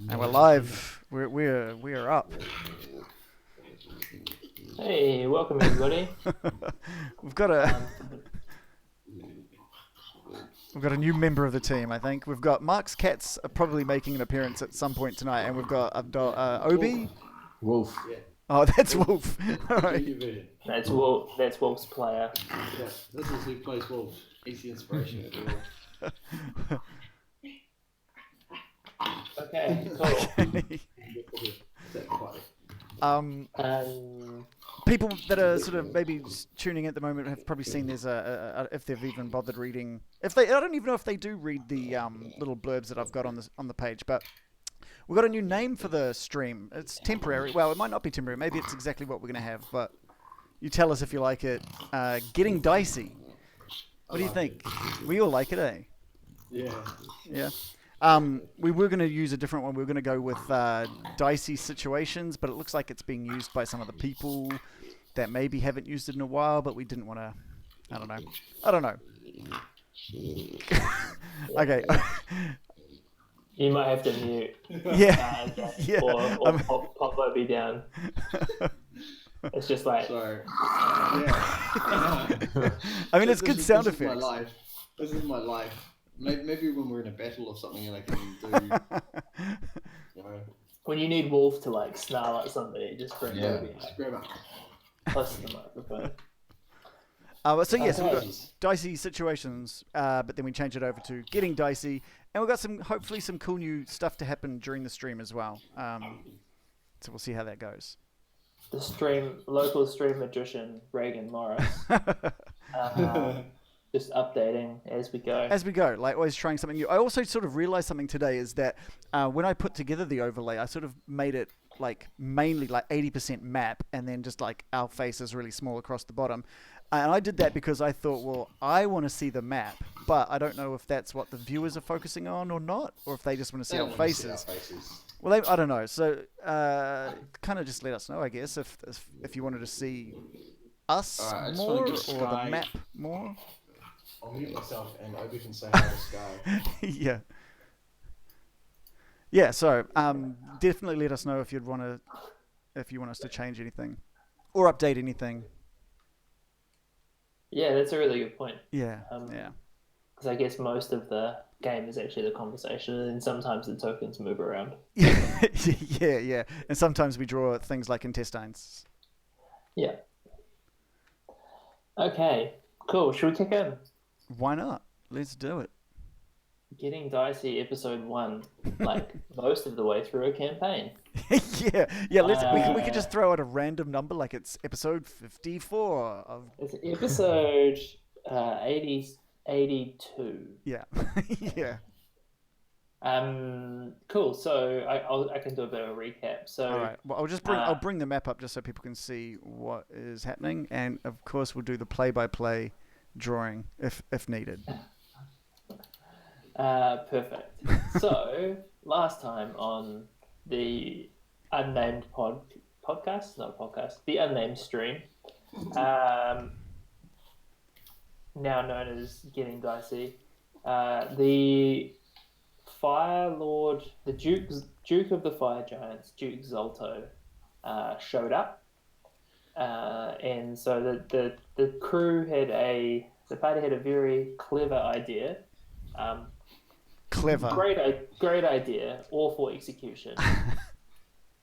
And we're live. We're up. Hey, welcome everybody. We've got a Um, we've got a new member of the team. I think we've got Mark's cats are probably making an appearance at some point tonight, and we've got Obi. Wolf. Yeah. Oh, that's Wolf. All Do right. your vision. that's Wolf. That's Wolf's player. Yeah, this is who plays Wolf. He's the inspiration of the Wolf. Okay, cool. Is that quite? People that are sort of maybe tuning in at the moment have probably seen there's if they've even bothered reading. I don't even know if they do read the little blurbs that I've got on the page, but we've got a new name for the stream. It's temporary. Well, it might not be temporary. Maybe it's exactly what we're going to have, but you tell us if you like it. Getting Dicey. What do you think? We all like it, eh? Yeah. Yeah. We were going to use a different one. We were going to go with Dicey Situations, but it looks like it's being used by some of the people that maybe haven't used it in a while, but we didn't want to... I don't know. Okay. You might have to mute. Yeah. Yeah. Or pop Obi down. It's just like. So, yeah. I mean, it's good sound effects. This is my life. This is my life. Maybe when we're in a battle or something, and I can do. You know. When you need Wolf to like snarl at somebody, just bring Obi Just grab it. close to the microphone. So yes, we've got Dicey Situations, but then we change it over to Getting Dicey, and we've got hopefully some cool new stuff to happen during the stream as well. So we'll see how that goes. The local stream magician Reagan Morris, just updating as we go. As we go, like always trying something new. I also sort of realized something today is that when I put together the overlay, I sort of made it like mainly like 80% map, and then just like our faces really small across the bottom. And I did that because I thought, well, I want to see the map, but I don't know if that's what the viewers are focusing on or not, or if they just want to see our faces. Well, I don't know. So, kind of just let us know, I guess, if you wanted to see us more or the map more. I'll mute myself, and Obi can say hi to Sky. Yeah. Yeah. So, definitely let us know if you want us to change anything or update anything. Yeah, that's a really good point. Yeah. Yeah. Because I guess most of the game is actually the conversation, and sometimes the tokens move around. Yeah. And sometimes we draw things like intestines. Yeah. Okay, cool. Should we kick in? Why not? Let's do it. Getting Dicey episode 1, like most of the way through a campaign. Yeah. We could just throw out a random number, like it's episode 54 of. It's episode 82. Yeah. Yeah. Cool. So I can do a bit of a recap. So all right. Well, I'll bring the map up just so people can see what is happening, and of course we'll do the play-by-play drawing if needed. Perfect. So last time on the unnamed the unnamed stream, now known as Getting Dicey, the Fire Lord, the Duke of the Fire Giants, Duke Zolto, showed up, and so the party had a very clever idea. Clever. Great idea, awful execution.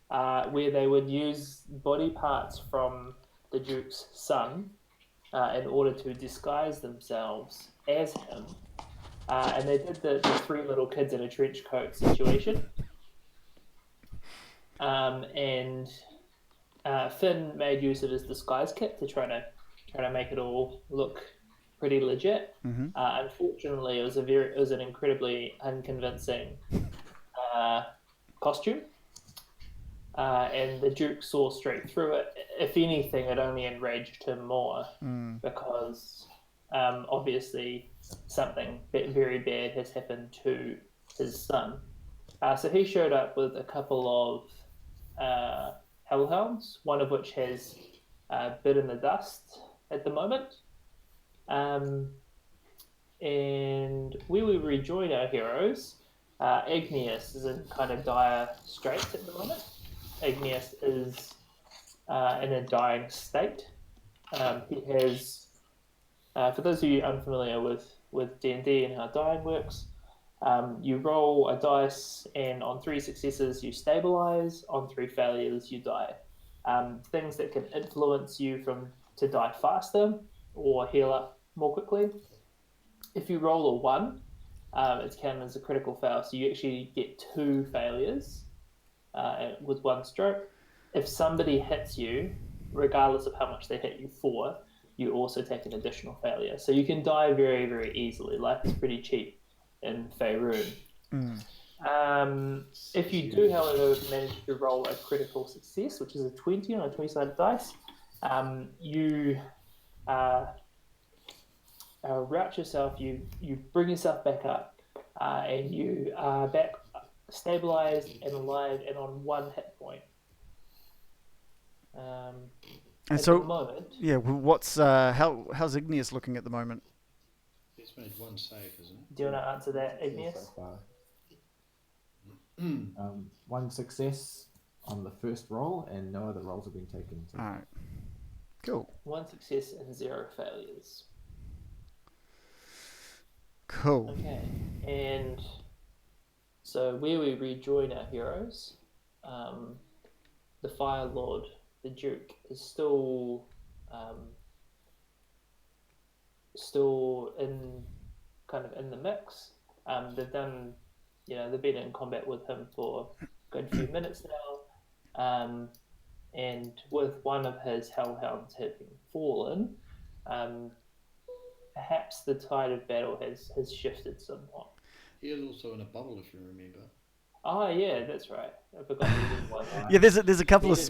Where they would use body parts from the Duke's son in order to disguise themselves as him. And they did the three little kids in a trench coat situation. And Finn made use of his disguise kit to try to make it all look pretty legit. Mm-hmm. Unfortunately, it was an incredibly unconvincing costume, and the Duke saw straight through it. If anything, it only enraged him more because obviously something very bad has happened to his son. So he showed up with a couple of hellhounds, one of which has bit in the dust at the moment. And we will rejoin our heroes Igneous is in kind of dire straits at the moment. Igneous is in a dying state. He has, for those of you unfamiliar with D&D and how dying works, you roll a dice, and on 3 successes you stabilize. On 3 failures you die. Things that can influence you to die faster or heal up more quickly. If you roll a 1, it's counted as a critical fail, so you actually get 2 failures with 1 stroke. If somebody hits you, regardless of how much they hit you for, you also take an additional failure. So you can die very, very easily. Life is pretty cheap in Faerun. If you do, however, manage to roll a critical success, which is a 20 on a 20-sided dice, you route yourself, you bring yourself back up, and you are back stabilized and alive and on 1 hit point. And at so, the moment, yeah, what's how's Igneous looking at the moment? He's made 1 save, isn't it? do you want to answer that, Igneous? So far. 1 success on the first roll, and no other rolls have been taken. All right, cool. 1 success and 0 failures. Cool. Okay, and so where we rejoin our heroes, the Fire Lord, the Duke, is still in the mix. They've done, they've been in combat with him for a good few minutes now, and with one of his hellhounds having fallen, perhaps the tide of battle has shifted somewhat. He is also in a bubble, if you remember. Oh yeah, that's right. I forgot he was in one. Yeah, there's a couple of He's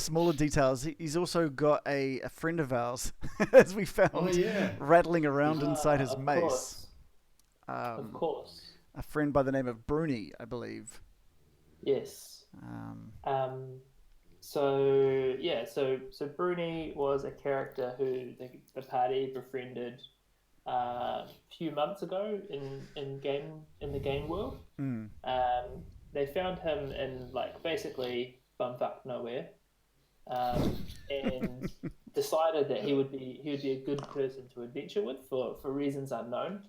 smaller details. He's also got a friend of ours, as we found, rattling around inside his mace. Of course. A friend by the name of Bruni, I believe. Yes. So Bruni was a character who the party befriended a few months ago in the game world. They found him in basically bumfuck nowhere, and decided that he would be a good person to adventure with for reasons unknown.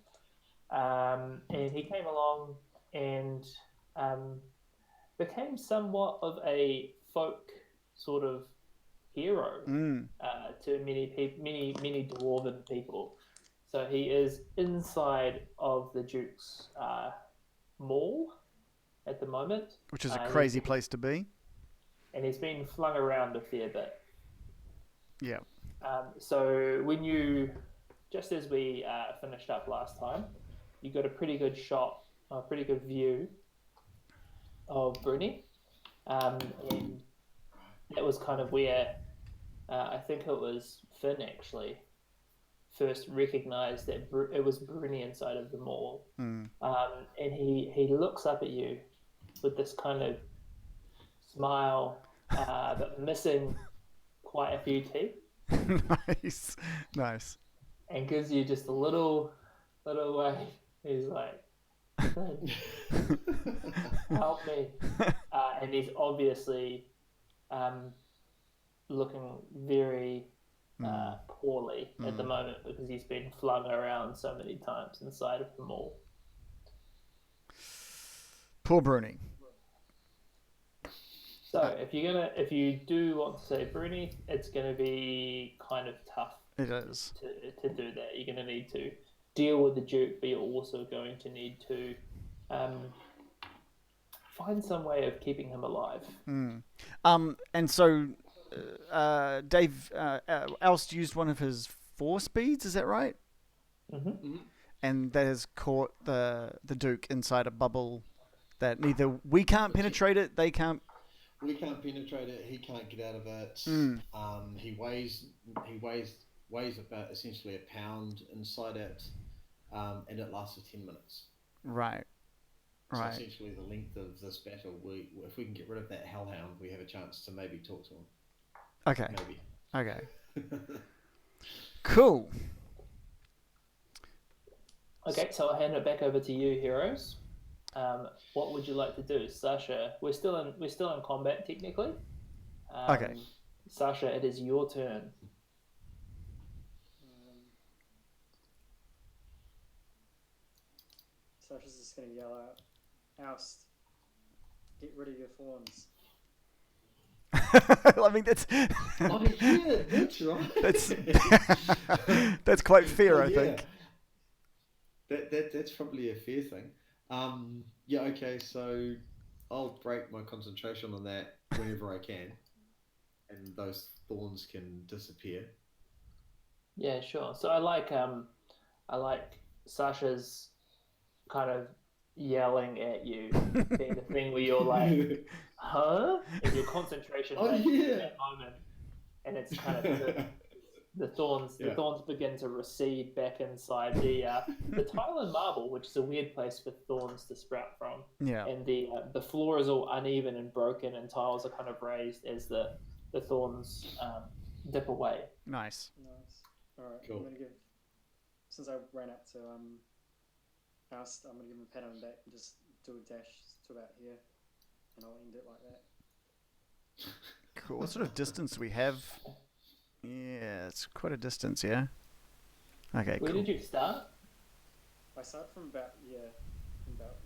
And he came along and became somewhat of a folk sort of hero to many dwarven people. So he is inside of the Duke's mall at the moment, which is a crazy place to be. And he's been flung around a fair bit. Yeah. So just as we finished up last time, you got a pretty good shot, a pretty good view of Bruni, and that was kind of where I think it was Finn actually first recognized that it was Bruni inside of the mall. And he looks up at you with this kind of smile, but missing quite a few teeth. Nice. And gives you just a little wave. He's like, help me. And he's obviously looking very poorly at the moment because he's been flung around so many times inside of the mall. Poor Bruni. So if you do want to say Bruni, it's gonna be kind of tough. It is to do that. You're gonna need to deal with the Duke, but you're also going to need to find some way of keeping him alive. And so Dave Alst used one of his 4 speeds, is that right? And that has caught the Duke inside a bubble that neither we can't penetrate it, they can't. We can't penetrate it. He can't get out of it. He weighs about essentially a pound inside it, and it lasts for 10 minutes. Right. So essentially, the length of this battle, if we can get rid of that hellhound, we have a chance to maybe talk to him. Okay. Maybe. Okay. Cool. Okay, so I'll hand it back over to you, heroes. What would you like to do, Sasha? We're still in combat technically. Okay. Sasha, it is your turn. Sasha's just going to yell out, "Oust! Get rid of your thorns." I mean, that's Oh yeah, that's right. that's quite fair, I Yeah. think. That's probably a fair thing. Yeah, okay, so I'll break my concentration on that whenever I can, and those thorns can disappear. Yeah, sure. So I like Sasha's kind of yelling at you, being the thing where you're like, huh? And your concentration Oh breaks at yeah. that moment, and it's kind of the thorns. The Yeah. thorns begin to recede back inside the tile and marble, which is a weird place for thorns to sprout from. Yeah. And the floor is all uneven and broken, and tiles are kind of raised as the thorns dip away. Nice. Nice. All right. Cool. I'm gonna give. Since I ran up to Oust, I'm gonna give him a pat on the back and just do a dash to about here, and I'll end it like that. Cool. What sort of distance we have? Yeah, it's quite a distance, yeah. Okay, Where cool. did you start? I start from about where that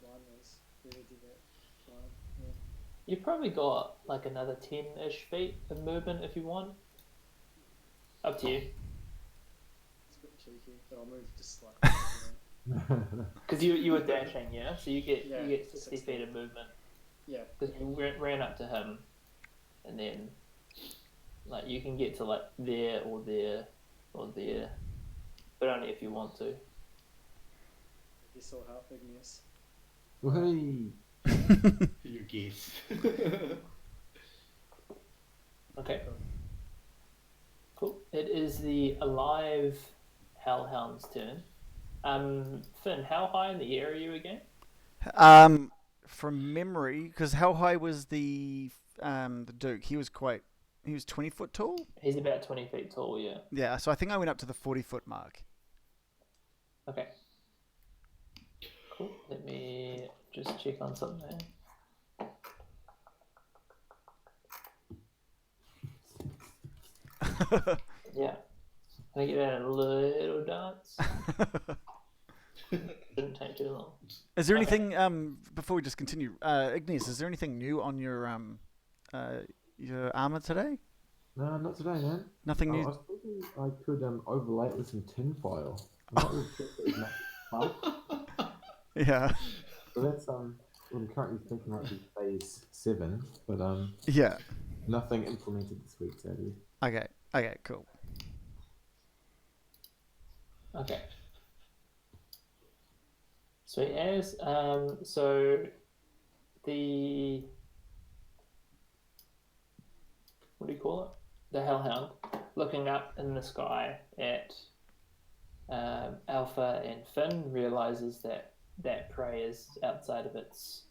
line was. Where did that line? Yeah. You've probably got like another 10-ish feet of movement if you want. Up to you. It's a bit cheeky, but I'll move just slightly. Because you were dashing, yeah? So you get Yeah, 60 feet of movement. Yeah. Because you ran up to him, and then like you can get to like there or there or there, but only if you want to. This will help, Igneous. Woohoo! You guess. Okay. Cool. It is the alive hellhound's turn. Finn, how high in the air are you again? From memory, because how high was the Duke? He was 20 foot tall. He's about 20 feet tall, yeah. Yeah, so I think I went up to the 40-foot mark. Okay. Cool. Let me just check on something. Yeah. Can I get a little dance? Shouldn't take too long. Is there Okay. anything before we just continue, Igneous? Is there anything new on your armor today? No, not today, man. Nothing I new. was thinking I could overlay it with some tin foil. I'm not really sure if it would make fun. Yeah. So that's I'm currently thinking like phase 7, but Yeah. nothing implemented this week, sadly. Okay. Okay. Cool. Okay. Sweet as. So the what do you call it? The hellhound looking up in the sky at Alpha and Finn realizes that prey is outside of its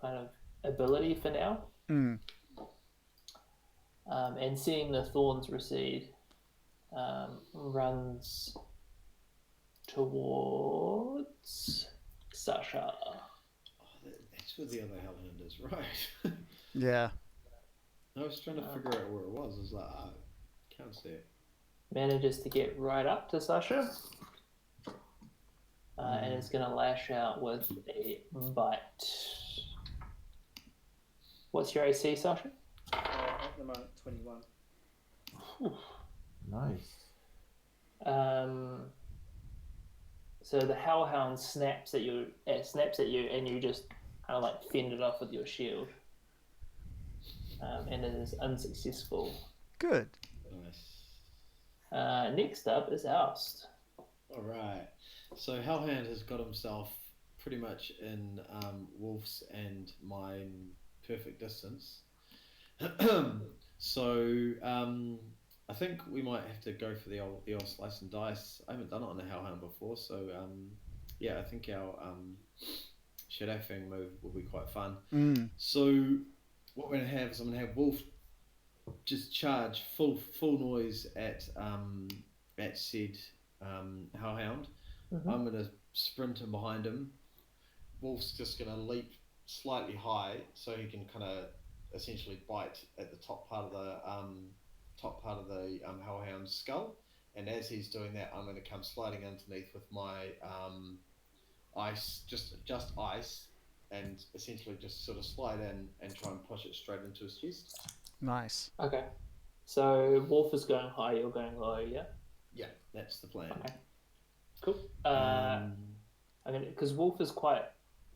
kind of ability for now. Mm. And seeing the thorns recede, runs towards Sasha. Oh, that's where the other hellhound is, right? Yeah. I was trying to figure out where it was. I was like, can't see it. Manages to get right up to Sasha. And is going to lash out with a bite. What's your AC, Sasha? At the moment, 21. Nice. So the hellhound snaps at you, and you just kind of like fend it off with your shield. And it is unsuccessful. Good. Nice. Next up is Oust. All right. So Hellhound has got himself pretty much in Wolf's and mine perfect distance. So I think we might have to go for the old slice and dice. I haven't done it on a Hellhound before, so yeah, I think our shadowfing move will be quite fun. Mm. So what we're gonna have is I'm gonna have Wolf just charge full noise at said Hellhound. Mm-hmm. I'm gonna sprint in behind him, Wolf's just going to leap slightly high so he can kind of essentially bite at the top part of the hellhound's skull. And as he's doing that, I'm going to come sliding underneath with my ice, just ice, and essentially just sort of slide in and try and push it straight into his chest. Nice. Okay. So Wolf is going high, you're going low, yeah? Yeah, that's the plan. Okay. Cool. Um, I mean, because Wolf is quite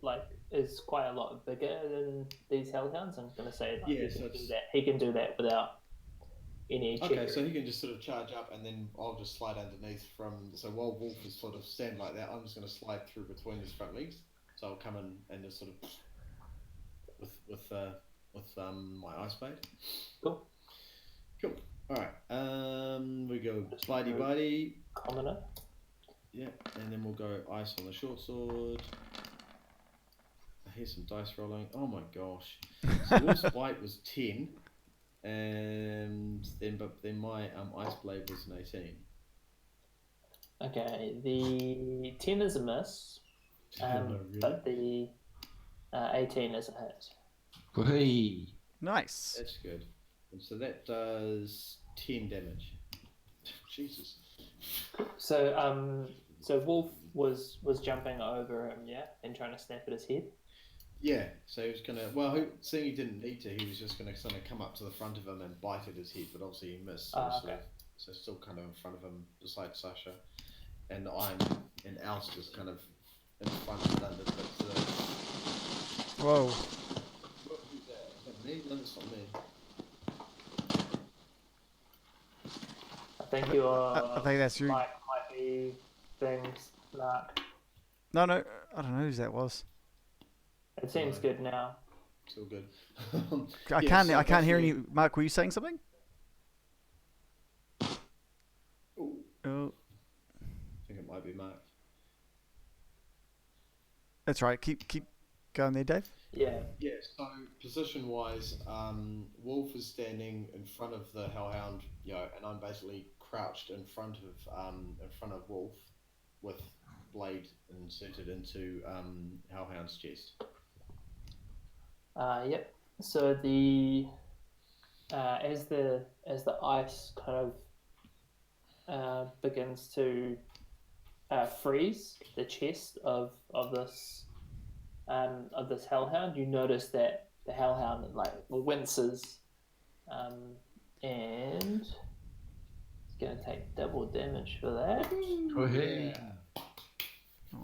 a lot bigger than these hellhounds. I'm gonna say like Yeah, he so can do it's- that. He can do that without any Okay, check. so he can just sort of charge up, and then I'll just slide underneath from. So while Wolf is sort of stand like that, I'm just going to slide through between his front legs. So I'll come in and just sort of with my ice blade. Cool. Cool. All right. We go Just bitey remove- bitey. Commoner. Yeah, and then we'll go ice on the short sword. I hear some dice rolling. Oh my gosh! So Wolf's bite was 10, and then my ice blade was an 18. Okay, the 10 is a miss, No, really? but the 18 is a hit. Hey. Nice. That's good. And so that does 10 damage. Jesus. So Wolf was jumping over him, yeah, and trying to snap at his head. Yeah, so he was gonna. Well, seeing he didn't need to, he was just gonna kind of come up to the front of him and bite at his head, but obviously he missed. So, Okay. so still kind of in front of him, beside Sasha, and Al's just kind of in front of London. But Whoa. who's that? Is that me? No, that's not me. I think your I think that's you. might be things, Mark. No, I don't know who that was. It seems No. good now. It's all good. I Yeah, so can't hear basically- any. Mark, were you saying something? Ooh, Oh, I think it might be Mark. that's right. Keep going there, Dave. Yeah. Yeah, so position wise, Wolf is standing in front of the Hellhound, and I'm basically crouched in front of Wolf with blade inserted into Hellhound's chest. Yep. So the as the ice kind of begins to freeze the chest of this hellhound, you notice that the hellhound like winces, and it's going to take double damage for that. Oh, hey. Yeah.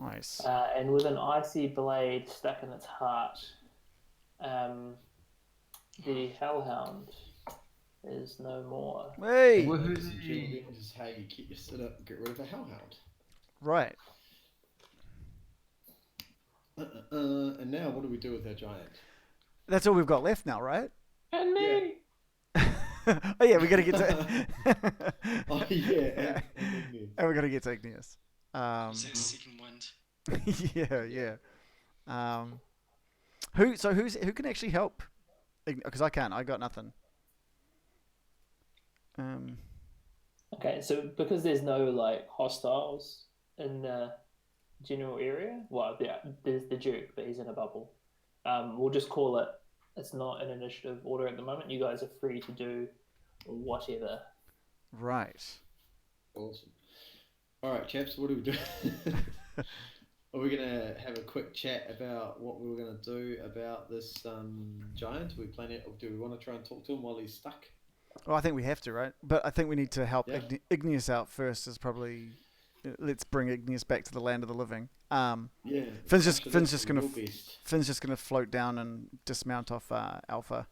Nice. And with an icy blade stuck in its heart, the hellhound is no more. Hey. Ladies and gentlemen, this is how you get rid of a Hellhound. Right. And now, what do we do with our giant? That's all we've got left now, right? And me. Oh yeah, we gotta get to. Oh yeah, and Igneous. And we gotta get to Igneous. It's their second wind. Yeah. Who can actually help? Because I can't. I got nothing. Okay, so because there's no like hostiles in the general area, well, yeah, there's the Duke, but he's in a bubble. We'll just call it. It's not an initiative order at the moment. You guys are free to do whatever. Right. Awesome. All right, chaps, what do we do? Are we gonna have a quick chat about what we were gonna do about this giant? Do we want to try and talk to him while he's stuck? Well, I think we have to, right? But I think we need to help Yeah. Igneous out first. Is probably let's bring Igneous back to the land of the living. Yeah. Finn's just That's gonna your best. Finn's just gonna float down and dismount off Alpha.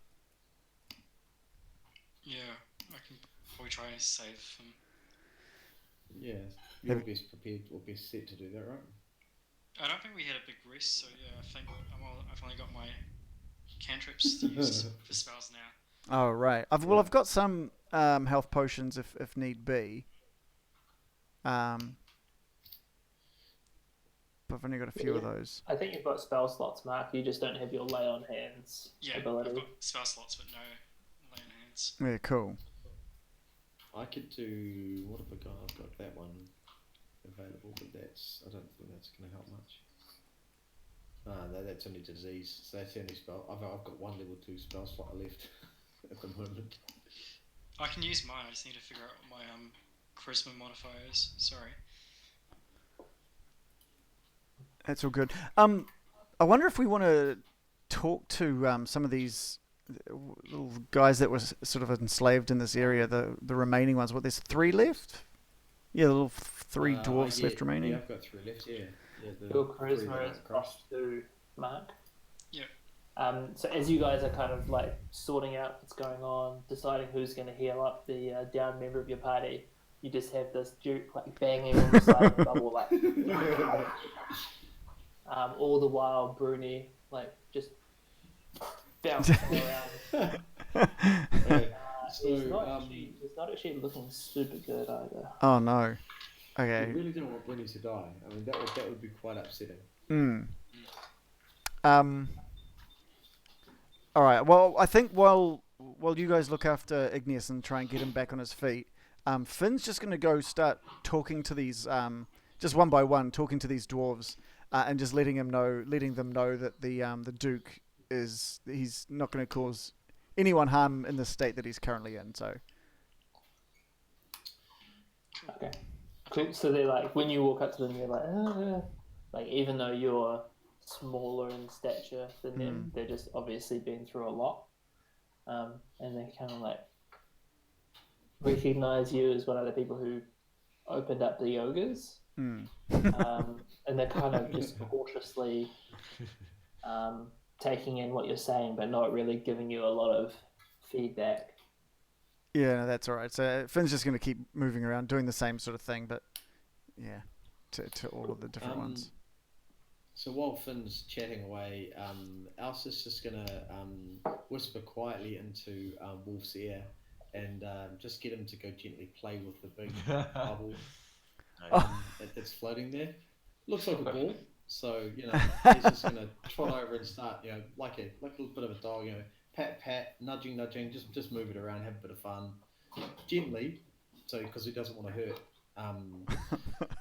Yeah, I can probably try and save him. Yeah, you're Have- best prepared or best set to do that, right? I don't think we had a big rest, so yeah, I think I've only got my cantrips to use for spells now. Oh right. I've got some health potions if need be. But I've only got a few of Yeah. those. I think you've got spell slots, Mark. You just don't have your lay on hands Yeah, ability. I've got spell slots, but no lay on hands. Yeah, cool. I could do. What have I got? I've got that one available, but I don't think that's going to help much. That's only disease. So that's the only spell. I've got one level 2 spell slot left at the moment. I can use mine. I just need to figure out what my charisma modifier is. Sorry. That's all good. I wonder if we want to talk to some of these little guys that were sort of enslaved in this area. The remaining ones. What? There's 3 left. Yeah, the little 3 dwarves left remaining. Yeah, I've got 3 left. Yeah. Your three that charisma aren't is crushed. +2, Mark. Yep. So as you guys are kind of like sorting out what's going on, deciding who's going to heal up the down member of your party, you just have this Duke like banging on the side of the bubble, like. All the while, Bruni like just bouncing around. He's not actually looking super good either. Oh no. I Okay. really don't want Brenny to die. I mean, that would be quite upsetting. All right. Well, I think while you guys look after Igneous and try and get him back on his feet, Finn's just going to go start talking to these, just one by one, talking to these dwarves, and just letting them know that the Duke he's not going to cause anyone harm in the state that he's currently in. So. Okay. Cool. So they're like, when you walk up to them, they're like, like even though you're smaller in stature than them, they're just obviously been through a lot, and they kind of like recognize you as one of the people who opened up the ogres, and they're kind of just cautiously taking in what you're saying, but not really giving you a lot of feedback. Yeah, no, that's all right. So Finn's just going to keep moving around, doing the same sort of thing, but yeah, to all of the different ones. So while Finn's chatting away, Alsa's just going to whisper quietly into Wolf's ear and just get him to go gently play with the big bubble that's floating there. Looks like a ball, so he's just going to trot over and start, like a little bit of a dog, pat, nudging, just move it around, have a bit of fun, gently, so because he doesn't want to hurt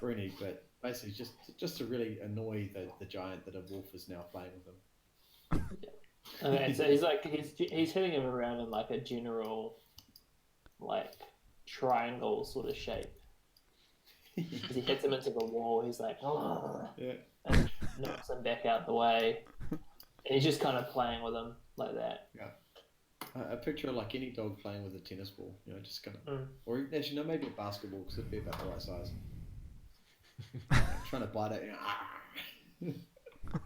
Bruni, but basically just to really annoy the giant that a wolf is now playing with him. Okay, so he's hitting him around in like a general like triangle sort of shape. As he hits him into the wall, he's like, and knocks him back out the way, and he's just kind of playing with him like that. Yeah. I picture like any dog playing with a tennis ball, just kind of, or actually no, maybe a basketball because it'd be about the right size. Trying to bite it.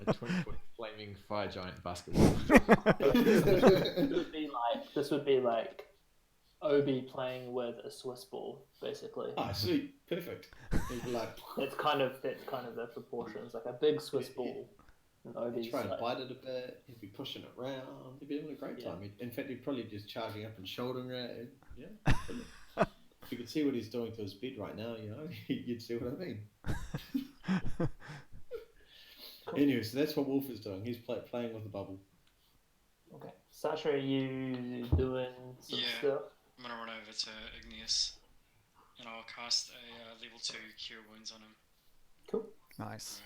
A 20-foot flaming fire giant basketball. This would be like Obi playing with a Swiss ball, basically. Oh, sweet, perfect. Like, that's kind of the proportions, like a big Swiss ball. And Obi's try and bite it a bit. He'd be pushing it around. He'd be having a great time. In fact, he'd probably just charging up and shouldering it. Yeah. If you could see what he's doing to his bed right now, you'd see what I mean. Cool. Anyway, so that's what Wolf is doing. He's playing with the bubble. Okay. Sasha, are you doing some stuff? I'm going to run over to Igneous and I'll cast a level 2 Cure Wounds on him. Cool. Nice.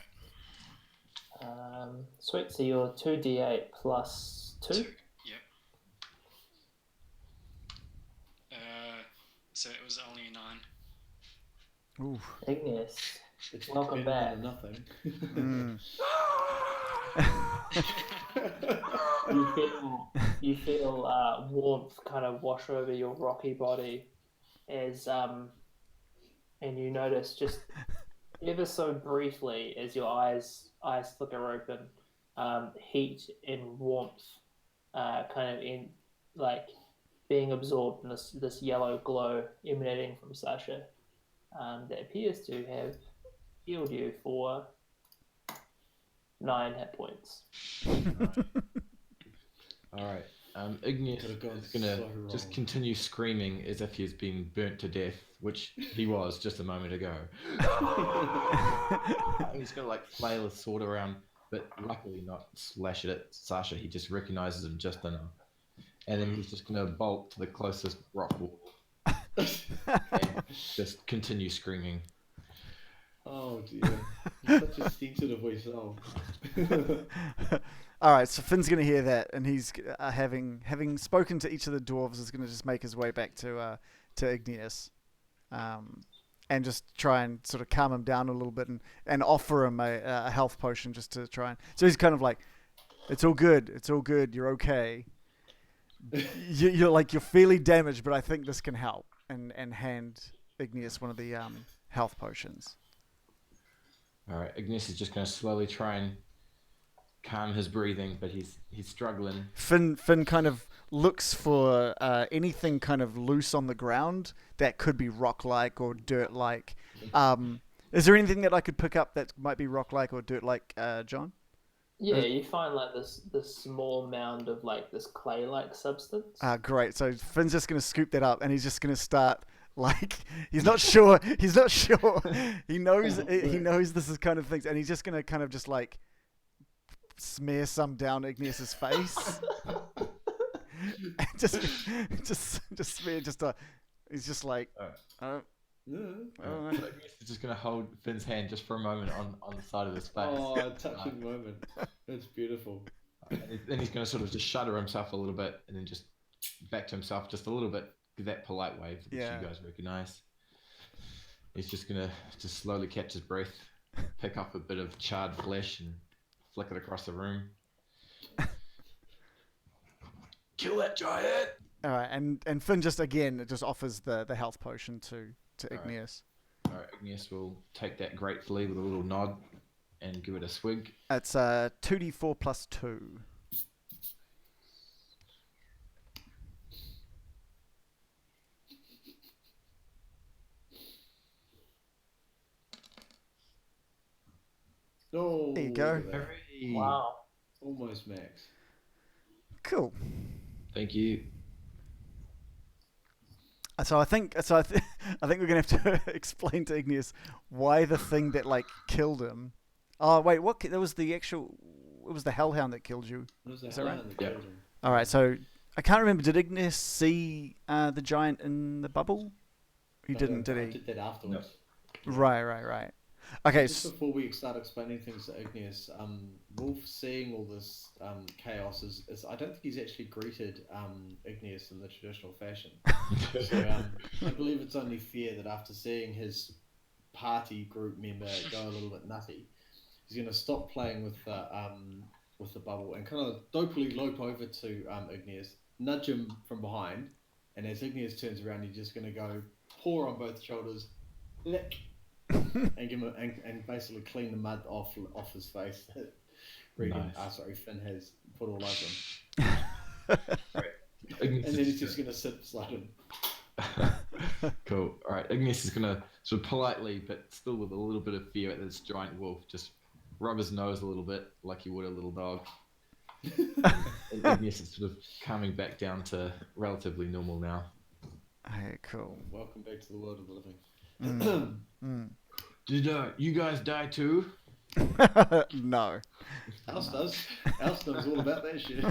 Right. Sweet, so you're 2d8 plus 2? Yep. So it was only 9. Ooh. Igneous, it's welcome back. Nothing. You feel warmth kind of wash over your rocky body as and you notice just ever so briefly as your eyes flicker open, heat and warmth kind of in like being absorbed in this yellow glow emanating from Sasha that appears to have healed you for 9 hit points. Alright. Igneous is going to just continue screaming as if he's been burnt to death, which he was just a moment ago. He's going to like flail his sword around, but luckily not slash it at Sasha. He just recognizes him just enough. And then he's just going to bolt to the closest rock wall and just continue screaming. Oh dear. You're such a sensitive soul. All right, so Finn's gonna hear that, and he's having spoken to each of the dwarves, is gonna just make his way back to Igneous, and just try and sort of calm him down a little bit, and offer him a health potion just to try and. So he's kind of like, it's all good, you're okay. You're like, you're fairly damaged, but I think this can help, and hand Igneous one of the health potions. All right, Igneous is just going to slowly try and calm his breathing, but he's struggling. Finn kind of looks for anything kind of loose on the ground that could be rock-like or dirt-like. Is there anything that I could pick up that might be rock-like or dirt-like, John? Yeah, you find like this small mound of like this clay-like substance. Great. So Finn's just going to scoop that up, and he's just going to start. Like, he's not sure. He's not sure. He knows this is kind of things, and he's just going to kind of just like smear some down Igneous's face. And just smear. He's just like, Yeah. Igneous is just going to hold Finn's hand just for a moment on the side of his face. Oh, a touching moment. That's beautiful. And then he's going to sort of just shudder himself a little bit, and then just back to himself just a little bit. Give that polite wave, which you guys recognize. He's just going to just slowly catch his breath, pick up a bit of charred flesh, and flick it across the room. Kill that giant! all right, and Finn just offers the health potion to Igneous. All right, Igneous will take that gratefully with a little nod and give it a swig. It's 2d4 plus 2. Oh, There you go. look at that. Hooray. Wow. Almost max. Cool. Thank you. So I think we're gonna have to explain to Igneous why the thing that like killed him. Oh wait, what? That was the actual. It was the hellhound that killed you. Is that right? Yeah. All right, so I can't remember. Did Igneous see the giant in the bubble? He didn't, did I he? did that afterwards. Right. Okay. Just before we start explaining things to Igneous, Wolf seeing all this chaos is I don't think he's actually greeted Igneous in the traditional fashion. So I believe it's only fair that after seeing his party group member go a little bit nutty, he's going to stop playing with the bubble and kind of dopily lope over to Igneous, nudge him from behind, and as Igneous turns around, he's just going to go paw on both shoulders, lick. And give him and basically clean the mud off his face that Finn has put all over him. And then he's just gonna sit beside him. Cool. All right. Igneous is gonna sort of politely, but still with a little bit of fear at this giant wolf, just rub his nose a little bit like he would a little dog. And Igneous is sort of calming back down to relatively normal now. Hey, cool. Welcome back to the world of the living. Did you guys die too? No. Alice does. Alice knows all about that shit.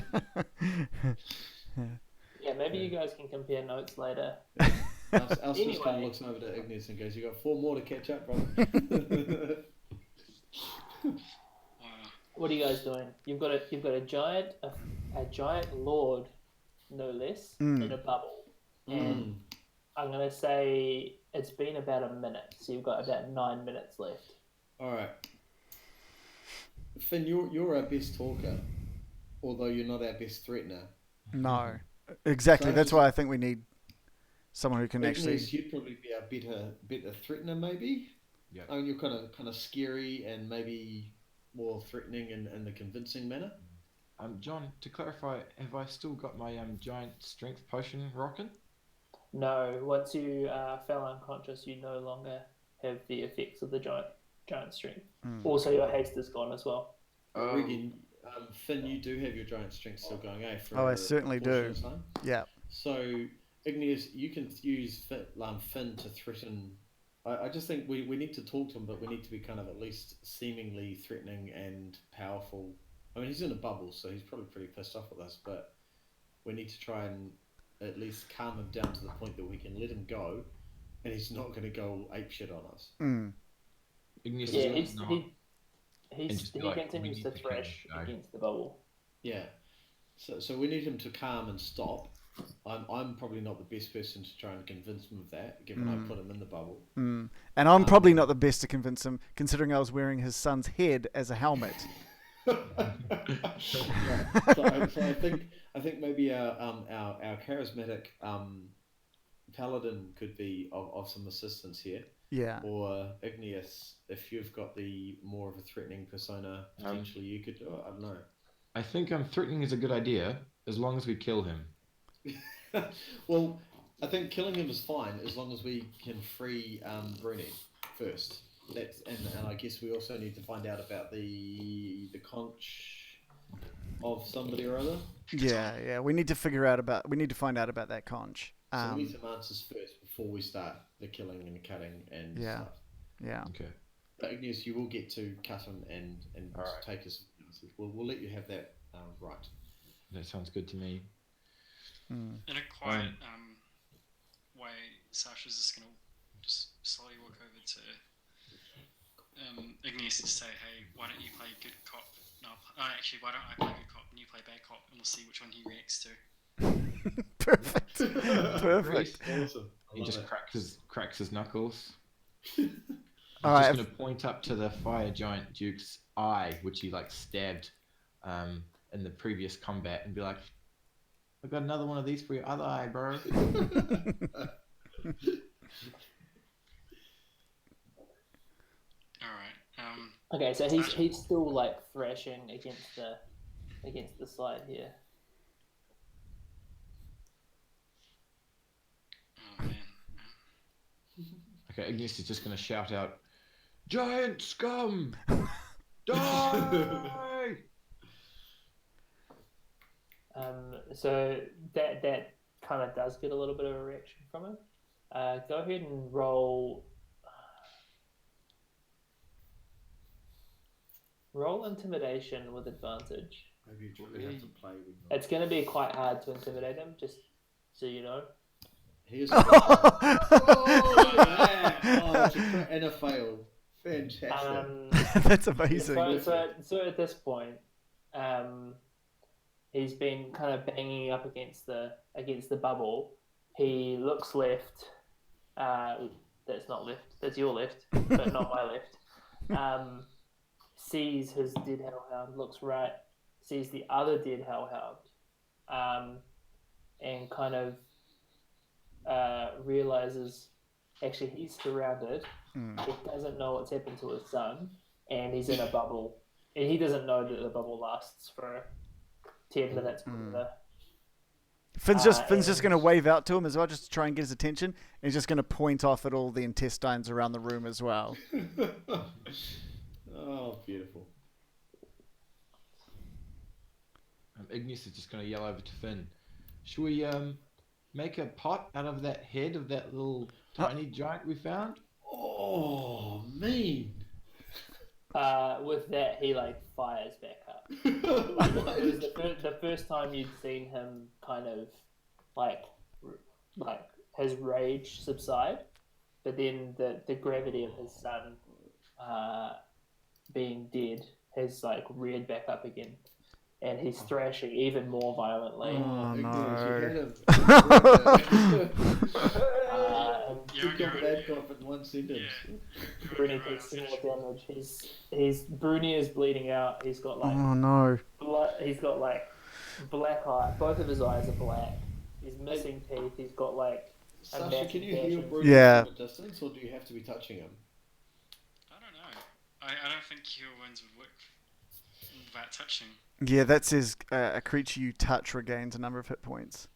Yeah, maybe you guys can compare notes later. Alice just kind of Anyway. looks over to Igneous and goes, "You got 4 more to catch up, brother." Wow. What are you guys doing? You've got a giant lord, no less, in a bubble, and I'm gonna say it's been about a minute, so you've got about 9 minutes left. All right, Finn, you're our best talker, although you're not our best threatener. No. Exactly. So That's why I think we need someone who can actually. Igneous, you'd probably be our better threatener, maybe. Yeah. I mean, you're kind of scary and maybe more threatening in the convincing manner. John, to clarify, have I still got my giant strength potion rocking? No, once you fell unconscious, you no longer have the effects of the giant strength. Also, your haste is gone as well. Oh. Regan, Finn, you do have your giant strength still going, eh? For I a certainly portion do. of time. Yeah. So, Igneous, you can use Finn to threaten. I just think we need to talk to him, but we need to be kind of at least seemingly threatening and powerful. I mean, he's in a bubble, so he's probably pretty pissed off with us, but we need to try and at least calm him down to the point that we can let him go, and he's not going to go apeshit on us. Igneous Yeah, is not, and he just be like, we continues need to to kill this thrash guy. against the bubble. Yeah. So we need him to calm and stop. I'm probably not the best person to try and convince him of that, given I put him in the bubble. And I'm probably not the best to convince him, considering I was wearing his son's head as a helmet. Yeah. So I think maybe our charismatic paladin could be of some assistance here. Yeah. Or Igneous, if you've got the more of a threatening persona, potentially you could do it. I don't know. I think threatening is a good idea as long as we kill him. Well, I think killing him is fine as long as we can free Bruni first. And I guess we also need to find out about the conch of somebody or other. Yeah. We need to find out about that conch. So we need some answers first before we start the killing and cutting and stuff. Yeah. Okay. But Igneous, you will get to cut him and All right. take us. We'll let you have that right. That sounds good to me. In a quiet way, Sasha's just gonna just slowly walk over to Igneous and say, "Hey, why don't you play good cop? No, actually, why don't I play good cop and you play bad cop, and we'll see which one he reacts to." Perfect. Awesome. He just cracks his knuckles. All I'm right. just gonna point up to the fire giant Duke's eye, which he like stabbed in the previous combat, and be like, "I got another one of these for your other eye, bro." Alright. Okay, so he's still like thrashing against the side here. Oh man. Okay, Igneous is just gonna shout out, "Giant scum, die!" So that kind of does get a little bit of a reaction from him. Go ahead and roll intimidation with advantage. Maybe you truly have to play with him. It's going to be quite hard to intimidate him, just so you know. Here's a and a fail. Fantastic. That's amazing. So at this point, he's been kind of banging up against the bubble. He looks left. That's not left. That's your left, but not my left. Sees his dead hellhound. Looks right. Sees the other dead hellhound. And kind of realizes actually he's surrounded. He doesn't know what's happened to his son, and he's in a bubble. And he doesn't know that the bubble lasts for 10 minutes. Finn's just going to wave out to him as well, just to try and get his attention. And he's just going to point off at all the intestines around the room as well. Oh, beautiful. Igneous is just going to yell over to Finn, "Should we make a pot out of that head of that little tiny giant we found?" Oh, mean. With that, he like fires back up. It was the first time you'd seen him kind of like his rage subside, but then the gravity of his son being dead has like reared back up again, and he's thrashing even more violently. Oh no! You got that cop in one sentence. Bruni takes some more damage. Bruni is bleeding out. He's got like Oh no! he's got like black eye. Both of his eyes are black. He's missing teeth. He's got like Sasha, can you heal Bruni Yeah. from a distance, or do you have to be touching him? I don't know. I don't think cure wounds would work without touching. Yeah, that says a creature you touch regains a number of hit points.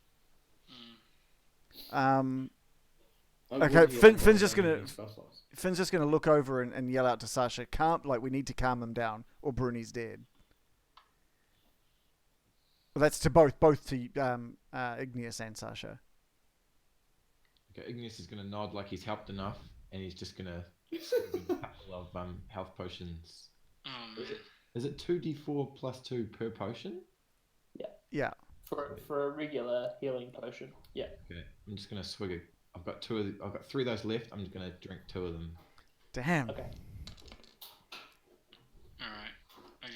Okay, Finn's just gonna look over and yell out to Sasha, we need to calm him down, or Bruni's dead. Well, that's to both to Igneous and Sasha. Okay, Igneous is going to nod like he's helped enough, and he's just going to a couple of health potions. Oh man. Is it 2d4 plus 2 per potion? Yeah. For a regular healing potion. Yeah. Okay, I'm just going to swig it. I've got 3 of those left. I'm just going to drink 2 of them. Damn. Okay.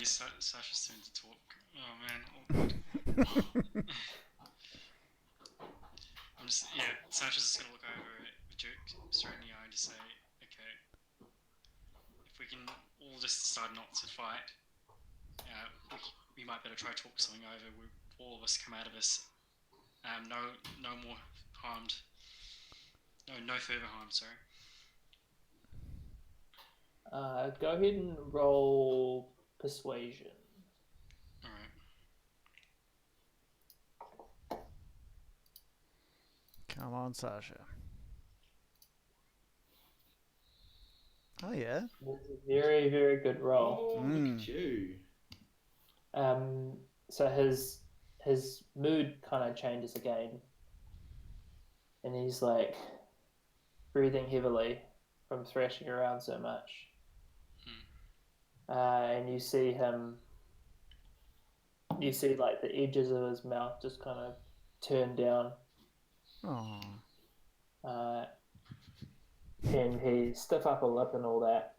guess Sasha's turn to talk. Oh man, awkward. Sasha's just gonna look over at the Duke straight in the eye and just say, okay, if we can all just decide not to fight, we might better try to talk something over. All of us come out of this, no more harmed, no further harm. Sorry. Go ahead and roll persuasion. All right. Come on, Sasha. Oh yeah. That's a very, very good roll. Oh, look at you. So his mood kind of changes again, and he's like breathing heavily from thrashing around so much. And you see like the edges of his mouth just kind of turn down. Oh. And he stiff upper lip and all that.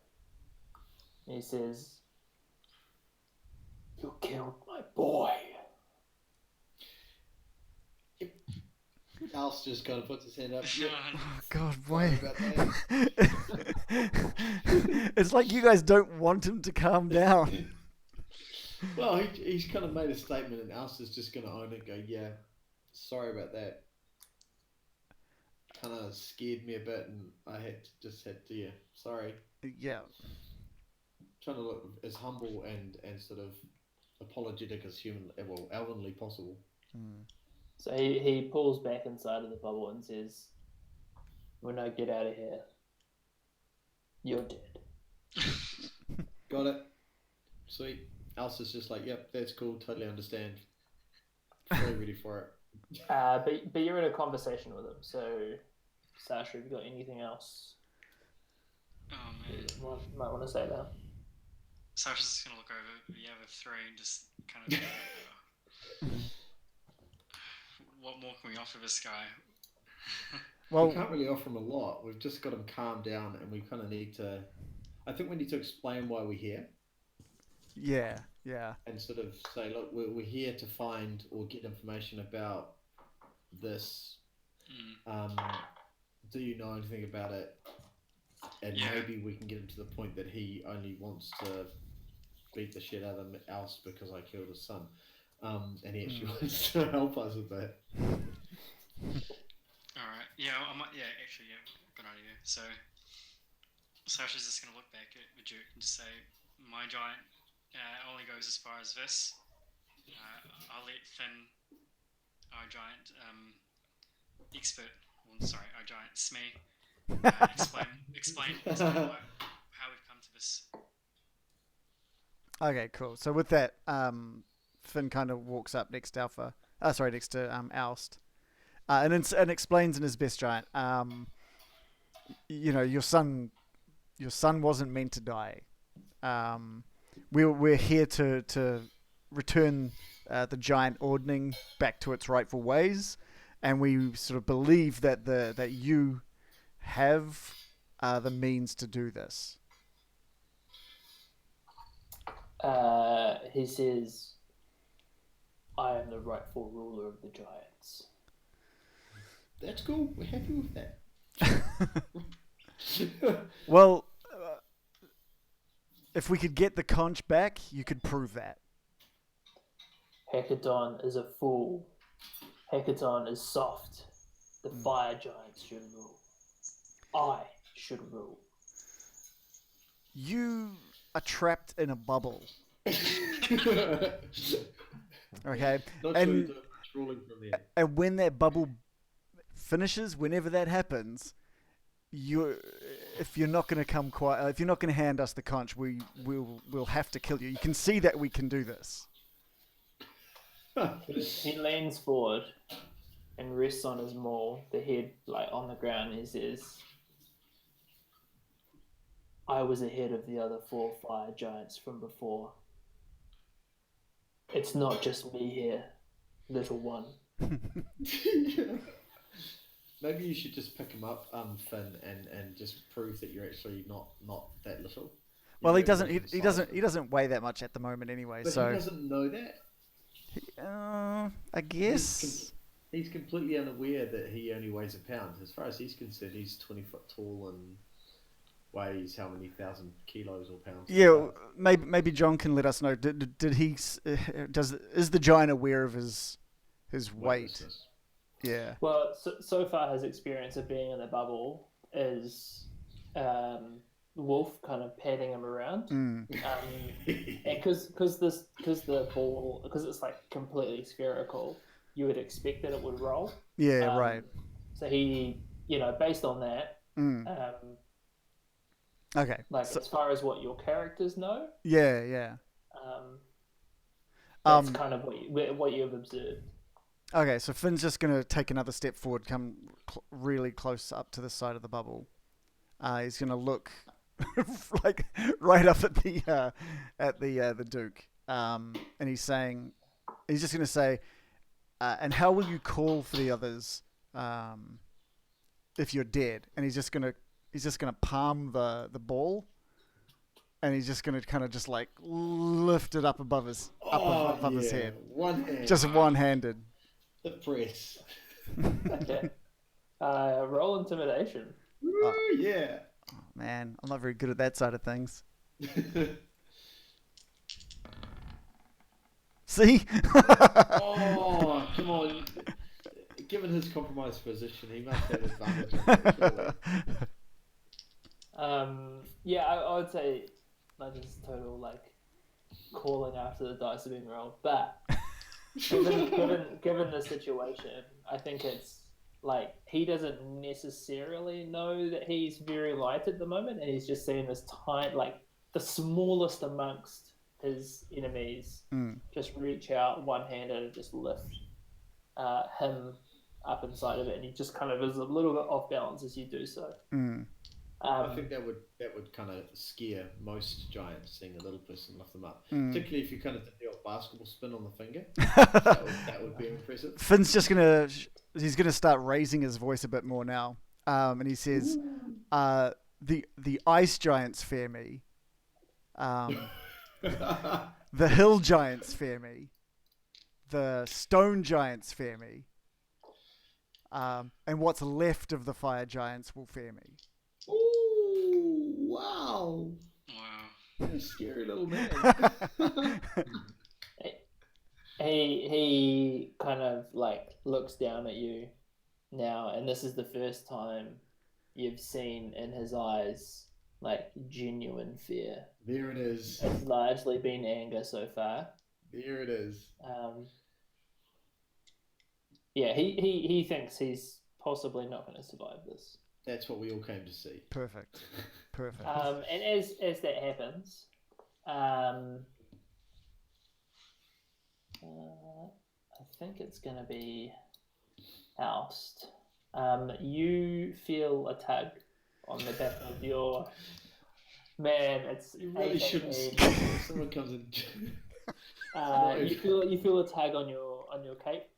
And he says, "You killed my boy." Al's just kind of puts his hand up. Oh God, boy. Sorry about that. It's like you guys don't want him to calm down. Well, he's kind of made a statement, and Al's is just going to own it and go, yeah, sorry about that. Kind of scared me a bit, and I had to, yeah, sorry. Yeah. Trying to look as humble and sort of apologetic as elvenly possible. So he pulls back inside of the bubble and says, "When I get out of here, you're dead." Got it. Sweet. Elsa's just like, yep, that's cool, totally understand. Fully ready for it. But you're in a conversation with him, so Sasha, have you got anything else Oh man. you might want to say now? Sasha's just gonna look over the other three and just kind of. What more can we offer this guy? Well, we can't really offer him a lot. We've just got him calmed down, and we kind of need to. I think we need to explain why we're here. yeah. And sort of say, look, we're here to find or get information about this. Do you know anything about it? And maybe we can get him to the point that he only wants to beat the shit out of else because I killed his son. And he actually wants to help us with that. Alright, good idea. So, Sasha's just going to look back at the Duke and just say, my giant only goes as far as this. I'll let Finn, our giant our giant Smee, explain how we've come to this. Okay, cool. So with that, Finn kind of walks up next to Oust, and explains in his best giant. Your son wasn't meant to die. We're here to return the giant ordning back to its rightful ways, and we sort of believe that you have the means to do this. He says, "I am the rightful ruler of the giants." That's cool. We're happy with that. Well, if we could get the conch back, you could prove that. Hecaton is a fool. Hecaton is soft. The fire giants should rule. I should rule. You are trapped in a bubble. Okay, and when that bubble finishes, whenever that happens, if you're not going to hand us the conch, we'll have to kill you. You can see that we can do this. He leans forward and rests on his maul, the head like on the ground. He says, "I was ahead of the other 4 fire giants from before. It's not just me here, little one." Maybe you should just pick him up, Finn, and just prove that you're actually not that little. Well, he know, doesn't. we can He size doesn't. them. He doesn't weigh that much at the moment, anyway. But So he doesn't know that. I guess. He's completely unaware that he only weighs a pound. As far as he's concerned, he's 20 foot tall and weighs how many thousand kilos or pounds. Yeah, maybe John can let us know. Did he? Is the giant aware of his weight? Weightlessness. Yeah. Well, so far his experience of being in the bubble is Wolf kind of patting him around, and because the ball, because it's like completely spherical, you would expect that it would roll. Yeah. Right. So he, based on that, Okay. like as far as what your characters know, Yeah. that's kind of what you've observed. Okay, so Finn's just gonna take another step forward, come really close up to the side of the bubble. He's gonna look like right up at the Duke, and he's just gonna say, and how will you call for the others if you're dead? And he's just gonna palm the ball, and he's just gonna kind of just like lift it up above his his head, One hand. just one-handed. The press. Okay. Roll intimidation. Woo, yeah. Oh, man, I'm not very good at that side of things. See? Oh, come on. Given his compromised position, he must have advantage on that, Yeah, I would say like this total like calling after the dice have been rolled, but given the situation, I think it's like he doesn't necessarily know that he's very light at the moment, and he's just seeing this tiny, like the smallest amongst his enemies, just reach out one-handed and just lift him up inside of it, and he just kind of is a little bit off balance as you do so. I think that would kind of scare most giants, seeing a little person lift them up. Particularly if you kind of did the old basketball spin on the finger. that would be impressive. Finn's just he's gonna start raising his voice a bit more now, and he says, "The ice giants fear me. The hill giants fear me. The stone giants fear me. And what's left of the fire giants will fear me." Ooh, wow. Wow. You're a scary little man. He kind of like looks down at you now, and this is the first time you've seen in his eyes like genuine fear. There it is. It's largely been anger so far. There it is. Yeah, he thinks he's possibly not going to survive this. That's what we all came to see. Perfect. And as that happens, I think it's going to be Oust. You feel a tug on the back of your man. It's You really shouldn't. Someone comes in. you feel a tug on your cape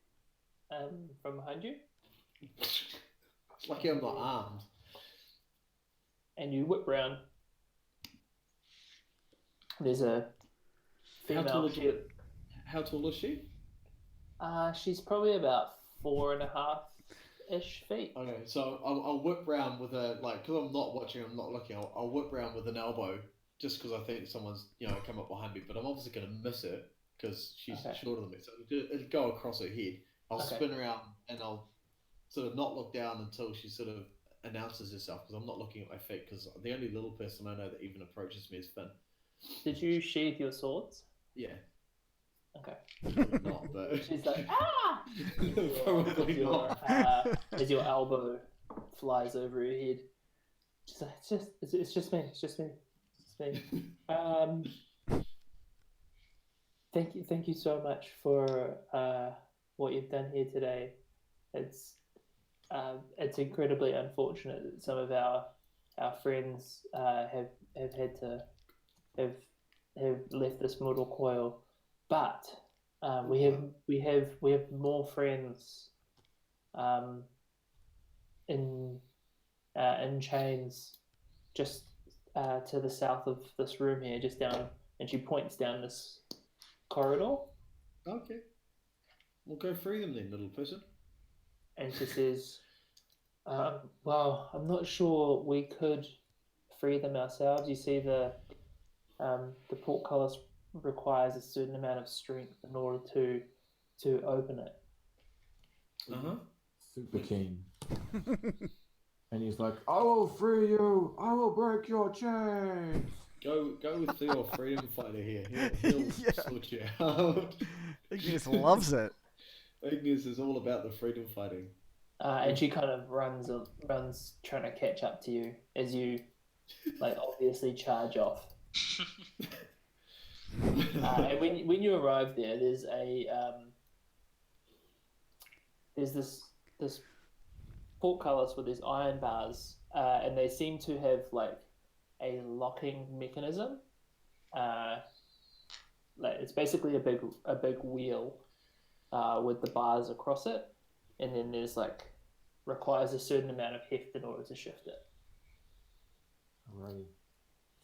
from behind you. It's like I'm not armed. And you whip round. There's a female. How tall is she? She's probably about 4.5-ish feet. Okay, so I'll whip round with a because I'm not watching, I'm not looking. I'll whip round with an elbow just because I think someone's come up behind me, but I'm obviously going to miss her because she's shorter than me. So it'll go across her head. I'll spin around and I'll sort of not look down until she sort of announces herself, because I'm not looking at my feet, because the only little person I know that even approaches me is Finn. Did you sheathe your swords? Yeah. Okay. Probably not, but She's like, ah! probably not. As your elbow flies over your head. She's like, it's just me. Thank you so much for what you've done here today. It's incredibly unfortunate that some of our friends have had to have left this mortal coil, but we have more friends in chains just to the south of this room here, just down, and she points down this corridor, Okay. We'll go through them then, little person. and she says, "Well, I'm not sure we could free them ourselves. You see, the portcullis requires a certain amount of strength in order to open it." Uh-huh. Super keen. And he's like, I will free you. I will break your chains. Go with your freedom fighter here. He'll sort you out. Igneous loves it. Igneous is all about the freedom fighting. And she kind of runs, trying to catch up to you as you, like, obviously charge off. And when you arrive there, there's this portcullis with these iron bars, and they seem to have like a locking mechanism. Like it's basically a big wheel with the bars across it, and then there's like requires a certain amount of heft in order to shift it. Alrighty.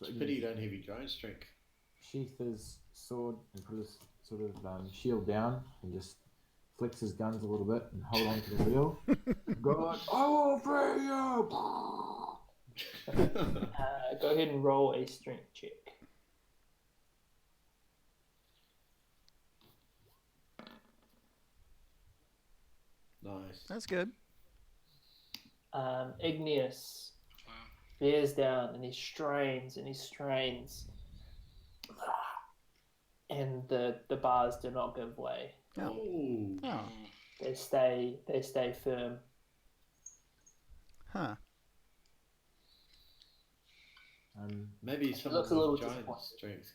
It's a pity you don't have your giant strength. Sheath his sword and put his sort of shield down and just flex his guns a little bit and hold on to the wheel. God, I will free you! Go ahead and roll a strength check. Nice. That's good. Igneous Wow. bears down and he strains, and the bars do not give way. Oh. Oh. They stay firm. Huh. Maybe some looks of a little the giant disappointed. strength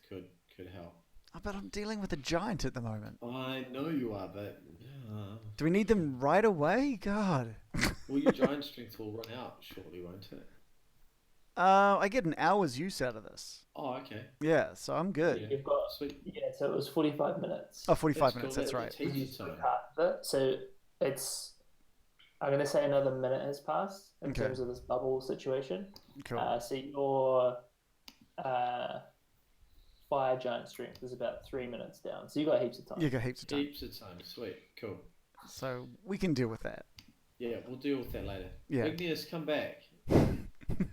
could help. Oh, but I'm dealing with a giant at the moment. I know you are, but Do we need them right away? God. well, your giant strength will run out shortly, won't it? I get an hour's use out of this. Oh, okay. Yeah, so I'm good. Yeah. You've got Sweet. so it was 45 minutes. Oh, 45 That's minutes, cool. that's right. Heaps of time. Half of it. So it's I'm gonna say another minute has passed in Okay. terms of this bubble situation. Cool. So your fire giant strength is about 3 minutes down. So you got heaps of time. You got heaps of time. Heaps of time. Sweet. Cool. So we can deal with that. Yeah, we'll deal with that later. Yeah. Igneous, come back.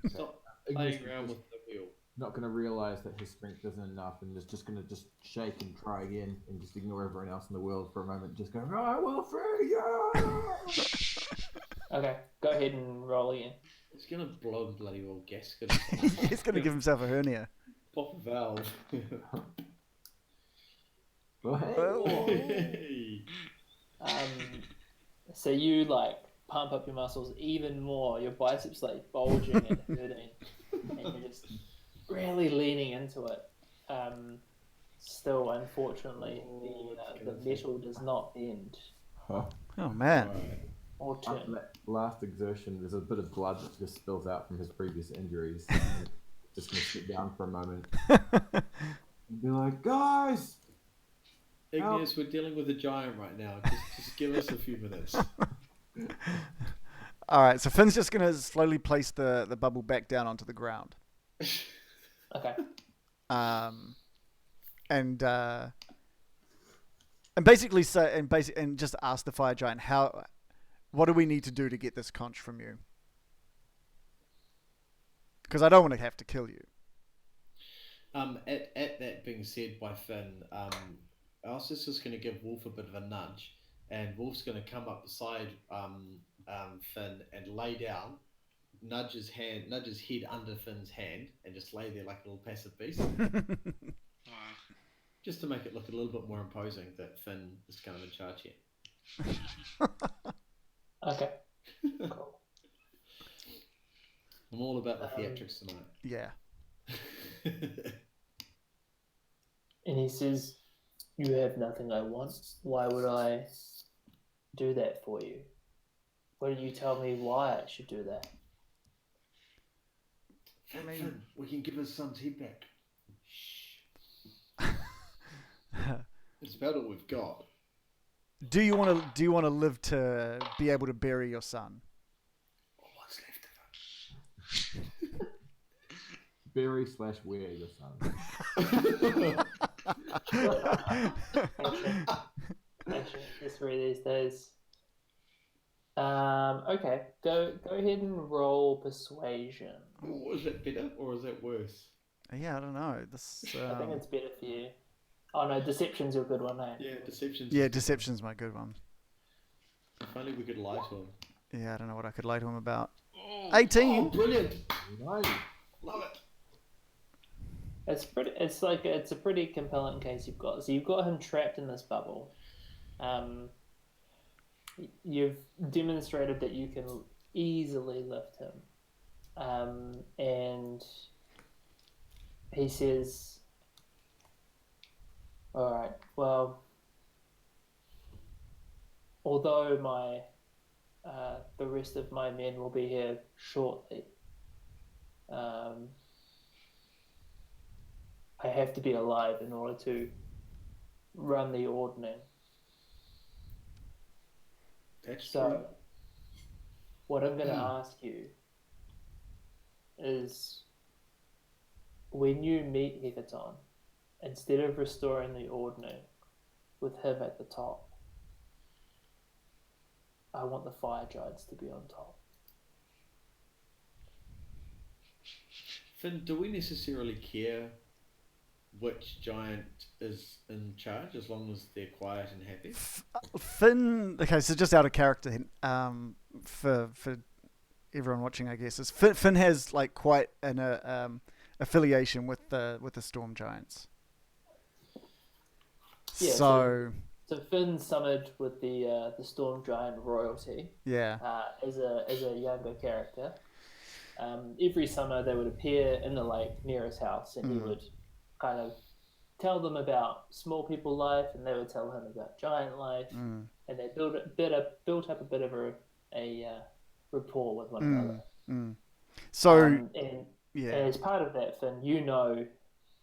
Stop Igneous playing around is with the wheel. not going to realise that his strength isn't enough and is just going to just shake and try again and just ignore everyone else in the world for a moment. Just go, I will free you! Okay, go ahead and roll again. It's gonna blow the bloody old gasket. He's going to give himself a hernia. Pop a valve. Well, hey. Well, Hey. So you like pump up your muscles even more. Your biceps like bulging and hurting, and you're just really leaning into it. Still, unfortunately, the metal does not bend oh, man. Alright. or After turn. that last exertion, there's a bit of blood that just spills out from his previous injuries. And just going to sit down for a moment and be like, guys! Igneous, we're dealing with a giant right now. Just give us a few minutes. All right, so Finn's just going to slowly place the bubble back down onto the ground. Okay. And basically say and just ask the fire giant what do we need to do to get this conch from you? Because I don't want to have to kill you. At that being said by Finn, Alsa's just going to give Wolf a bit of a nudge, and Wolf's going to come up beside Finn and lay down, nudge his head under Finn's hand, and just lay there like a little passive beast, Wow. just to make it look a little bit more imposing that Finn is kind of in charge here. Okay. Cool. I'm all about the theatrics tonight. Yeah. And he says, "You have nothing I want. Why would I do that for you? Why did you tell me why I should do that?" Finn, we can give his son's head back. Shh. It's about all we've got. Do you want to live to be able to bury your son? What's left of bury/wear your son. Ancient history these days. Okay, go ahead and roll persuasion. Oh, is it better or is it worse? Yeah, I don't know. This. I think it's better for you. Oh no, deception's your good one, eh? Yeah, deception's. Yeah, deception's my good one. If only we could lie to him. Yeah, I don't know what I could lie to him about. Oh, 18. Oh, brilliant! Nice. Love it. It's pretty. It's a pretty compelling case you've got. So you've got him trapped in this bubble. You've demonstrated that you can easily lift him, and he says, "All right. Well, although the rest of my men will be here shortly, I have to be alive in order to run the ordning. That's So, true. what I'm going to ask you is, when you meet Hecaton, instead of restoring the ordning with him at the top, I want the fire giants to be on top." Finn, do we necessarily care which giant is in charge as long as they're quiet and happy? Finn. Okay, so just out of character, for everyone watching, I guess, is Finn has like quite an affiliation with the Storm Giants. Yeah, So So Finn's summoned with the Storm Giant royalty yeah. as a younger character. Every summer they would appear in the lake near his house, and he would kind of tell them about small people life, and they would tell him about giant life, and they built up a bit of a rapport with one another. So And yeah. as part of that, Finn, you know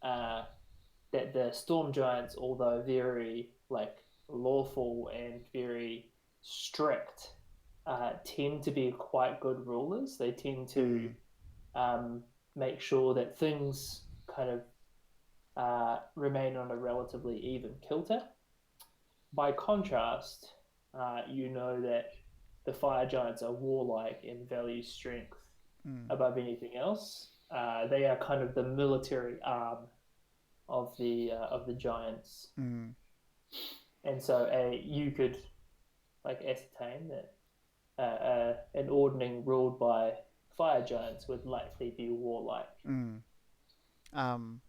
that the Storm Giants, although very lawful and very strict, tend to be quite good rulers. They tend to make sure that things kind of remain on a relatively even kilter. By contrast, you know that the Fire Giants are warlike and value strength above anything else. They are kind of the military arm of the Giants. And so you could ascertain that an ordning ruled by Fire Giants would likely be warlike. And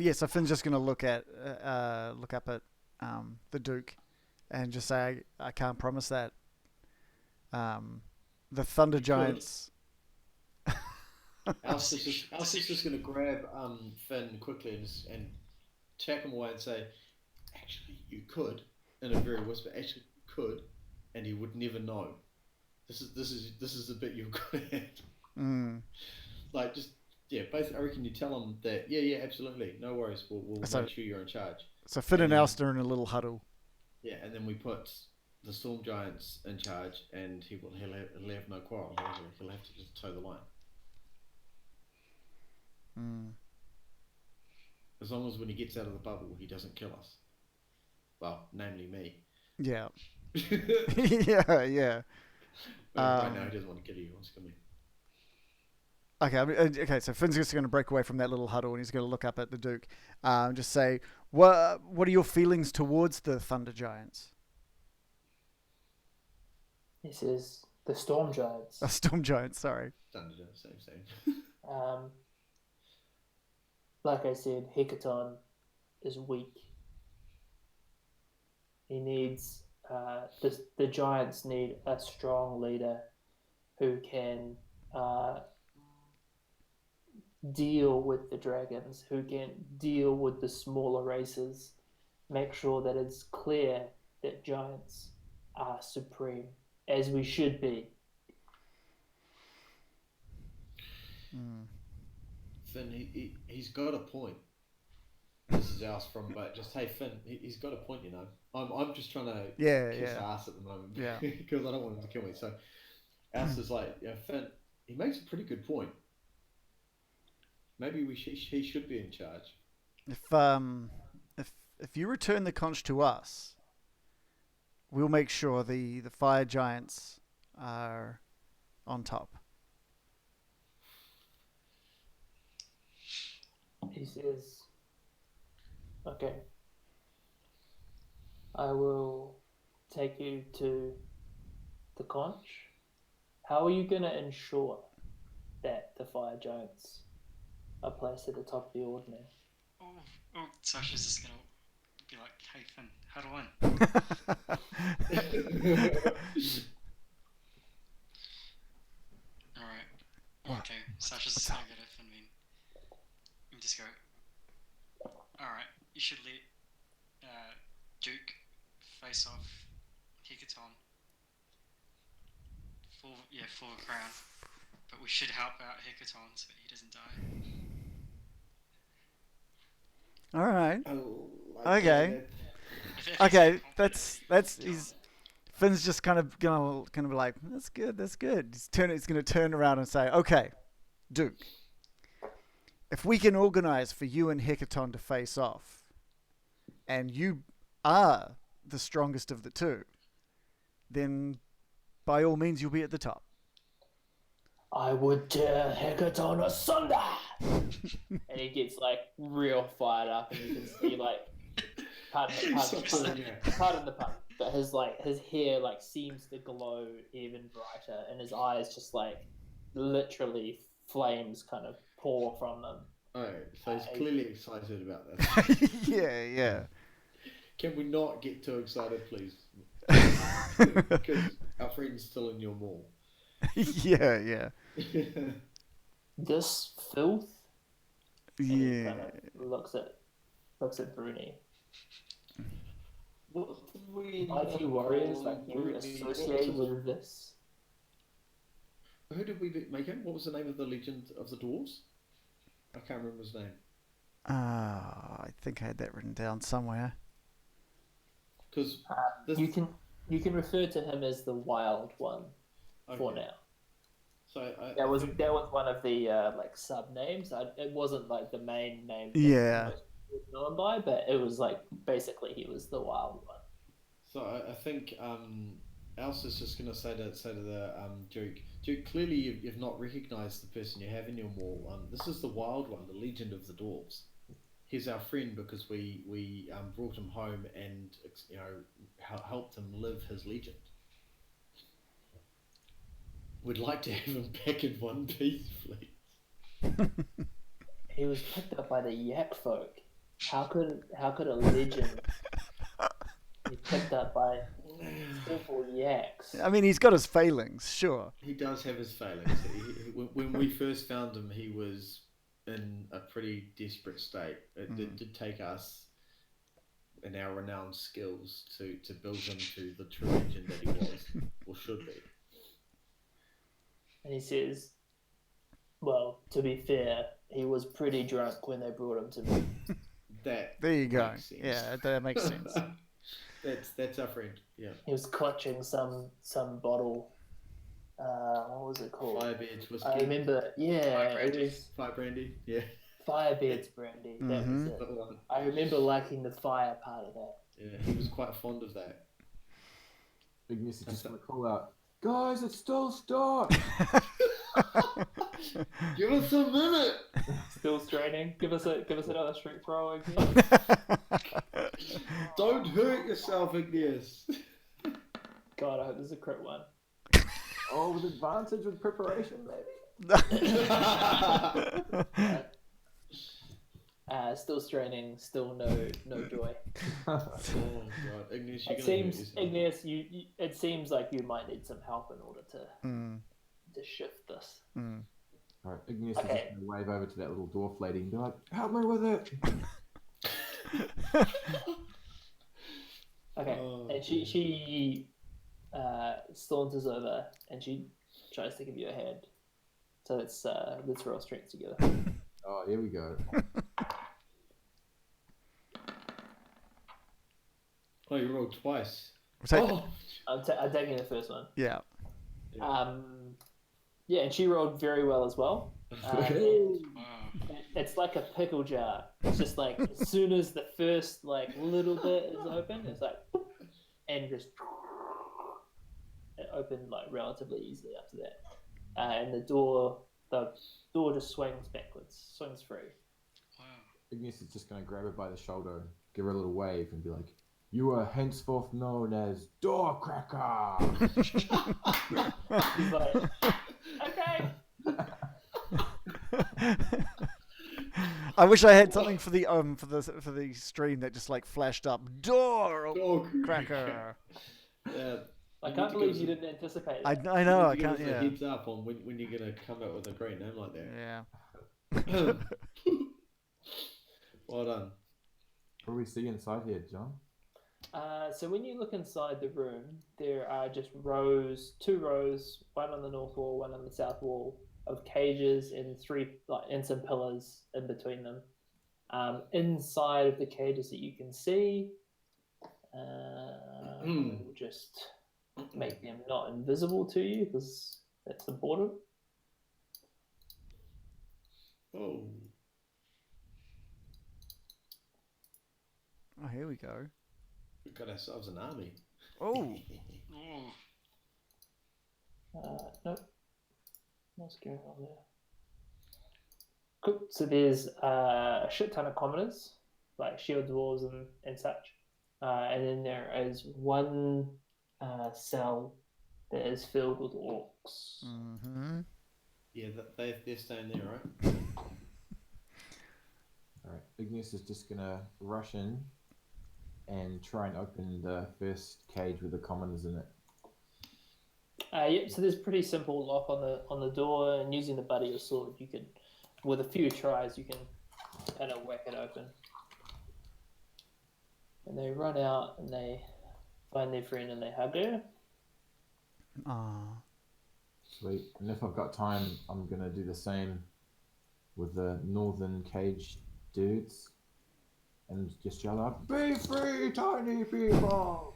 yeah, so Finn's just going to look up at the Duke and just say, I can't promise that. The Thunder Giants. Alistair's just going to grab Finn quickly and tap him away and say, "Actually, you could," in a very whisper. "Actually, you could, and he would never know. This is the bit you're good at." Like just basically, I reckon you tell him that. Yeah, absolutely, no worries. We'll make sure you're in charge. So Finn and Alistair in a little huddle. Yeah, and then we put the Storm Giants in charge, and he'll have no quarrel. He'll have to just toe the line. As long as when he gets out of the bubble, he doesn't kill us. Well, namely me. Yeah. yeah. Right now, he doesn't want to kill you. He wants to kill me. Okay, so Finn's just going to break away from that little huddle, and he's going to look up at the Duke, and just say, what are your feelings towards the Thunder Giants? He says, the Storm Giants. Storm Giants, sorry. Thunder Giants, same. Like I said, Hecaton is weak. He needs the Giants need a strong leader who can deal with the dragons, who can deal with the smaller races, make sure that it's clear that giants are supreme, as we should be. Finn, he's got a point. This is ours from, but just hey Finn, he's got a point. I'm just trying to kiss ass at the moment, because I don't want him to kill me. So, Alistair's like, Finn, he makes a pretty good point. Maybe he should be in charge. If you return the conch to us, we'll make sure the fire giants are on top. He says, "Okay, I will take you to the conch. How are you going to ensure that the fire giants are placed at the top of the ordinary?" Sasha's just gonna be like, "Hey Finn, huddle in." Alright. Okay, Sasha's just gonna go to Finn and just go, "Alright, you should let Duke face off Hecaton for a crown. But we should help out Hecaton so that he doesn't die." All right. Okay. Okay. That's he's. Finn's just kind of gonna be like, that's good. He's gonna turn around and say, okay, Duke, if we can organize for you and Hecaton to face off, and you are the strongest of the two, then by all means you'll be at the top. "I would tear Hecaton asunder!" And he gets like real fired up, and you can see like, pardon the pun, but his hair like seems to glow even brighter, and his eyes just like literally flames kind of pour from them. Oh, so he's clearly excited about that. Yeah. Can we not get too excited, please? Because our friend's still in your mall. Yeah. This filth. And he Yeah. kind of looks at Bruni. IT warriors like you associate with this? Who did we make him? What was the name of the Legend of the Dwarves? I can't remember his name. I think I had that written down somewhere. Because you can refer to him as the Wild One for now. So that was one of the like sub names. It wasn't like the main name. Yeah. Known by, but it was like basically he was the Wild One. So I think Elsa's just going to say to the Duke. Duke, clearly you've not recognised the person you have in your mall. This is the Wild One, the Legend of the Dwarves. He's our friend because we brought him home and helped him live his legend. We'd like to have him back in one piece, please. He was picked up by the Yak folk. How could a legend be picked up by simple yaks? I mean, he's got his failings, sure. He does have his failings. When we first found him, he was in a pretty desperate state. It did take us and our renowned skills to build him to the true legend that he was, or should be. And he says, well, to be fair, he was pretty drunk when they brought him to me. There you go. Yeah, that makes sense. That's our friend. Yeah. He was clutching some bottle. What was it called? Firebeard's whiskey. I remember. Yeah, it was Fire brandy. Yeah. Firebeard's brandy. That was it. I remember liking the fire part of that. Yeah, he was quite fond of that. Igneous is just going to call out, "Guys, it's still stuck." Give us a minute. Still straining. Give us another strength throw again. Don't hurt yourself, Igneous. God, I hope this is a crit one. Oh, with advantage with preparation, maybe. Still straining. Still no joy. Oh God, Igneous, Igneous, it seems like you might need some help in order to shift this. All right, Igneous is just going to wave over to that little dwarf lady and be like, "Help me with it." Okay, and she saunters over and she tries to give you a hand. So let's roll strength together. Oh, here we go. Oh, you rolled twice. I'm taking the first one. Yeah. Yeah, and she rolled very well as well. Okay. Wow. It's like a pickle jar. It's just like as soon as the first like little bit is open, it's like, and just it opened like relatively easily after that. And the door just swings backwards, swings free. Wow. Igneous is just going to grab her by the shoulder, give her a little wave, and be like, "You are henceforth known as Door Cracker." He's like, okay. I wish I had something for the stream that just like flashed up door Dog cracker. Yeah. I You can't need to believe give you us didn't anticipate I that. know I you need to can't. give us a Yeah. heads up on when you're gonna come up with a great name like that. Yeah. Well done. What do we see inside here, John? So when you look inside the room, there are just two rows, one on the north wall, one on the south wall, of cages and some pillars in between them. Inside of the cages that you can see, we'll just make them not invisible to you because that's important. Oh. Oh, here we go. We've got ourselves an army. Oh. Oh. Nope. What's going on there? Cool. So there's a shit ton of commoners, like shield dwarves and such. And then there is one cell that is filled with orcs. Mm-hmm. Yeah, they're staying there, right? Alright, Igneous is just going to rush in and try and open the first cage with the commoners in it. Yep. So there's a pretty simple lock on the door, and using the butt of your sword, you can, with a few tries, you can kind of whack it open. And they run out and they find their friend and they hug her. Ah. Sweet. And if I've got time, I'm going to do the same with the northern cage dudes. And just yell out, "Be free, tiny people!"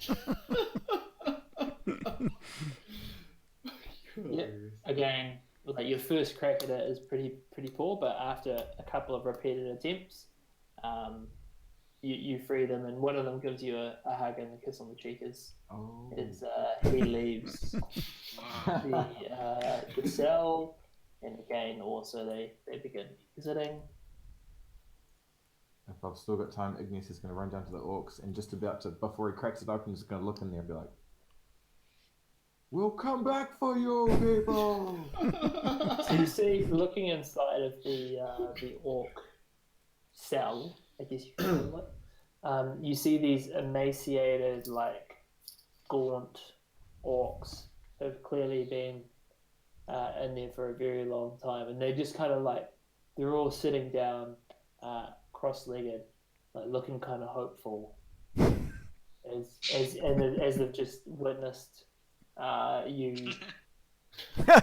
Yep. Again, like your first crack at it is pretty poor, but after a couple of repeated attempts, you free them, and one of them gives you a hug and a kiss on the cheek as he leaves Wow. the cell, and again also they begin exiting. If I've still got time, Igneous is going to run down to the orcs and just about to, before he cracks it open, he's going to look in there and be like, "We'll come back for you, people!" So you see, looking inside of the orc cell, I guess you could call it, you see these emaciated, like gaunt orcs who've clearly been in there for a very long time, and they just kind of like they're all sitting down, cross-legged, like looking kind of hopeful, as they've just witnessed you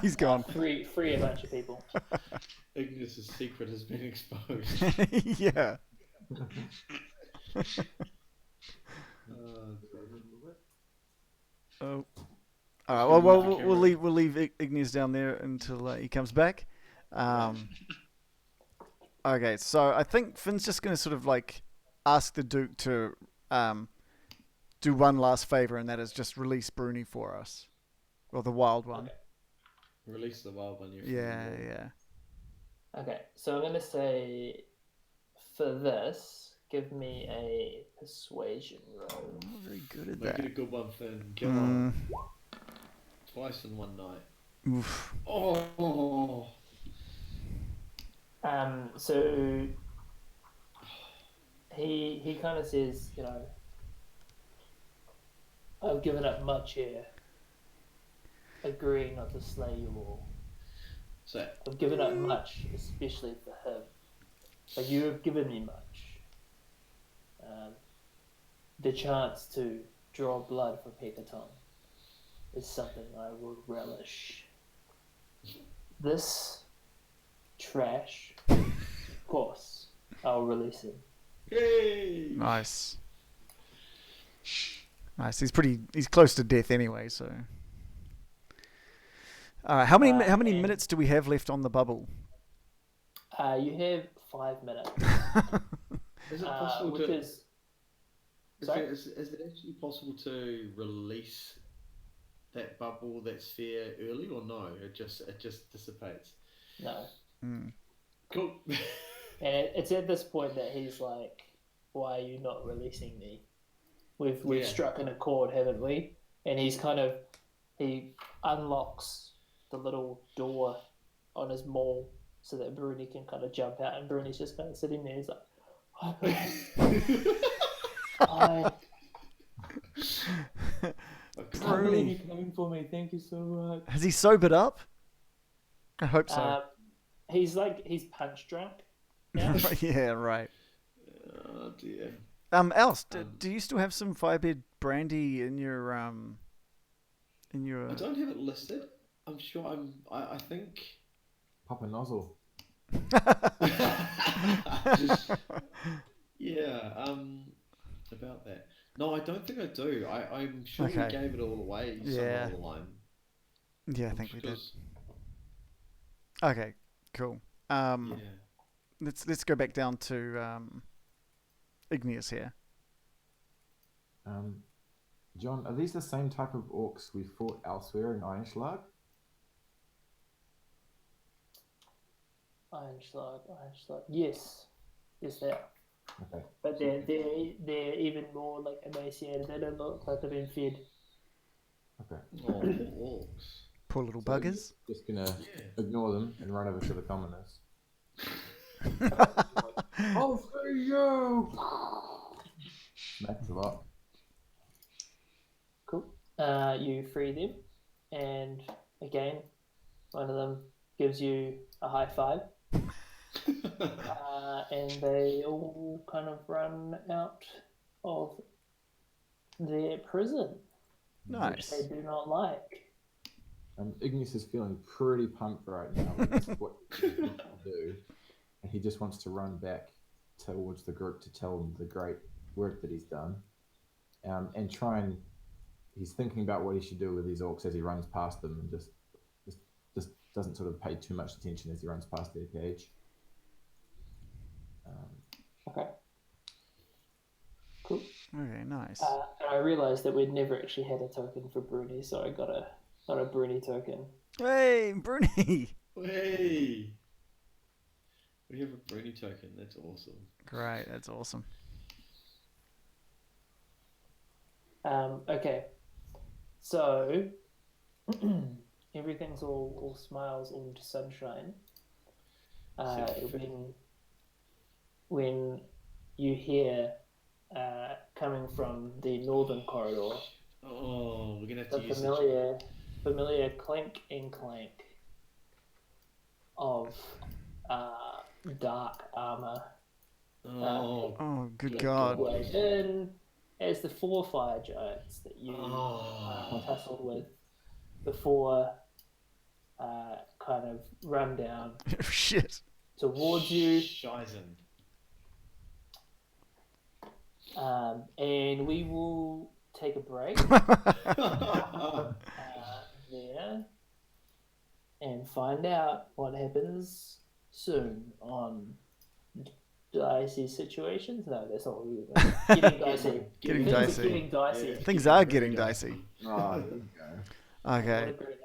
He's gone. free a bunch of people. Igneous' secret has been exposed. Yeah. Oh. All right. Well, we'll leave Igneous down there until he comes back. Okay. So I think Finn's just going to sort of like ask the Duke to do one last favor, and that is just release Bruni for us, or the wild one. Okay. Release the wild one. Yeah. Okay, so I'm gonna say for this, give me a persuasion roll. I'm not very good at Make that. it a good one, Finn. Come on. Twice in one night. Oof. Oh. So he kind of says, you know, I've given up much here, agreeing not to slay you all. So I've given up much, especially for him. But you have given me much. The chance to draw blood from Pekaton is something I will relish. This trash, of course, I'll release him. yay! Nice. He's close to death anyway, so. All right. How many and, minutes do we have left on the bubble? You have 5 minutes, Is it possible which to? is sorry. Is it actually possible to release that bubble, that sphere early, or no? It just dissipates. No, Mm. Cool. and it's at this point that he's like, "Why are you not releasing me? We've Yeah. struck an accord, haven't we?" And he unlocks the little door on his maul so that Bruni can kind of jump out, and Bruni's just kind of sitting there. He's like, "I can't believe you're coming for me. Thank you so much." Has he sobered up? I hope so. He's punch drunk now. Yeah, right. Oh dear. Alice, do you still have some Firebird brandy in your I don't have it listed. I'm sure I think. Pop a nozzle. Yeah. About that. No, I don't think I do. I'm sure we Okay. gave it all away somewhere Yeah. along the line. Yeah, I think we did. Because- Okay, cool. Yeah. Let's go back down to Igneous here. John, are these the same type of orcs we fought elsewhere in Ironschlag? Ironschlag. Yes, they are. Okay. But they're even more like emaciated. They don't look like they've been fed. Okay. Oh, orcs. Poor little So buggers. Just gonna Yeah. ignore them and run over to the commoners. I'll free you! Smacks a lot. Cool. You free them, and again, one of them gives you a high five, and they all kind of run out of their prison, Nice. which they do not like. Igneous is feeling pretty pumped right now. That's what he wants to do. And he just wants to run back towards the group to tell them the great work that he's done. And he's thinking about what he should do with these orcs as he runs past them, and just doesn't sort of pay too much attention as he runs past their cage. Okay. Cool. Okay, nice. And I realised that we'd never actually had a token for Bruni, so I got a Bruni token. Hey, Bruni! Hey! We have a Bruni token. That's awesome. Great, that's awesome. Okay. So everything's all smiles, all sunshine. When you hear coming from the northern corridor, Oh, we're gonna have to the use familiar clink and clank of dark armor. Oh, good Get God. your way in as the 4 fire giants that you tussled with before kind of run down Shit. towards you. Shizen. And we will take a break there and find out what happens soon on Dicey situations. No, that's not what we were doing. Getting dicey. Getting Things are dicey. Getting dicey. Yeah. Things are getting dicey. Oh, there you go. Okay. What a great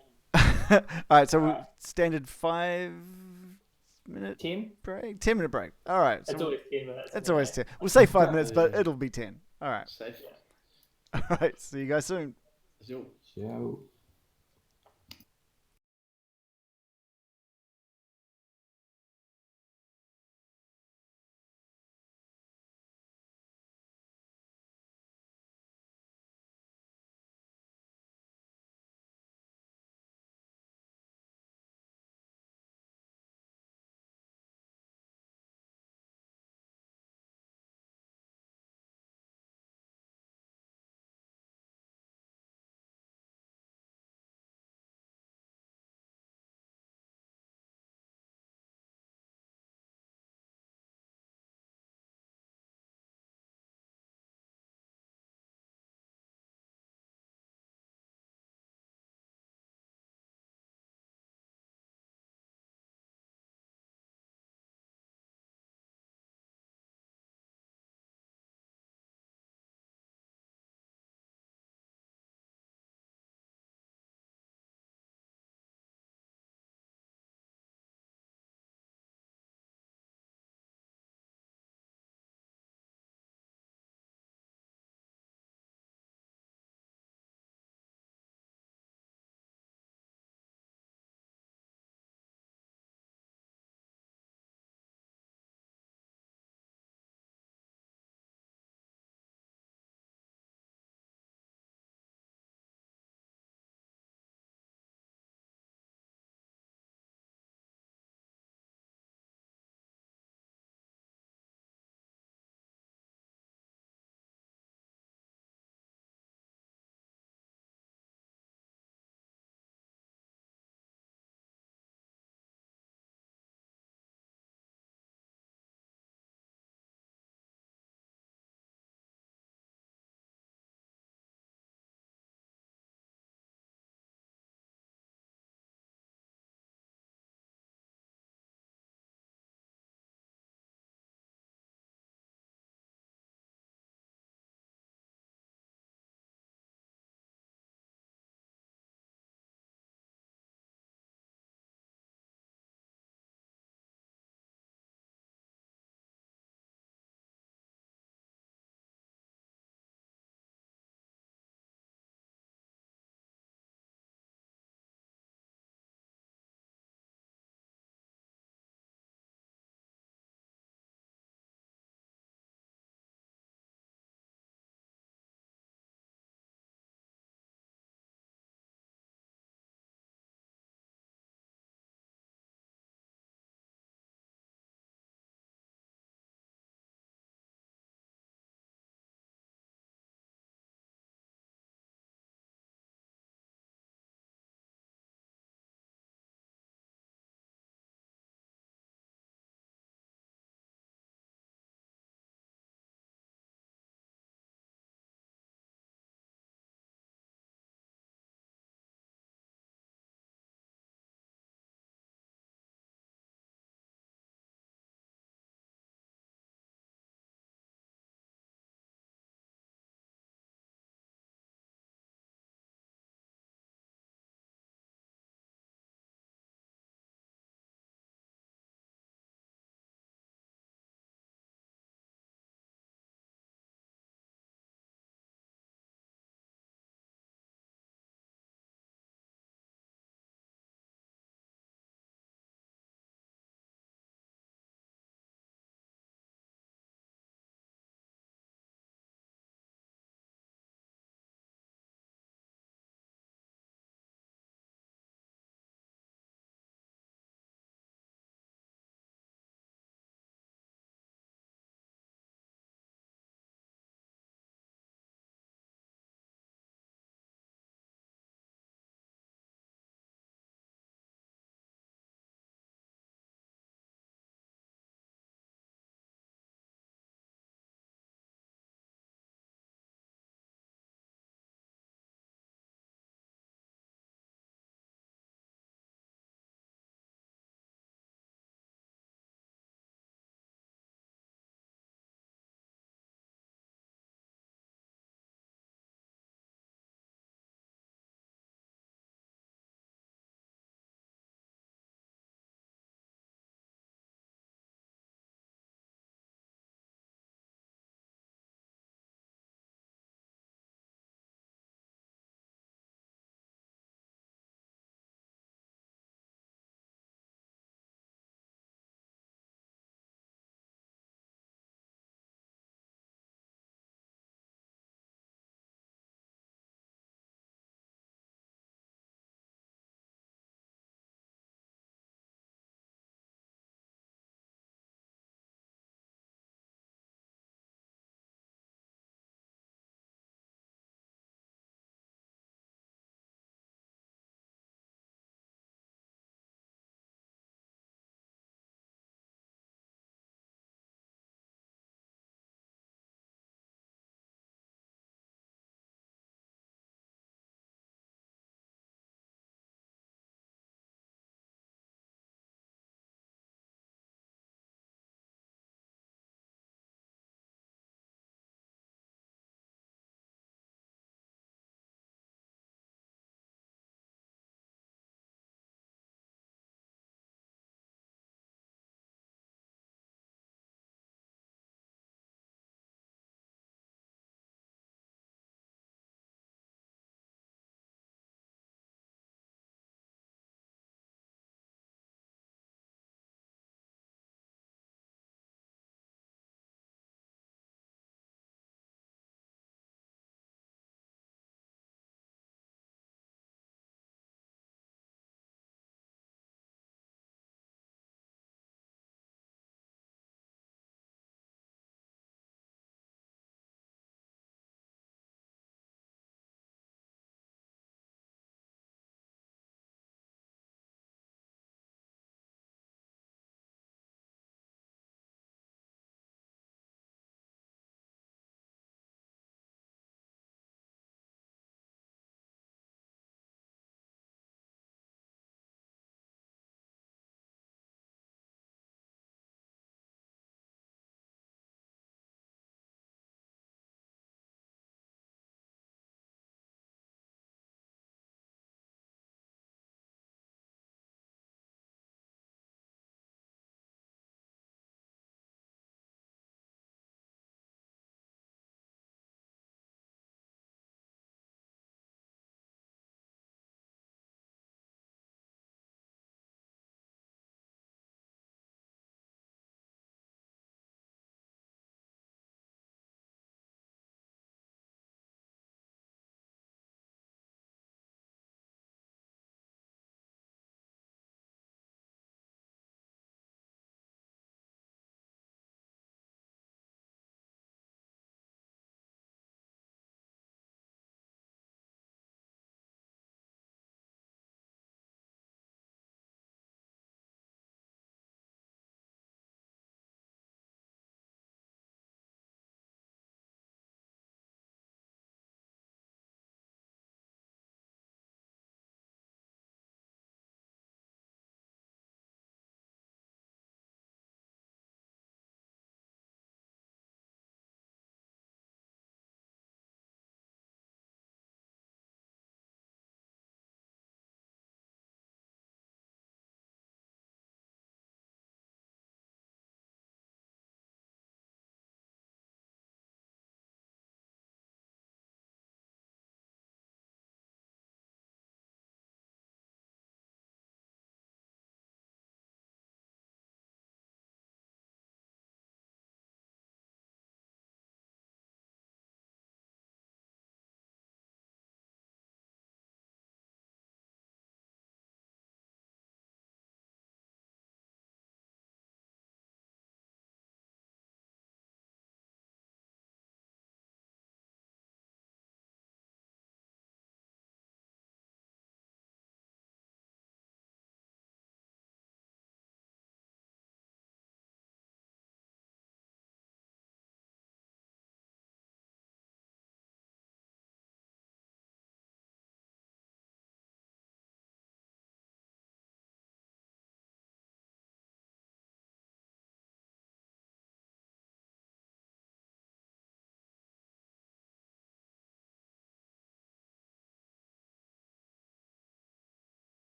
All right, so standard 5-minute 10? break? 10-minute break. All right. It's So always 10 minutes. it's always 10. We'll say 5 minutes, but it'll be 10. All right. Safe. All right. See you guys soon. Ciao.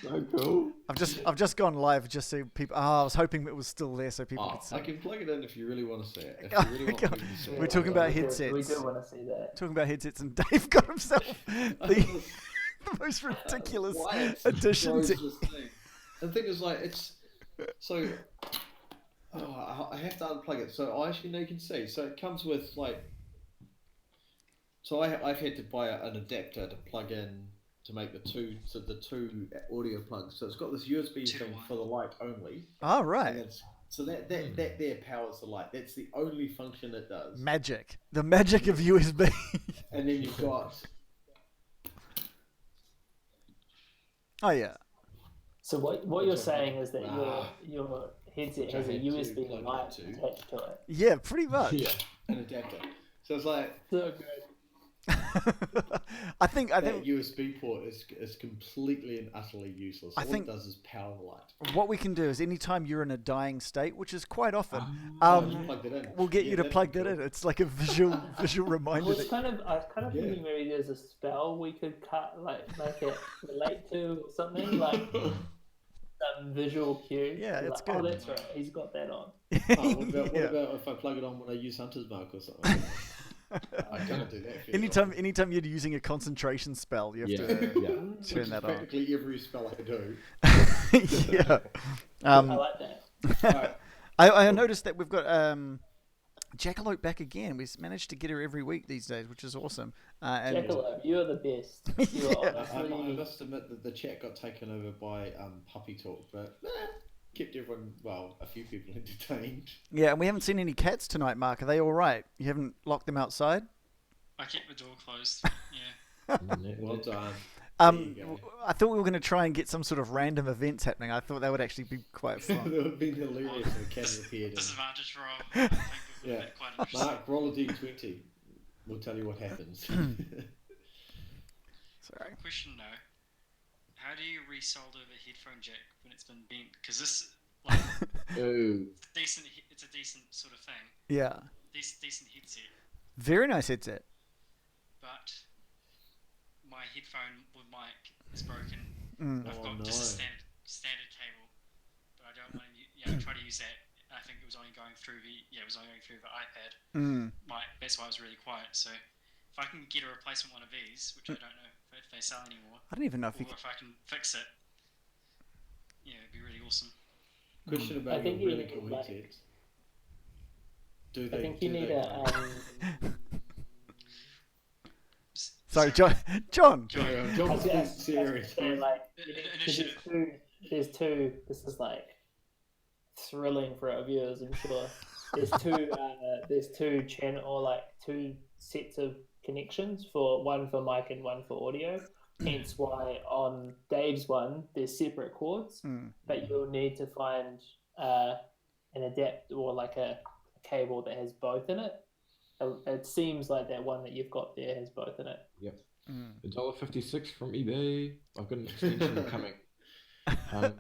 So cool. I've just gone live just so people. I was hoping it was still there so people could see. I can plug it in if you really want to see it. If you really want people to see it. We're talking about we headsets. do want to see that. Talking about headsets, and Dave got himself the most ridiculous addition to. Thing. And the thing is, like, it's so. Oh, I have to unplug it. So I actually now you can see. So it comes with like. So I've had to buy an adapter to plug in to make the two audio plugs. So it's got this USB thing for the light only. Oh right. So that there powers the light. That's the only function it does. Magic. The magic of USB. And then you've got. Oh yeah. So what you're saying is that your headset has a USB light attached to it. Yeah, pretty much. Yeah, an adapter. So it's like So good. I think that USB port is completely and utterly useless. All it does is power the light. What we can do is anytime you're in a dying state, which is quite often, plug that in. we'll get you to plug that in. It's like a visual reminder. I was kind of thinking maybe there's a spell we could make it relate to or something like some visual cue. Yeah, it's good. good. Oh, that's right. He's got that on. What about if I plug it on when I use Hunter's Mark or something? I can't do that. Anytime you're using a concentration spell, you have to turn that on. Practically every spell I do. Yeah. I like that. Right. I noticed that we've got Jackalope back again. We've managed to get her every week these days, which is awesome. Jackalope, you're the best. I must admit that the chat got taken over by Puppy Talk, but kept everyone, a few people entertained. Yeah, and we haven't seen any cats tonight, Mark. Are they all right? You haven't locked them outside? I kept the door closed. Yeah. Well done. I thought we were going to try and get some sort of random events happening. I thought that would actually be quite fun. That would have been hilarious if a cat appeared. Disadvantage roll. I think it would have been quite interesting. Mark, roll a d20. We'll tell you what happens. Sorry. Question though. How do you resolder the headphone jack when it's been bent? Because this, it's a decent sort of thing. Yeah. Decent headset. Very nice headset. But my headphone with mic is broken. I've got just a standard cable, but I don't want to. Try to use that. I think it was only going through the iPad. That's why it was really quiet. So if I can get a replacement one of these, which I don't know if they sell anymore. I don't even know if if I can fix it. Yeah, it'd be really awesome. Question about your really cool headsets. I think you need a. Sorry, John. John. Serious. There's two. This is like thrilling for our viewers, I'm sure. There's two sets of connections, one for mic and one for audio. Hence why on Dave's one there's separate cords, but you'll need to find an adapter or like a cable that has both in it. It seems like that one that you've got there has both in it. Yep. $1.56 from eBay. I've got an extension coming.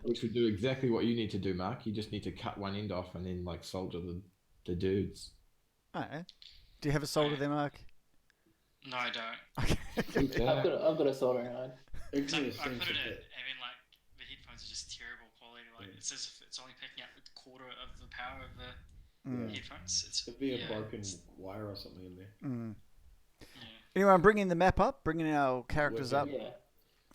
Which would do exactly what you need to do, Mark. You just need to cut one end off and then solder the dudes. Alright. Do you have a solder there, Mark? No, I don't. Okay. I've got a soldering iron. I put it in, and the headphones are just terrible quality. It's as if it's only picking up a quarter of the power of the headphones. There'd be a broken wire or something in there. Anyway, I'm bringing the map up, bringing our characters up. Yeah.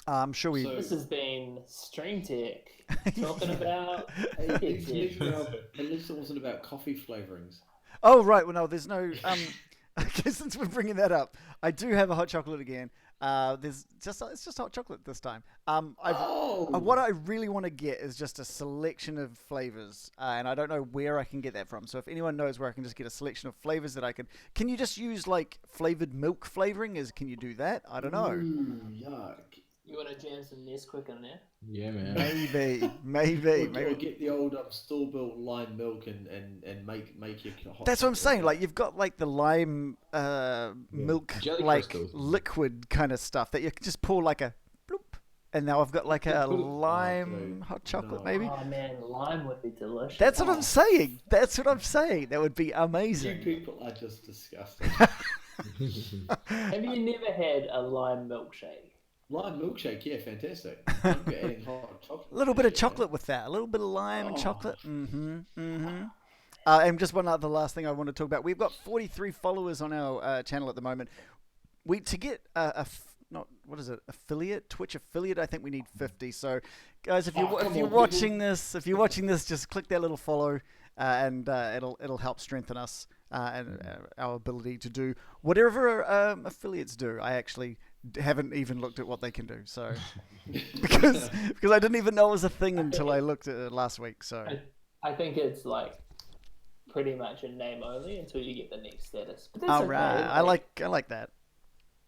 I'm sure we. This has been Stream Tech talking about. At least it wasn't about coffee flavorings. Oh right, well no, there's no. Okay, since we're bringing that up, I do have a hot chocolate again. It's just hot chocolate this time. What I really want to get is just a selection of flavors, and I don't know where I can get that from. So if anyone knows where I can just get a selection of flavors that I can you just use flavored milk flavoring? Can you do that? I don't know. Ooh, yuck. You want to jam some Nesquik in there? Yeah, man. Maybe. Or get the old store-built lime milk and make your hot. That's what I'm saying. You've got the lime milk Jelly crystals. liquid kind of stuff that you can just pour a bloop, and now I've got a lime hot chocolate maybe. Oh man, lime would be delicious. That's what I'm saying. That would be amazing. You people are just disgusting. Have you never had a lime milkshake? Lime milkshake, yeah, fantastic. I think you're adding hot chocolate. A little bit of to that, chocolate with that. A little bit of lime and Oh. chocolate. And just one other last thing I want to talk about. We've got 43 followers on our channel at the moment. To get affiliate, Twitch affiliate, I think we need 50. So, guys, if you're watching this, just click that little follow, and it'll help strengthen us and our ability to do whatever affiliates do. I actually haven't even looked at what they can do, so because I didn't even know it was a thing until I looked at it last week. So I think it's like pretty much a name only until you get the next status. But that's all okay. right, I like that.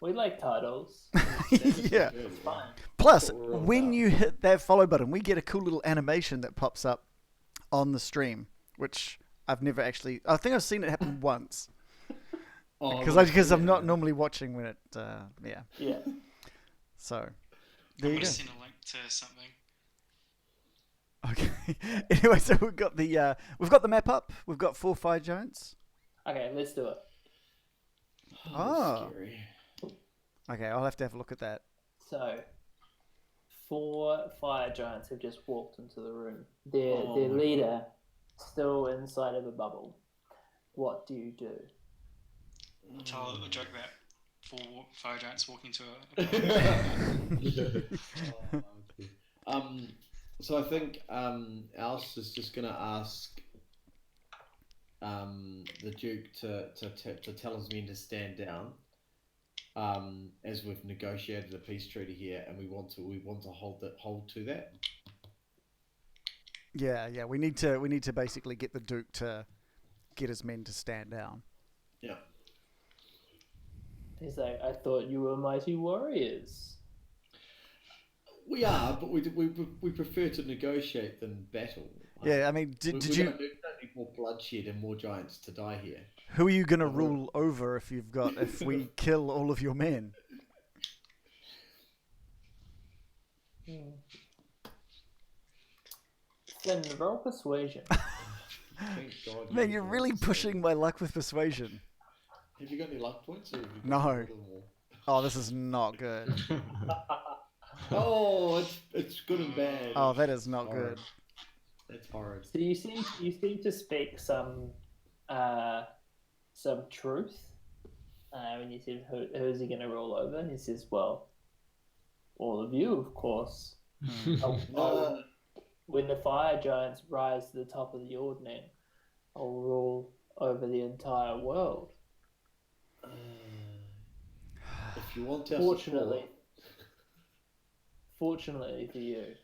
We like titles. Yeah. It's fine. Plus, That's what we're all when about. you hit that follow button, we get a cool little animation that pops up on the stream, which I've never actually. I think I've seen it happen once Oh, because I'm not normally watching when it. Yeah. So I there you would go. have seen a link to something. Okay. Anyway, so we've got the map up. We've got 4 fire giants. Okay, let's do it. Oh. Scary. Okay, I'll have to have a look at that. So, 4 fire giants have just walked into the room. Their Oh my leader still inside of a bubble. What do you do? I'll tell a joke about 4 fire giants walking to a So I think Alice is just going to ask the Duke to tell his men to stand down, as we've negotiated a peace treaty here, and we want to hold to that. Yeah. We need to basically get the Duke to get his men to stand down. Yeah. He's like, I thought you were mighty warriors. We are, but we prefer to negotiate than battle. Yeah, I mean, We did don't you? need more bloodshed and more giants to die here. Who are you gonna rule over if we kill all of your men? Then roll persuasion. Thank God. Man, you're really pushing my luck with persuasion. Have you got any luck points? Or have you No. got a little more? Oh, this is not good. Oh, it's good and bad. Oh, that is not Horrid. good. That's horrid. So you seem to speak some truth. When you said who is he going to roll over, and he says, "Well, all of you, of course." When the fire giants rise to the top of the ordning, I'll rule over the entire world. If you want our Fortunately for you,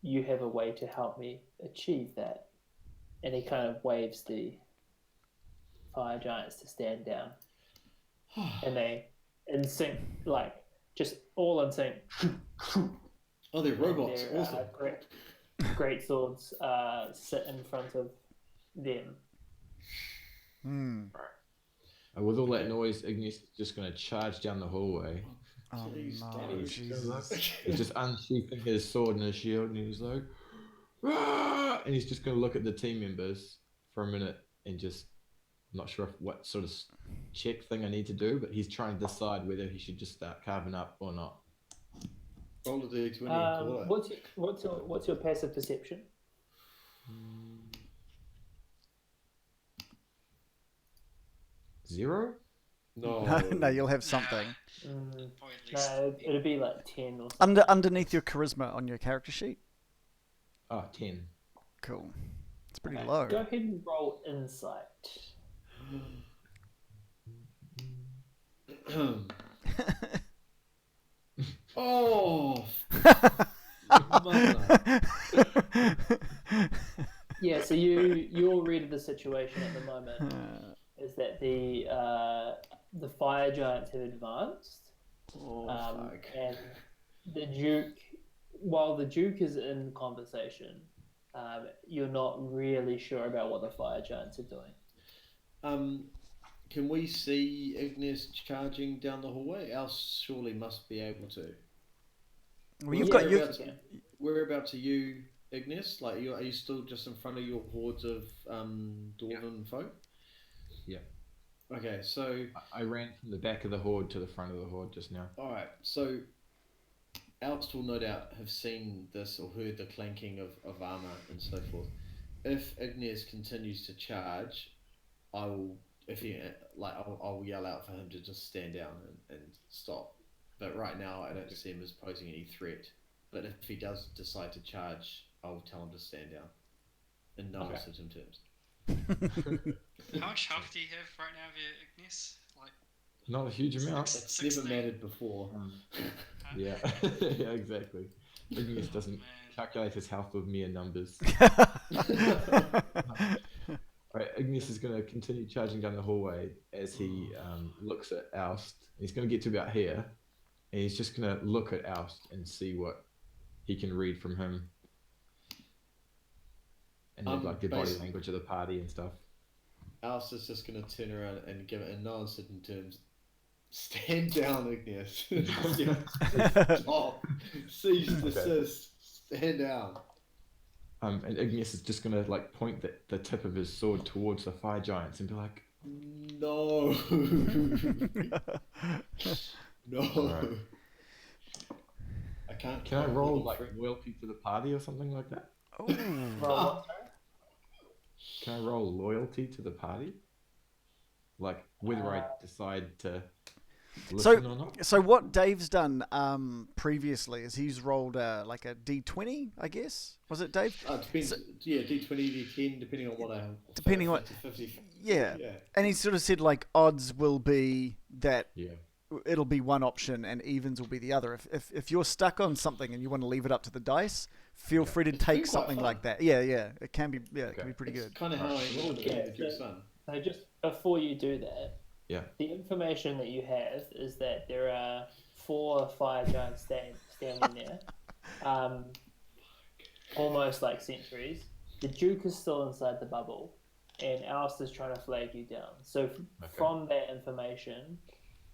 you have a way to help me achieve that. And he kind of waves the fire giants to stand down. And they, in sync, like, just all in sync. Oh, they're robots. Their, Awesome. great swords sit in front of them. With all that noise, Igneous is just going to charge down the hallway. Oh Please no, don't. Jesus. He's just unsheathing his sword and his shield, and he's like, "Rah!" And he's just going to look at the team members for a minute and just, I'm not sure what sort of check thing I need to do, but he's trying to decide whether he should just start carving up or not. Roll a d20 and call it. What's your passive perception? Zero? No. No, you'll have something Or at least No, it'd be like 10 or something. underneath your charisma on your character sheet. Oh, 10. Cool. It's pretty Okay, low. Go ahead and roll insight. Oh. Mother. Yeah, so your read of the situation at the moment is that the fire giants have advanced, Fuck. and the Duke, while the Duke is in conversation, you're not really sure about what the fire giants are doing. Can we see Igneous charging down the hallway? Else surely must be able to. Well, you've got your. Whereabouts are you, Igneous? Like, are you still just in front of your hordes of dwarven folk? Yeah. Okay, so I ran from the back of the horde to the front of the horde just now. all right, so Alst will no doubt have seen this or heard the clanking of armor and so forth. If Igneous continues to charge, I will. If he I'll yell out for him to just stand down and stop. But right now, I don't see him as posing any threat. But if he does decide to charge, I'll tell him to stand down in non-certain terms. How much health do you have right now via Igneous? Like, Not a huge amount. It's 16? never mattered before. Yeah, yeah, exactly. Igneous doesn't calculate his health with mere numbers. Right, Igneous is going to continue charging down the hallway as he looks at Oust. He's going to get to about here, and he's just going to look at Oust and see what he can read from him, and then, like the body language of the party and stuff. Alst is just going to turn around and give it in non-certain terms. Stand down, Igneous. Stop. Cease, desist. Stand down. And Igneous is just going to like point the tip of his sword towards the fire giants and be like, No. No. Right. I can't. "Can I roll like loyalty to the party or something like that? Oh. Well, Can I roll loyalty to the party? Like whether I decide to listen or not?" So what Dave's done previously is he's rolled like a D20, I guess. Was it Dave? Depends. So- D20, D10, depending on what I have. Depending on- 50. Yeah. Yeah. And he sort of said like odds will be that Yeah. it'll be one option and evens will be the other. If you're stuck on something and you want to leave it up to the dice, feel free to It's been take quite something fun. like that. Yeah, it can be. Yeah, it can Okay. be pretty It's good. kind of how I rolled it Yeah, with your son. so just before you do that, Yeah. the information that you have is that there are 4 fire giants standing there, almost like sentries. The Duke is still inside the bubble, and Oust is trying to flag you down. So from that information,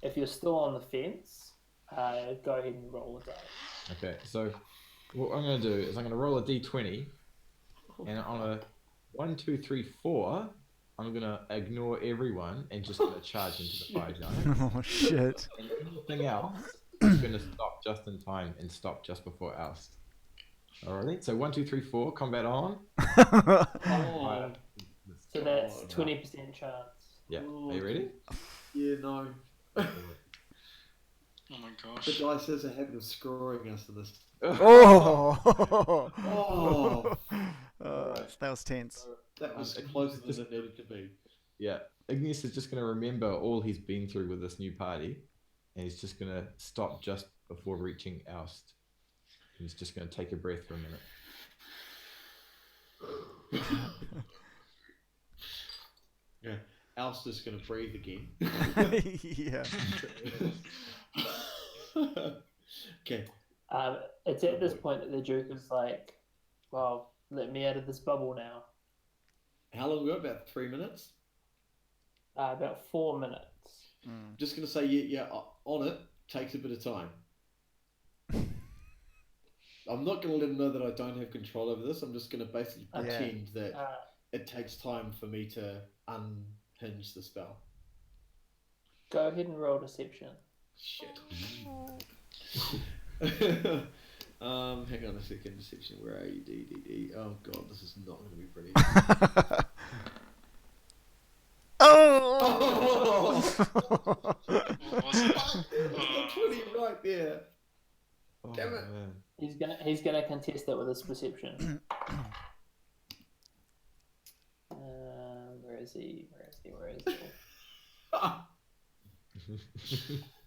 if you're still on the fence, go ahead and roll a die. Okay, so what I'm going to do is I'm going to roll a d20, and on a 1, 2, 3, 4, I'm going to ignore everyone and just going to charge into the fire giant. Oh shit! And anything else is going to stop just in time and stop just before Oust. Alrighty, so 1, 2, 3, 4, combat on. So that's 20% chance. Yeah, are you ready? Yeah, no. oh my gosh. The dice has a habit of screwing us in this. Oh. Oh, That was tense. that was Igneous closer is than it needed to be. Yeah, Igneous is just going to remember all he's been through with this new party, and he's just going to stop just before reaching Oust. He's just going to take a breath for a minute. Yeah, Alst is going to breathe again. Yeah. Okay. It's at this point that the Duke is like, well, let me out of this bubble now. How long ago? About 3 minutes. About 4 minutes. Just going to say, yeah, on it. Takes a bit of time. I'm not going to let him know that I don't have control over this. I'm just going to basically pretend that it takes time for me to unhinge the spell. Go ahead and roll deception. Shit. Hang on a second. Deception. Where are you? D. Oh god, this is not going to be pretty. Oh! What was it? 20 right there. Oh, Damn it. man. He's gonna contest it with his perception. Where is he?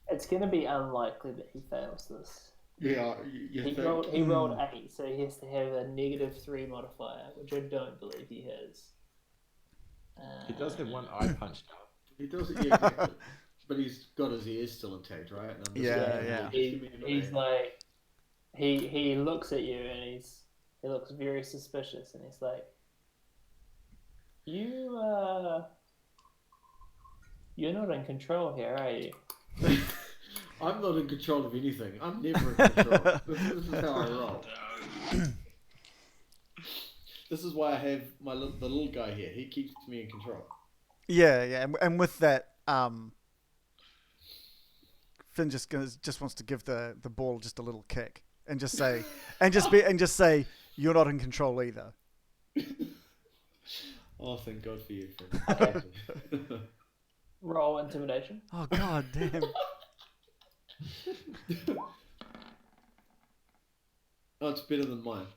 It's gonna be unlikely that he fails this. Yeah, you He think? rolled 8, so he has to have a -3 modifier, which I don't believe he has. He does have one eye punched out. He does it, yeah, exactly. But he's got his ears still intact, right? And I'm just Yeah. He's like, he looks at you and he looks very suspicious, and he's like, you're not in control here, are you? I'm not in control of anything. I'm never in control. This is how I roll. This is why I have the little guy here. He keeps me in control. Yeah, and with that Finn just wants to give the ball just a little kick and just say and just say you're not in control either. Oh, thank God for you. Okay. Roll intimidation. Oh God damn. Oh, it's better than mine.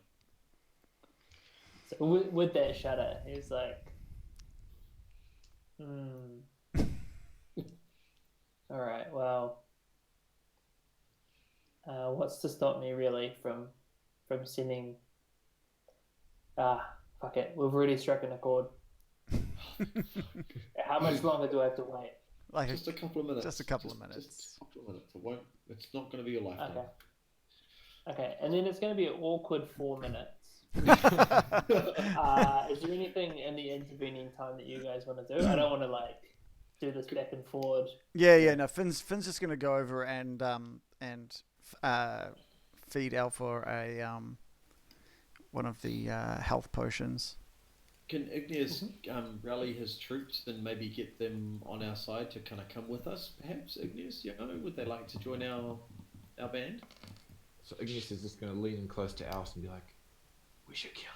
So with that shudder, he's like, all right, well, what's to stop me really from sending? Fuck it, we've already struck an accord. How much longer do I have to wait? Like just a couple of minutes. Just a couple of minutes. Just a couple of minutes. It's not going to be your lifetime. Okay, and then it's going to be an awkward 4 minutes. Is there anything in the intervening time that you guys want to do? I don't want to like do this back and forward. Yeah. No, Finn's just going to go over and feed Alpha a one of the health potions. Can Igneous rally his troops and maybe get them on our side to kind of come with us? Perhaps Igneous, would they like to join our band? So Igneous is just going to lean in close to Alce and be like, "We should kill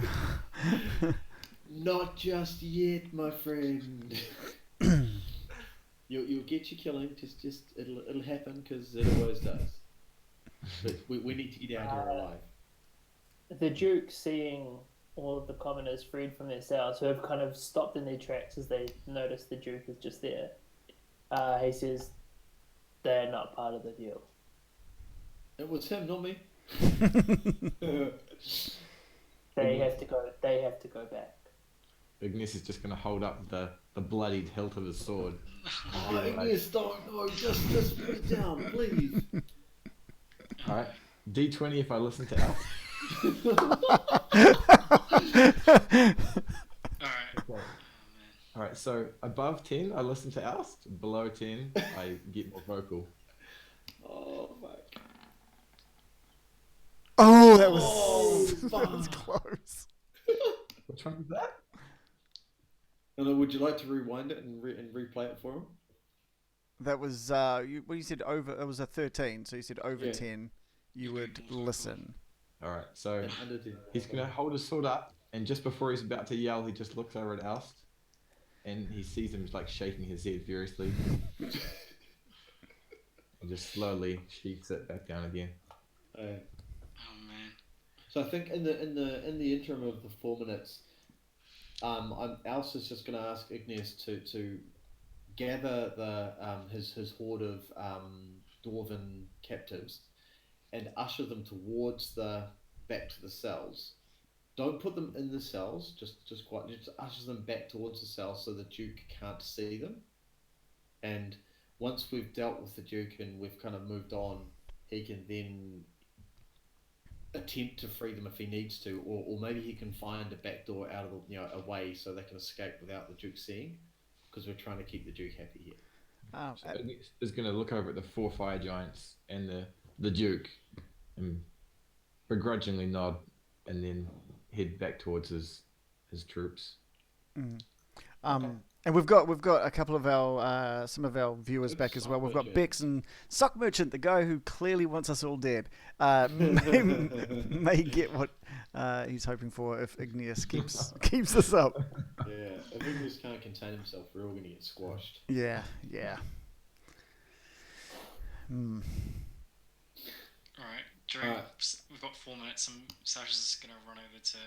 everybody." Not just yet, my friend. You'll get your killing. Just it'll happen because it always does. But we need to get out here alive. The Duke, seeing all of the commoners freed from their cells, who have kind of stopped in their tracks as they notice the Duke is just there, he says, "They're not part of the deal." It was him, not me. They have to go. They have to go back. Igneous is just going to hold up the bloodied hilt of his sword. Oh, Igneous, don't. No, just put it down, please. Alright. D20 if I listen to Alpha. Alright. Okay. Alright, so above 10, I listen to Alce. Below 10, I get more vocal. Oh, my. Oh, that was that was close. Which one was that? And would you like to rewind it and replay it for him? That was you said over. It was a 13, so you said over 10. You would listen. Alright, so Under 10. he's going to hold his sword up, and just before he's about to yell, he just looks over at Alce, and he sees him like shaking his head furiously. And just slowly sheaths it back down again. Oh man. So I think in the interim of the 4 minutes, Alce is just going to ask Igneous to gather his horde of dwarven captives and usher them towards back to the cells. Don't put them in the cells. Just usher them back towards the cells so the Duke can't see them. And once we've dealt with the Duke and we've kind of moved on, he can then attempt to free them if he needs to, or maybe he can find a back door out of a way so they can escape without the Duke seeing, because we're trying to keep the Duke happy here. So Igneous is going to look over at the 4 fire giants and the Duke and begrudgingly nod, and then head back towards his troops. And we've got a couple of our some of our viewers back as well. We've got Bex and Sock Merchant, the guy who clearly wants us all dead. May get what he's hoping for if Igneous keeps this up. Yeah, if Igneous can't contain himself, we're all going to get squashed. Yeah. Alright, we've got 4 minutes, and Sasha's just going to run over to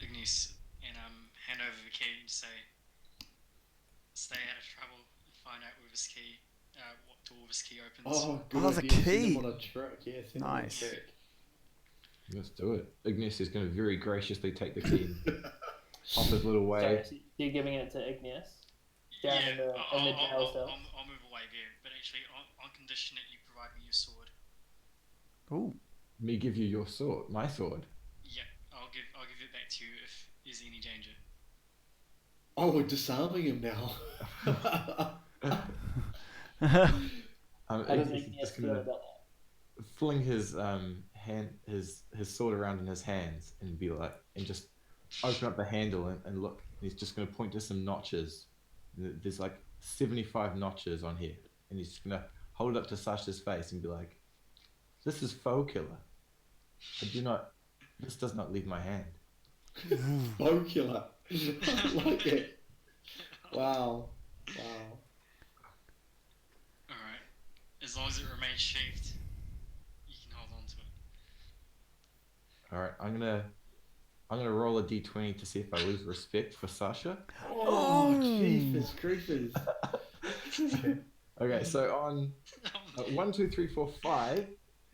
Igneous and hand over the key and say, "Stay out of trouble and find out with his key, what door this key opens." Oh, good the idea. key. Send him on a track. Yeah, send him on a Nice. track. Let's do it. Igneous is going to very graciously take the key off his little way. So you're giving it to Igneous down in the I'll jail cell. move away there, but actually on condition that you provide me your sword. Ooh. Me give you your sword, my sword. Yeah, I'll give it back to you if there's any danger. Oh, we're disarming him now. How does Igneous feel about that? Fling his his sword around in his hands and be like, and just open up the handle and look. He's just going to point to some notches There's like 75 notches on here, and he's just gonna hold it up to Sasha's face and be like, "This is foe killer. I do not. This does not leave my hand." Foe killer. I like it. Wow. Wow. Alright. As long as it remains sheathed, you can hold on to it. All right, I'm gonna roll a d20 to see if I lose respect for Sasha. Oh, jeepers creepers. Okay, so on 1, 2, 3, 4, 5,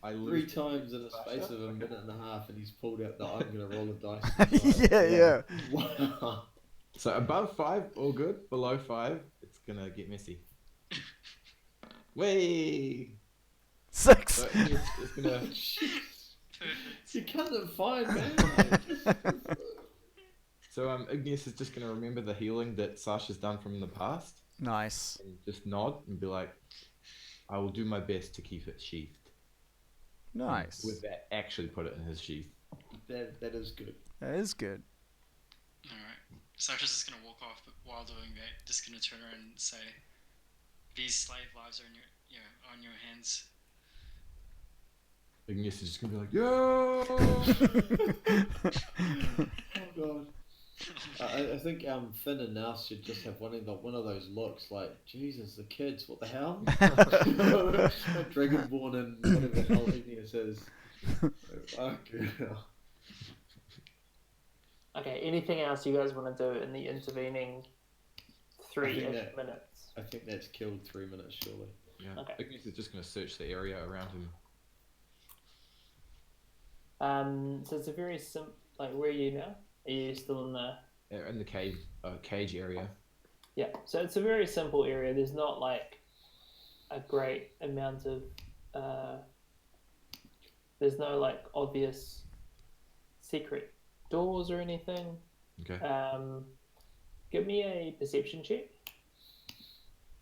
I lose. 3 times in the space of a minute and a half, and he's pulled out the I'm gonna roll a dice. Yeah. Wow. So above 5, all good. Below 5, it's gonna get messy. Way. 6. So it's gonna. You couldn't find, man. So Igneous is just gonna remember the healing that Sasha's done from the past, Nice. and just nod and be like, "I will do my best to keep it sheathed." Nice. With that, actually put it in his sheath. That is good. That is good. Alright. Sasha's just gonna walk off, but while doing that, just gonna turn around and say, "These slave lives are on your hands." Igneous is just gonna be like, "Yo!" Oh god. I think Finn and Naus should just have one of those looks like, Jesus, the kids, what the hell? Dragonborn and whatever the hell Igneous is. Fuck yeah. Okay, anything else you guys want to do in the intervening I think 3-ish that- minutes? I think that's killed 3 minutes, surely. Yeah. Okay. Igneous is just gonna search the area around him. So it's a very simple. Like, where are you now? Are you still in the? In the cage area. Yeah. So it's a very simple area. There's not like a great amount of. There's no like obvious secret doors or anything. Okay. Give me a perception check.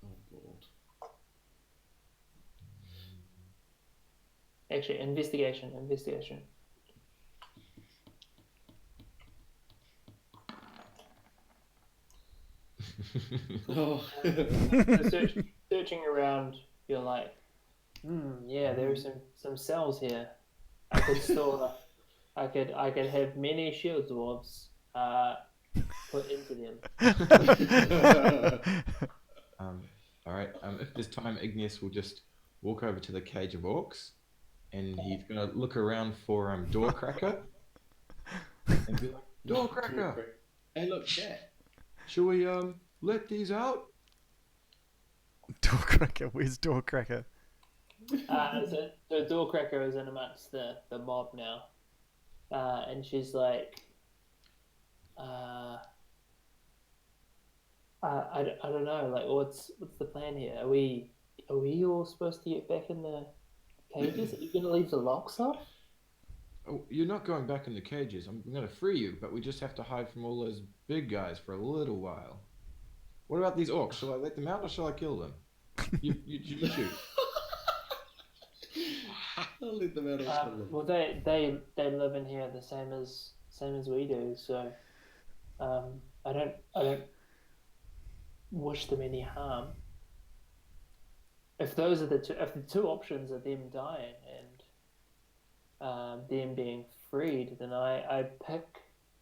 Oh lord. Actually, investigation. Oh. So searching around, you're like, yeah, there are some cells here. I could store. I could have many shield dwarves put into them. All right. If there's time, Igneous will just walk over to the cage of orcs, and he's gonna look around for door cracker, and be like, "Door cracker, Hey, look, chat. should we let these out?" Doorcracker. Where's Doorcracker? So Doorcracker is in amongst the mob now, and she's like, I don't know, like what's the plan here? Are we all supposed to get back in the cages? Are you gonna leave the locks off? Oh, you're not going back in the cages. I'm gonna free you, but we just have to hide from all those big guys for a little while. What about these orcs? Shall I let them out or shall I kill them? You shoot. I'll let them out of school. Well, they live in here the same as we do, so I don't wish them any harm. If those are the two options are them dying and them being freed, then I pick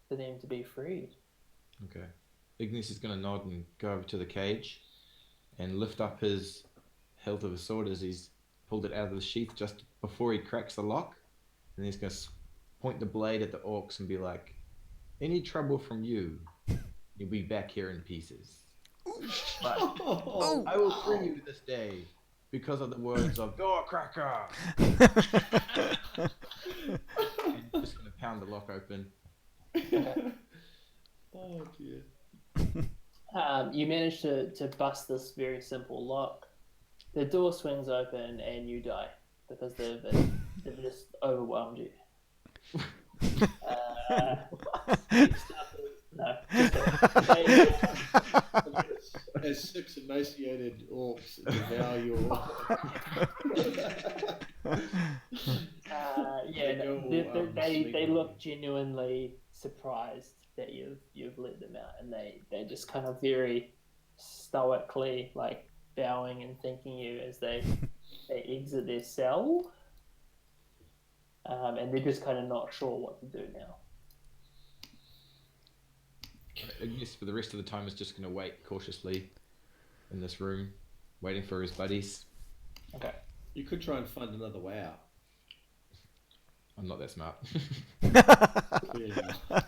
for them to be freed. Okay. Igneous is gonna nod and go over to the cage, and lift up his hilt of his sword as he's pulled it out of the sheath just before he cracks the lock, and he's gonna point the blade at the orcs and be like, "Any trouble from you, you'll be back here in pieces. But I will free you this day because of the words of Doorcracker." And just gonna pound the lock open. Oh dear. You manage to bust this very simple lock. The door swings open and you die because they've just overwhelmed you. No, As 6 emaciated orcs devour your. They look genuinely surprised that you've let them out, and they just kind of very stoically like bowing and thanking you as they exit their cell, and they're just kind of not sure what to do now. Igneous, for the rest of the time, is just going to wait cautiously in this room, waiting for his buddies. Okay. You could try and find another way out. I'm not that smart. Clearly not.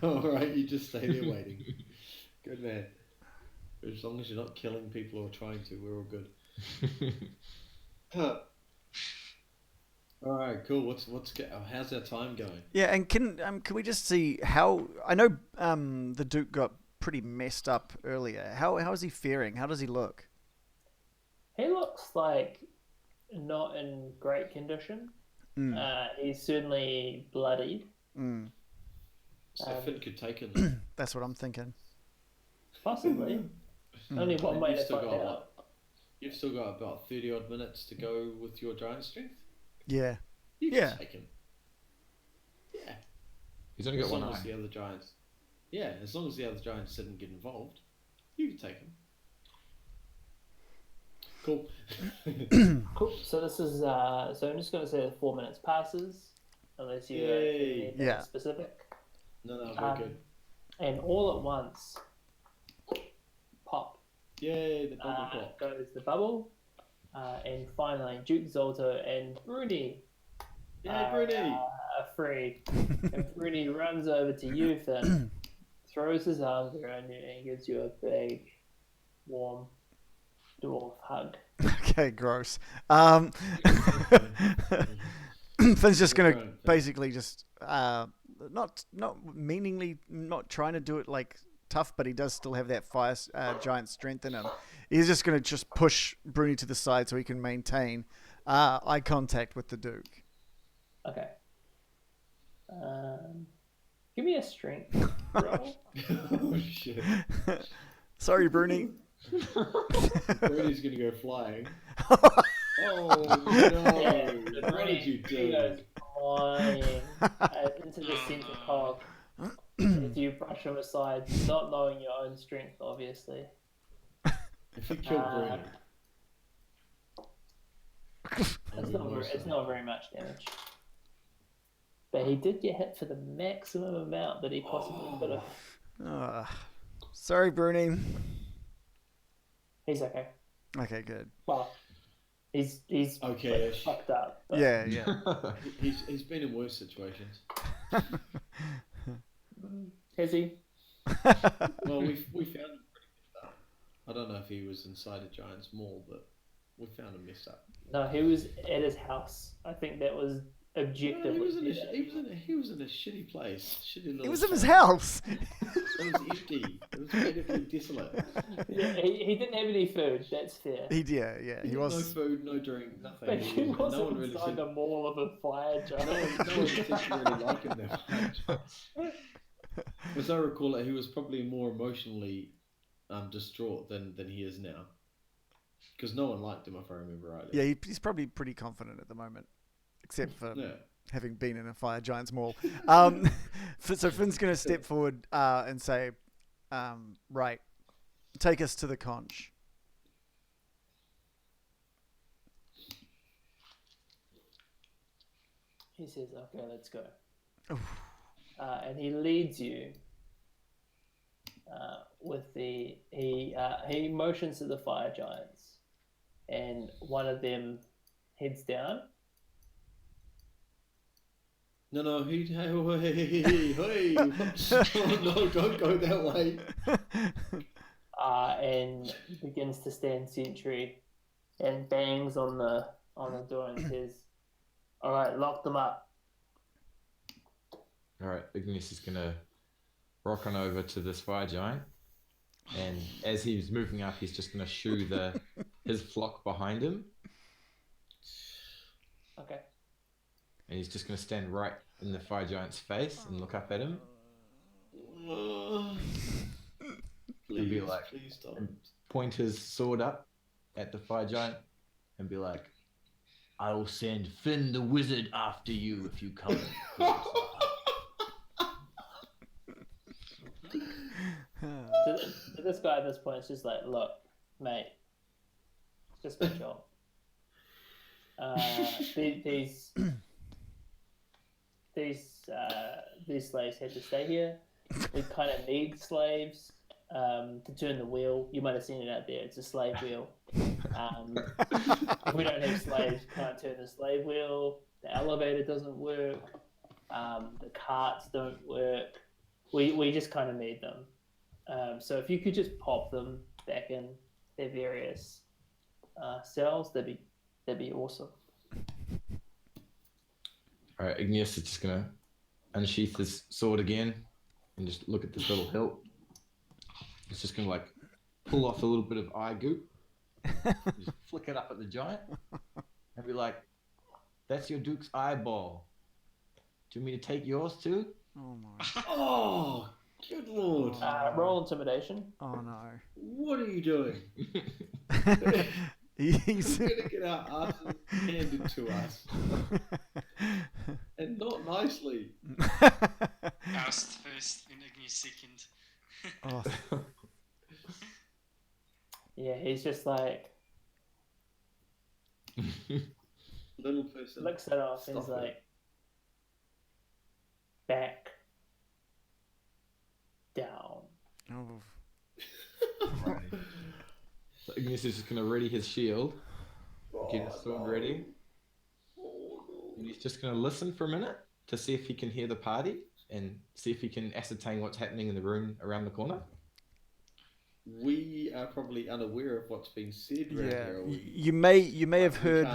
Alright, you just stay there waiting. Good man. As long as you're not killing people or trying to, we're all good. Alright, cool. How's our time going? Yeah, and can we just see how... I know the Duke got pretty messed up earlier. How is he faring? How does he look? He looks like not in great condition. He's certainly bloodied. So Finn could take him. That's what I'm thinking. Possibly. Only one way to You've still find got out. You've still got about 30 odd minutes to go with your giant strength. Yeah. You can take him. Yeah. He's only got one eye. The other giants. Yeah, as long as the other giants didn't get involved, you can take him. Cool. Cool. So this is so I'm just going to say that 4 minutes passes, unless you need anything specific. No, we're good. And all at once, pop. Yay, the bubble pop. Goes the bubble, and finally Duke Zolto and Bruni. Yay, Bruni! Are free, and Bruni runs over to you, Finn, throws his arms around you, and gives you a big, warm dwarf hug. Okay, gross. Finn's just gonna basically just not meaningly, not trying to do it like tough, but he does still have that fire giant strength in him. He's just gonna just push Bruni to the side so he can maintain eye contact with the Duke. Okay. Give me a strength roll. Oh shit! Sorry, Bruni. Bruni's gonna go flying. Oh no! Yeah, What did you do? Goes flying into the center cog as you brush him aside, not knowing your own strength, obviously. If you kill Bruni, it's not very much damage. But he did get hit for the maximum amount that he possibly could have. Sorry, Bruni. He's okay. Okay, good. Well, he's okay. fucked up. But... Yeah. He's been in worse situations. Has he? Well, we found him pretty messed up. I don't know if he was inside a giant's maul, but we found him messed up. No, he was at his house. I think that was objectively. No, he was in a shitty place. He was in his house. It was empty. It was completely desolate. Yeah, he didn't have any food. That's fair. He was. No food, no drink, nothing. But he wasn't no one really inside the maul of a fire giant. no one seemed to really like him that much. As I recall it, he was probably more emotionally distraught than he is now. Because no one liked him, if I remember rightly. Yeah, he's probably pretty confident at the moment, except for having been in a fire giant's maul. So Finn's going to step forward and say, right, take us to the conch. He says, okay, let's go. And he leads you with he motions to the fire giants, and one of them heads down. No, hey, oh, no, don't go that way. And begins to stand sentry, and bangs on the door and says, "All right, lock them up." All right, Igneous is gonna rock on over to this fire giant, and as he's moving up, he's just gonna shoo his flock behind him. Okay. And he's just gonna stand right in the fire giant's face and look up at him. Please, be like, please don't. And point his sword up at the fire giant and be like, "I will send Finn the wizard after you if you come." this guy at this point is just like, look, mate, it's just my job. These slaves had to stay here. We kind of need slaves to turn the wheel. You might have seen it out there. It's a slave wheel. If we don't have slaves, we can't turn the slave wheel. The elevator doesn't work. The carts don't work. We just kind of need them. So if you could just pop them back in their various cells, that'd be awesome. All right, Igneous is just gonna unsheath his sword again and just look at this little hilt. It's just gonna like pull off a little bit of eye goop, just flick it up at the giant, and be like, "That's your Duke's eyeball. Do you want me to take yours too?" Oh my. Oh, good lord! Roll intimidation. Oh no. What are you doing? He's We're gonna get our asses handed to us, and not nicely. Oust first and Igneous second. oh, Yeah, he's just like Little person. looks it off and he's Stop it. like, back down. oh. So Igneous is just gonna ready his shield, get his sword ready, and he's just gonna listen for a minute to see if he can hear the party and see if he can ascertain what's happening in the room around the corner. We are probably unaware of what's being said right Yeah. here. You may have We heard.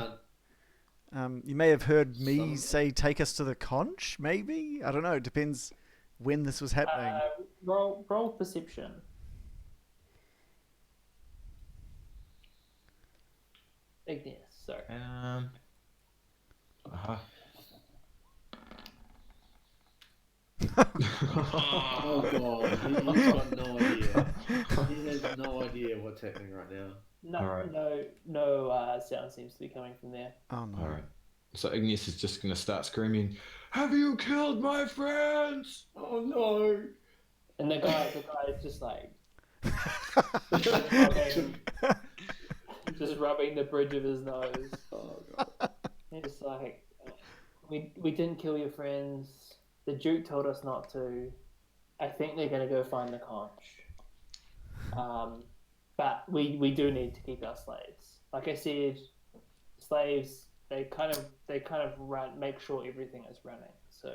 can't- You may have heard me Some- say, "Take us to the conch." Maybe, I don't know. It depends when this was happening. Roll perception. Igneous, sorry. Uh-huh. Oh god, he's got no idea. He has no idea what's happening right now. No, Alright. no sound seems to be coming from there. Oh no. All right. So Igneous is just gonna start screaming, "Have you killed my friends?" Oh no! And the guy is just like just rubbing the bridge of his nose. Oh god. He's like, we didn't kill your friends. The Duke told us not to. I think they're gonna go find the conch. But we do need to keep our slaves. Like I said, slaves they kind of run, make sure everything is running. So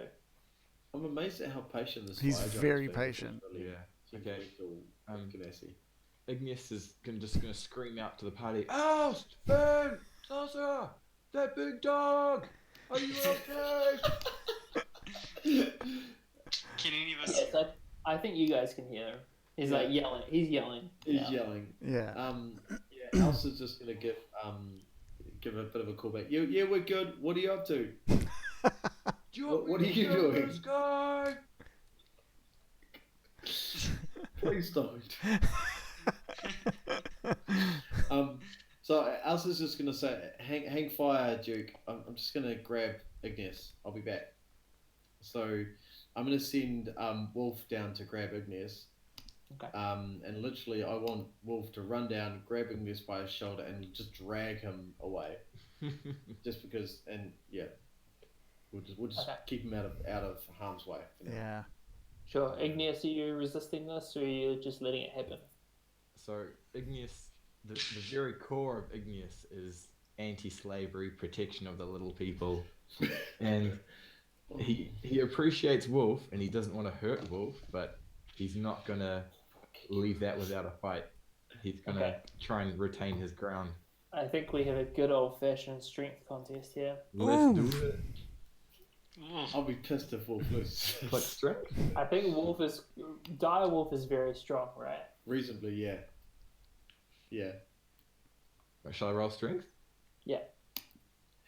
I'm amazed at how patient this He's fire giant's very been. patient. Really Yeah. seems Okay. like all Ganassi. Igneous is just gonna scream out to the party, "Oust! Finn! Salsa! That big dog! Are you okay?" Can any of us? yes, I think you guys can hear him. He's like yelling. He's yelling. He's now. yelling. Yeah. Yeah, Elsa's just gonna give a bit of a callback. Yeah, we're good. What are you up to? Do you want What me are to you kill doing? this guy? Please don't. So Elsa's just gonna say, hang fire, Duke. I'm just gonna grab Igneous. I'll be back. So I'm gonna send Wolf down to grab Igneous. Okay. And literally, I want Wolf to run down, grab Igneous by his shoulder, and just drag him away. Just because, and yeah, we'll just Okay. keep him out of harm's way. For now. Yeah. Sure. Igneous, are you resisting this, or are you just letting it happen? So Igneous, the very core of Igneous is anti-slavery, protection of the little people, and he appreciates Wolf, and he doesn't want to hurt Wolf, but he's not gonna leave that without a fight. He's gonna try and retain his ground. I think we have a good old-fashioned strength contest here. Let's do it. Ooh. I'll be pissed if Wolf loses. Click strength. I think Dire Wolf is very strong, right? Reasonably, yeah. Yeah. Shall I roll strength? Yeah.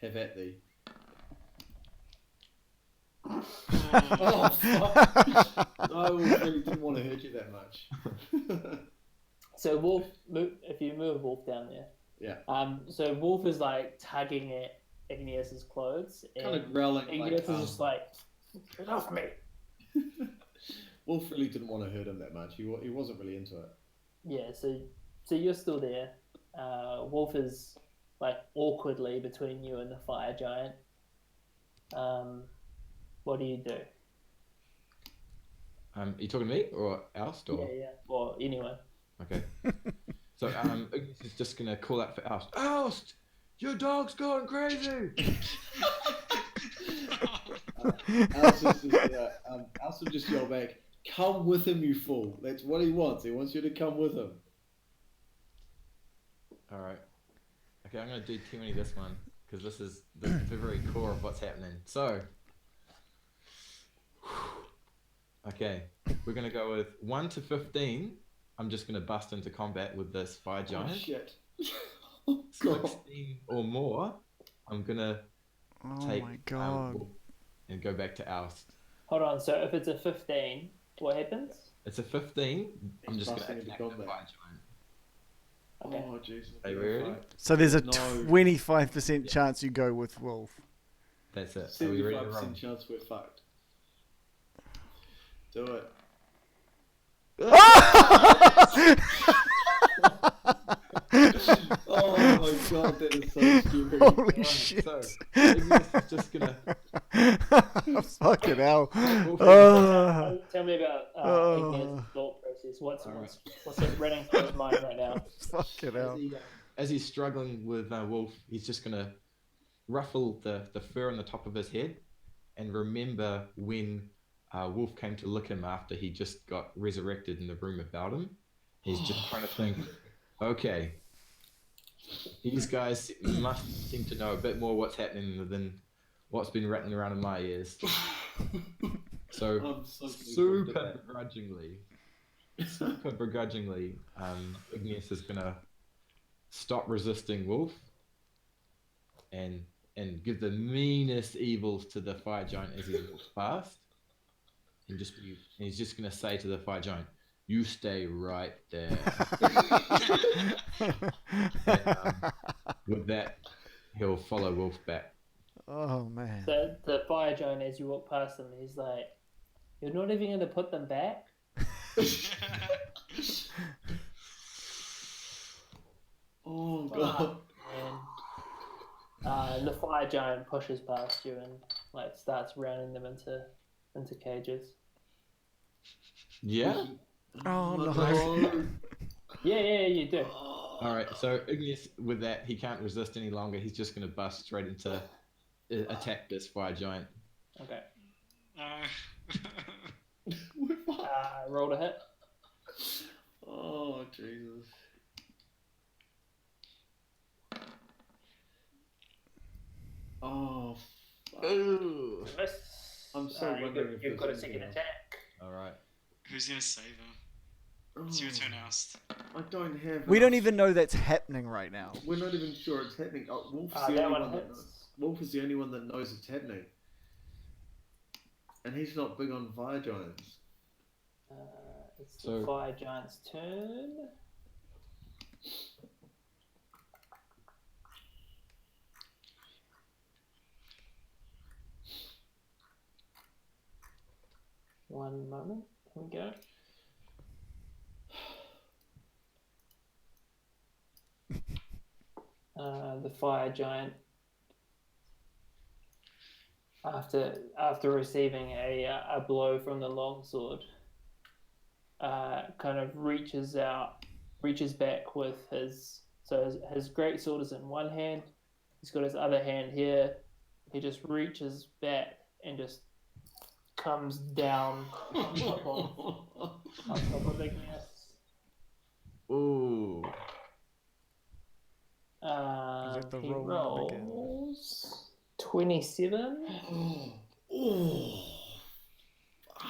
Have at thee. Ooh. Oh, fuck. I really didn't want to hurt you that much. So Wolf, if you move Wolf down there. Yeah. So Wolf is like tugging at Igneous's clothes, Kind and of growling Igneous like. is just like, "Get off me!" Wolf really didn't want to hurt him that much. He wasn't really into it. Yeah, so you're still there. Wolf is like awkwardly between you and the fire giant. What do you do? Are you talking to me or Oust or? Yeah, or anyone. Okay. So Igneous is just gonna call out for Oust. Oust, your dog's going crazy. Oust will just yell back, "Come with him, you fool!" That's what he wants. He wants you to come with him. All right. Okay, I'm gonna do T20 this one because this is the very core of what's happening. So, okay, we're gonna go with 1 to 15. I'm just gonna bust into combat with this fire giant. Oh shit! 16 or more, I'm gonna take my god. and go back to Oust. Hold on. So if it's a 15, what happens? It's a 15. I'm He's just busting gonna into attack the combat. fire giant. Okay. Oh Jesus! Are you ready? So there's a No. 25% chance you go with Wolf. That's it. Are we ready to 75% roll? chance we're fucked. Do it. Oh my god, that is so scary. Holy Alright, shit. So, Igneous is just gonna. Fucking hell. Tell me about Igneous' thought process. What's running through his mind right now? Fucking hell. As he's struggling with Wolf, he's just gonna ruffle the fur on the top of his head and remember when Wolf came to lick him after he just got resurrected in the room about him. He's just trying to think, okay, these guys must seem to know a bit more what's happening than what's been rattling around in my ears. So, I'm so super begrudgingly, Igneous is gonna stop resisting Wolf and give the meanest evils to the fire giant as he walks past, and he's just gonna say to the fire giant, "You stay right there." And, with that, he'll follow Wolf back. Oh man. So the fire giant, as you walk past him, he's like, "You're not even going to put them back?" Oh god. And the fire giant pushes past you and like starts rounding them into cages. Yeah. Oh no. Yeah, you do. All right. So Igneous, with that, he can't resist any longer. He's just gonna bust straight into attack this fire giant. Okay. We're fucked. Roll to hit. Oh Jesus. Oh. Fuck. Ooh. Miss. I'm so wondering if you've there's got a second anything else. attack. All right. Who's gonna save him? Oh, It's your turn, Oust. I don't have. We don't enough- even know that's happening right now. We're not even sure it's happening. Oh, Wolf's the That only one one that hits. knows. Wolf is the only one that knows it's happening, and he's not big on fire giants. It's the So- fire giant's turn. One moment. Here we go. The fire giant, after receiving a blow from the longsword, kind of reaches back with his great sword is in one hand. He's got his other hand here. He just reaches back and just comes down on top of Igneous. Ooh. Let the He roll begin. rolls 27. Oh. Fuck.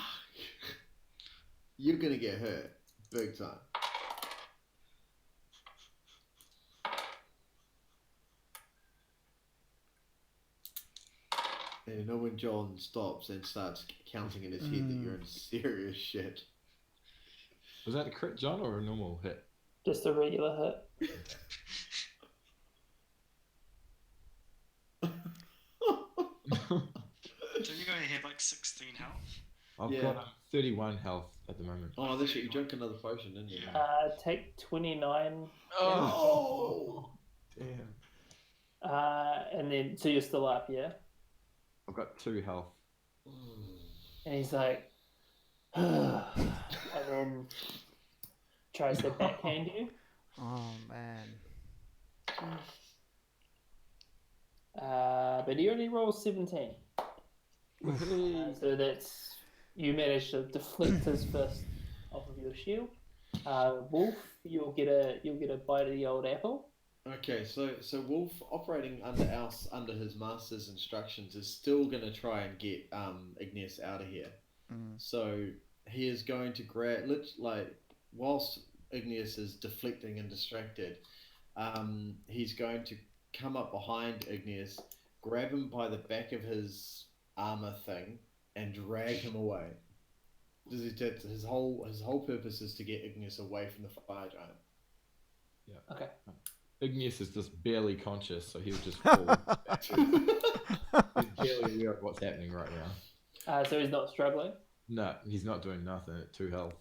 You're gonna get hurt big time. And you know when John stops and starts counting in his head that you're in serious shit. Was that a crit, John, or a normal hit? Just a regular hit. Don't you go have like 16 health? I've Yeah. got 31 health at the moment. Oh, that's right. You drank another potion, didn't you? Yeah. Take 29. Oh, damn. And then, so you're still up, yeah? I've got 2 health. And he's like, and then tries to backhand you. Oh man. But he only rolls 17. So that's, you managed to deflect his fist off of your shield. Wolf, you'll get a bite of the old apple. Okay, so Wolf operating under his master's instructions is still going to try and get Igneous out of here. So he is going to grab, like, whilst Igneous is deflecting and distracted, he's going to come up behind Igneous, grab him by the back of his armor thing, and drag him away. His whole purpose is to get Igneous away from the fire giant. Yeah. Okay. Igneous is just barely conscious, so he'll just fall back. He's barely aware of what's happening right now. So he's not struggling. No, he's not doing nothing at 2 health.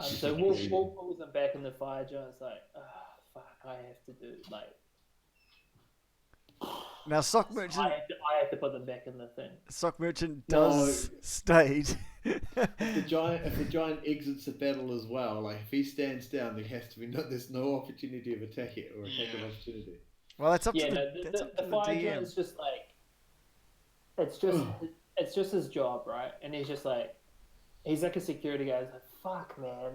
So Wolf pulls him back in the fire giant's like, oh, fuck, I have to do, like... Now, Sock Merchant. I have to put them back in the thing. Sock Merchant does state. If the giant exits the battle as well, like if he stands down, there's no opportunity of attack it or attack of opportunity. Well, that's up Yeah, to no, the the fire DM. giant's just like, it's just his job, right? And he's just like, he's like a security guy. He's like, fuck, man.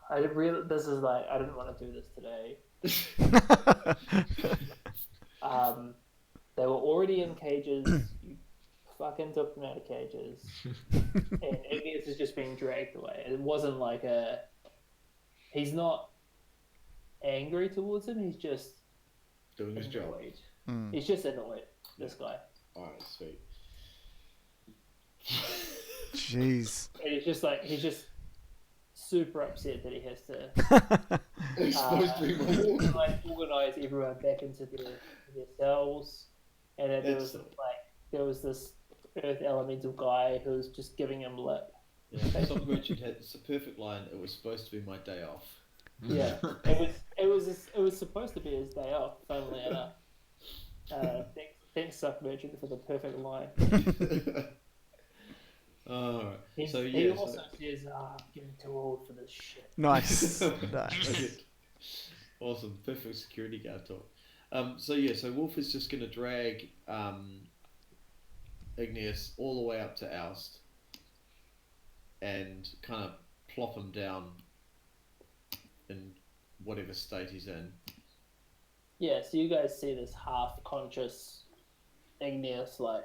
I didn't want to do this today. They were already in cages. You fucking took them out of cages, and Igneous is just being dragged away. It wasn't like he's not angry towards him. He's just Doing his job. He's just annoyed. This guy. Alright, sweet. Jeez. And he's just super upset that he has to He's supposed to be organize everyone back into their cells, and then there was this earth elemental guy who was just giving him lip. Yeah, Sock Merchant had it's a perfect line. It was supposed to be my day off. Yeah, it was supposed to be his day off. Funnily enough, thanks Sock Merchant for the perfect line. Alright. He also says, I'm getting too old for this shit. Nice. Nice. Awesome. Perfect security guard talk. So Wolf is just going to drag Igneous all the way up to Oust and kind of plop him down in whatever state he's in. Yeah, so you guys see this half-conscious Igneous, like,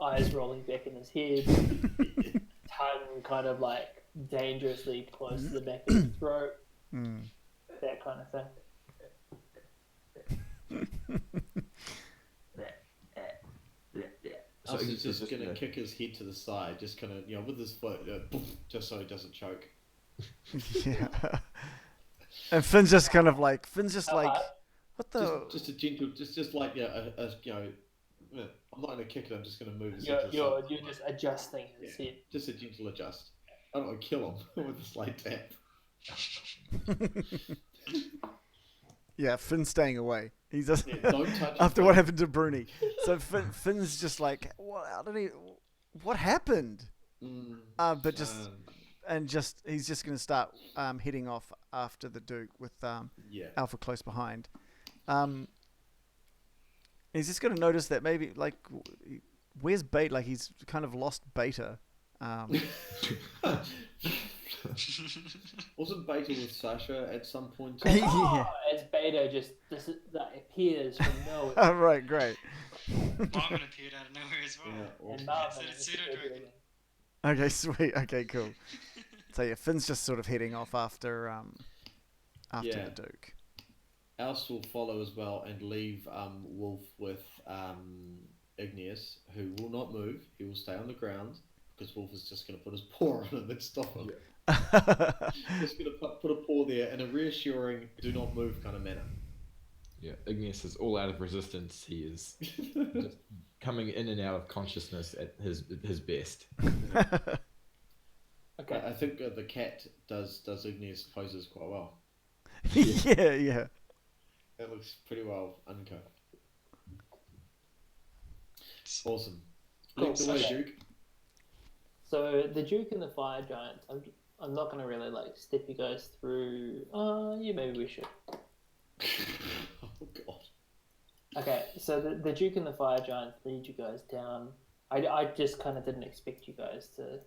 eyes rolling back in his head, tongue kind of like dangerously close to the back of his throat, that kind of thing. So he's just going to kick his head to the side, just kind of, with his foot, just so he doesn't choke. Yeah. And Finn's just kind of like, what the? Just a gentle, just like, I'm not going to kick it, I'm just going to move his You're head to the side. just adjusting his head. Just a gentle adjust. I don't want to kill him with a slight tap. Yeah, Finn's staying away. He just Don't touch after him. what happened to Bruni. So Finn's just like, what happened? He's just going to start heading off after the Duke with Alpha close behind. He's just going to notice that maybe, like, where's Beta? Like, he's kind of lost Beta. Wasn't Beta with Sasha at some point? Yeah. As Beta just appears from nowhere. Oh, right, great. Marvin appeared out of nowhere as well. Yeah, And awesome. Marvin It's is pseudo-dragon. Okay, sweet. Okay, cool. So yeah, Finn's just sort of heading off after the Duke. Oust will follow as well and leave Wolf with Igneous, who will not move. He will stay on the ground because Wolf is just going to put his paw on him and stop him. Just going to put a paw there in a reassuring, do not move kind of manner. Yeah, Igneous is all out of resistance. He is just coming in and out of consciousness at his best. Okay. I think the cat does Igneous poses quite well. Yeah. It looks pretty well uncut. Awesome. Cool. Lead the way, Okay. Duke. So the Duke and the Fire Giant. I'm not gonna really like step you guys through. Yeah, maybe we should. Oh god. Okay, so the Duke and the Fire Giant lead you guys down. I just kind of didn't expect you guys to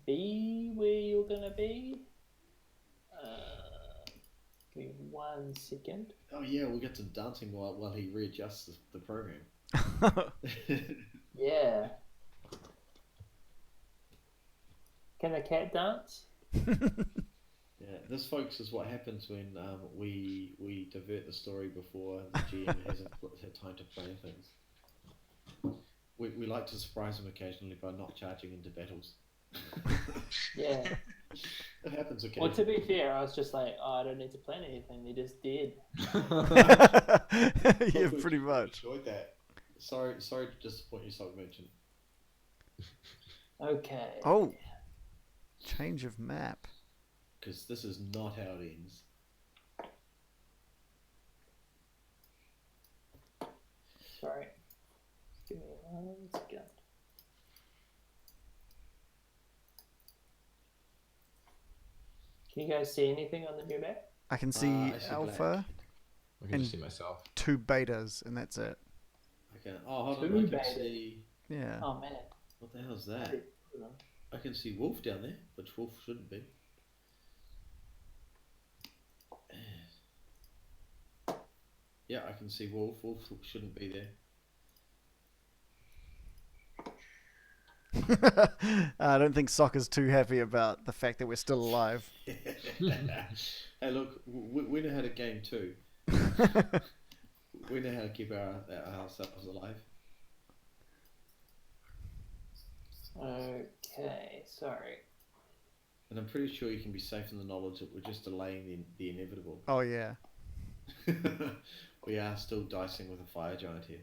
be where you're gonna be. Give me 1 second. Oh yeah, we'll get to dancing while he readjusts the program. Yeah. Can a cat dance? Yeah, this, folks, is what happens when we divert the story before the GM hasn't had time to plan things. We like to surprise them occasionally by not charging into battles. Yeah. It happens Well, occasionally. to be fair, I was just like, oh, I don't need to plan anything. They just did. Yeah, pretty much. Enjoyed that. Sorry to disappoint you, Sock Merchant. Okay. Oh, change of map. Because this is not how it ends. Sorry. Give me 1 second. Can you guys see anything on the new map? I can see I see alpha I can And- just see myself. 2 betas, and that's it. Okay. Oh, hold Two on. I can babies. see. Yeah. Oh man. What the hell's that? I can see Wolf down there, which Wolf shouldn't be. Yeah, I can see Wolf. Wolf shouldn't be there. I don't think Soccer's too happy about the fact that we're still alive. Hey, look, we know how to game too. We know how to keep ourselves alive. Okay, sorry. And I'm pretty sure you can be safe in the knowledge that we're just delaying the inevitable. Oh, yeah. We are still dicing with a fire giant here.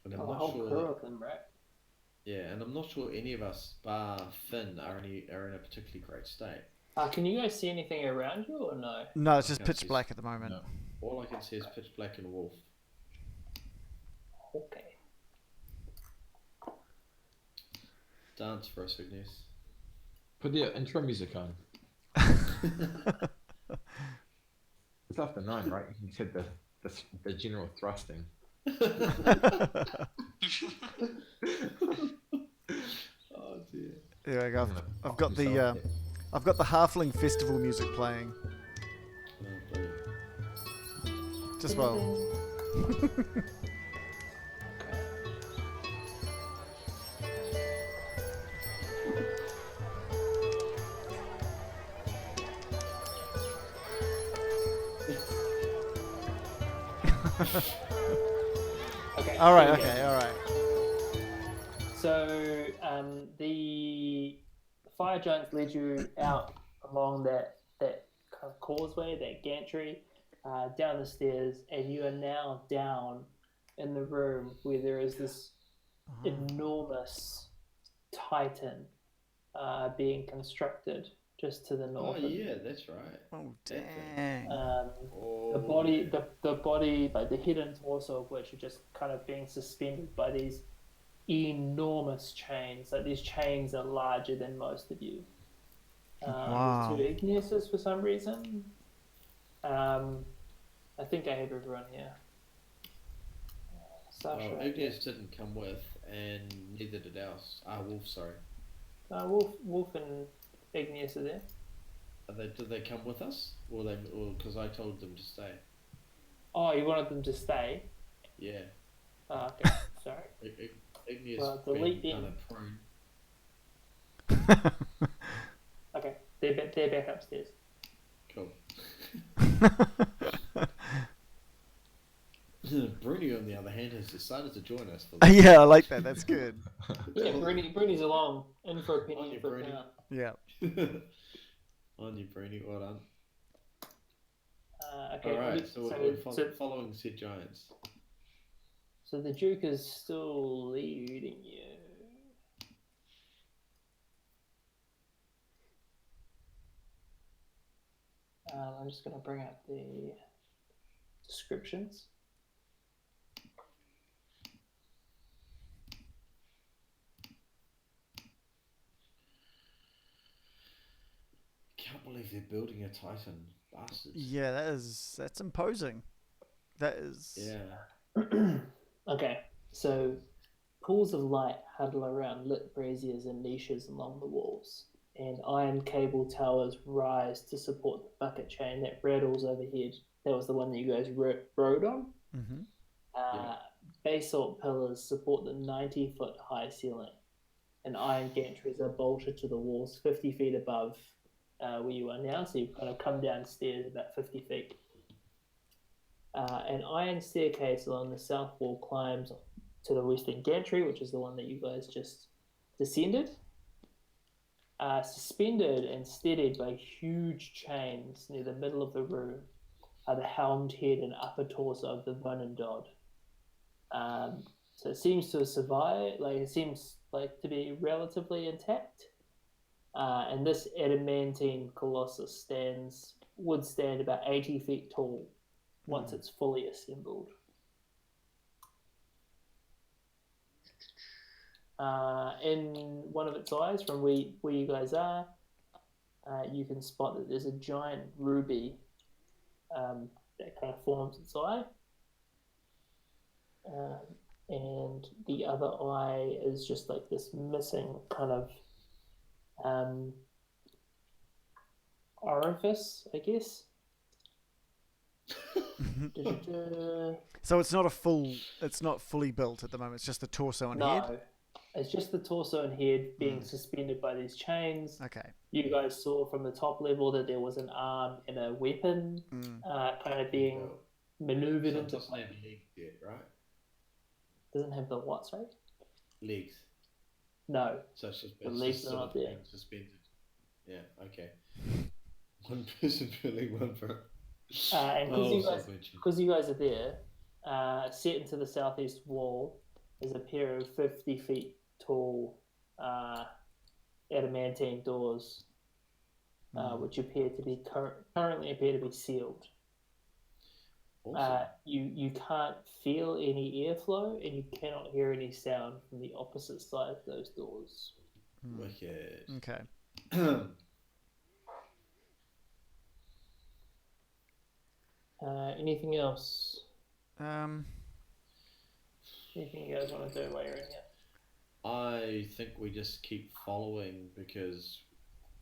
And I'm Oh, a not whole sure. crew of them, right? Yeah, and I'm not sure any of us, bar Finn, are in a particularly great state. Can you guys see anything around you or no? No, it's I just can't pitch see- black at the moment. No. All I can see is pitch black and wolf. Okay. Dance for us, Igneous. Put the intro music on. It's after 9, right? You said the general thrusting. Oh dear. There we go. I'm gonna I've pop got the myself there. I've got the Halfling Festival music playing. Oh, brilliant. Just well. Okay. All right. here we go. Okay. All right. So the fire giants led you out along that kind of causeway, that gantry, down the stairs, and you are now down in the room where there is this enormous titan being constructed just to the Oh north. of you. yeah, that's right. Oh That's it. dang. Oh, The body, like the head and torso of which are just kind of being suspended by these enormous chains. Like these chains are larger than most of you. Wow. There's 2 Igneuses for some reason. I think I have everyone here. Sasha. Oh, Igneous didn't come with, and neither did ours. Wolf, sorry. Wolf and Igneous are there. Did they come with us, or because I told them to stay? Oh, you wanted them to stay? Yeah. Oh, okay. Sorry. Igneous Well, being delete kind them. of prone. Okay, they're back upstairs. Cool. Bruni, on the other hand, has decided to join us for this. Yeah, I like that. That's good. Yeah, Bruni's along. In for a On penny, you, in for a Bruni. pound. Yeah. On you, Bruni, well Okay. All right, so we're following said giants. So the Duke is still leading you. I'm just going to bring up the descriptions. Can't believe they're building a Titan, bastards. Yeah, that's imposing. That is. Yeah. Okay, so pools of light huddle around lit braziers and niches along the walls, and iron cable towers rise to support the bucket chain that rattles overhead. That was the one that you guys rode on. Mm-hmm. Yeah. Basalt pillars support the 90-foot high ceiling, and iron gantries are bolted to the walls 50 feet above where you are now. So you've kind of come downstairs about 50 feet. An iron staircase along the south wall climbs to the western gantry, which is the one that you guys just descended. Suspended and steadied by huge chains near the middle of the room are the helmed head and upper torso of the Vonendod. So it seems to have survived, it seems like to be relatively intact. And this adamantine colossus would stand about 80 feet tall once it's fully assembled. In one of its eyes, from where you guys are, you can spot that there's a giant ruby that kind of forms its eye. And the other eye is just like this missing kind of orifice, I guess. So it's not fully built at the moment. It's just the torso and head. No, it's just the torso and head being suspended by these chains. Okay. You guys saw from the top level that there was an arm and a weapon, kind of being maneuvered into. Doesn't have legs yet, right? Doesn't have the what? Sorry. Legs. No. So it's just the legs are not there. being suspended. Yeah. Okay. One person pulling one for. And because you guys are there, set into the southeast wall is a pair of 50 feet tall adamantine doors, which appear to be currently appear to be sealed. Awesome. You can't feel any airflow, and you cannot hear any sound from the opposite side of those doors. Wicked. Okay. Anything else? Um. Anything you guys want to do while you're in here? I think we just keep following because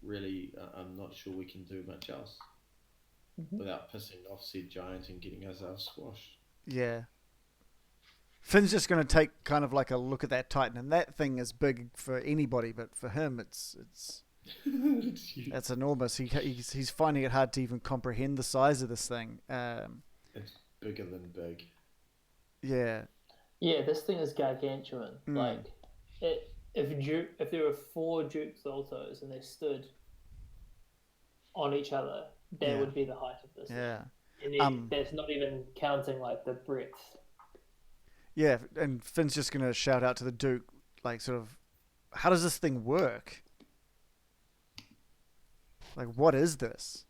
really I'm not sure we can do much else without pissing off said giant and getting ourselves squashed. Yeah. Finn's just going to take kind of like a look at that Titan, and that thing is big for anybody, but for him it's that's enormous. He's finding it hard to even comprehend the size of this thing. It's bigger than big. Yeah. Yeah, this thing is gargantuan. Like, if there were 4 Duke Zoltos and they stood on each other, that would be the height of this. Yeah. And that's not even counting like the breadth. Yeah, and Finn's just going to shout out to the Duke, like, sort of, how does this thing work? Like, what is this?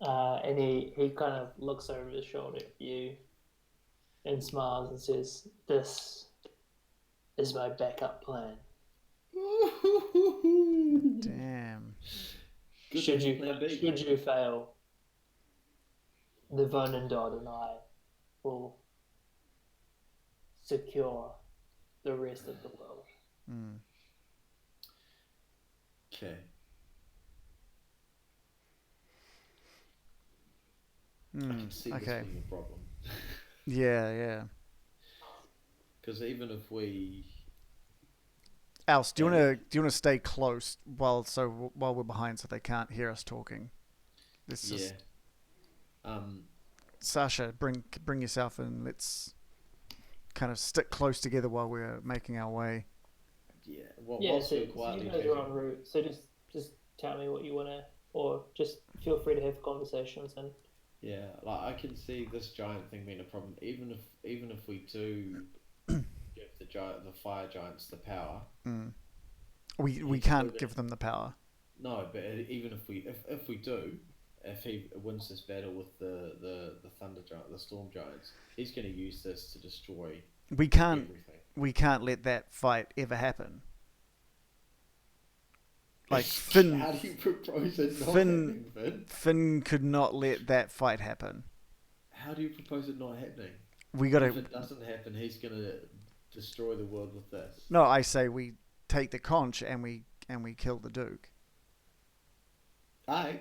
And he kind of looks over his shoulder at you and smiles and says, "This is my backup plan." Damn. Should you fail, the Vonendod and I will secure the rest of the world. Okay. I can see this being a problem. Yeah. Because even if we, Alce, do you want to stay close while we're behind so they can't hear us talking? Sasha, bring yourself in. Let's kind of stick close together while we're making our way. Yeah. So you guys are en route. So just tell me what you want to, or just feel free to have conversations and Yeah, like I can see this giant thing being a problem. Even if we do give the fire giants the power, We he's still can't gonna give them the power. no. But even if we do, if he wins this battle with the thunder giant, the storm giants, he's going to use this to destroy We can't. everything. We can't let that fight ever happen. Like Finn. How do you propose it not Finn. happening, Finn? Finn could not let that fight happen. How do you propose it not happening? We If gotta. it doesn't happen, he's going to destroy the world with this. No, I say we take the conch and we kill the Duke. Aye.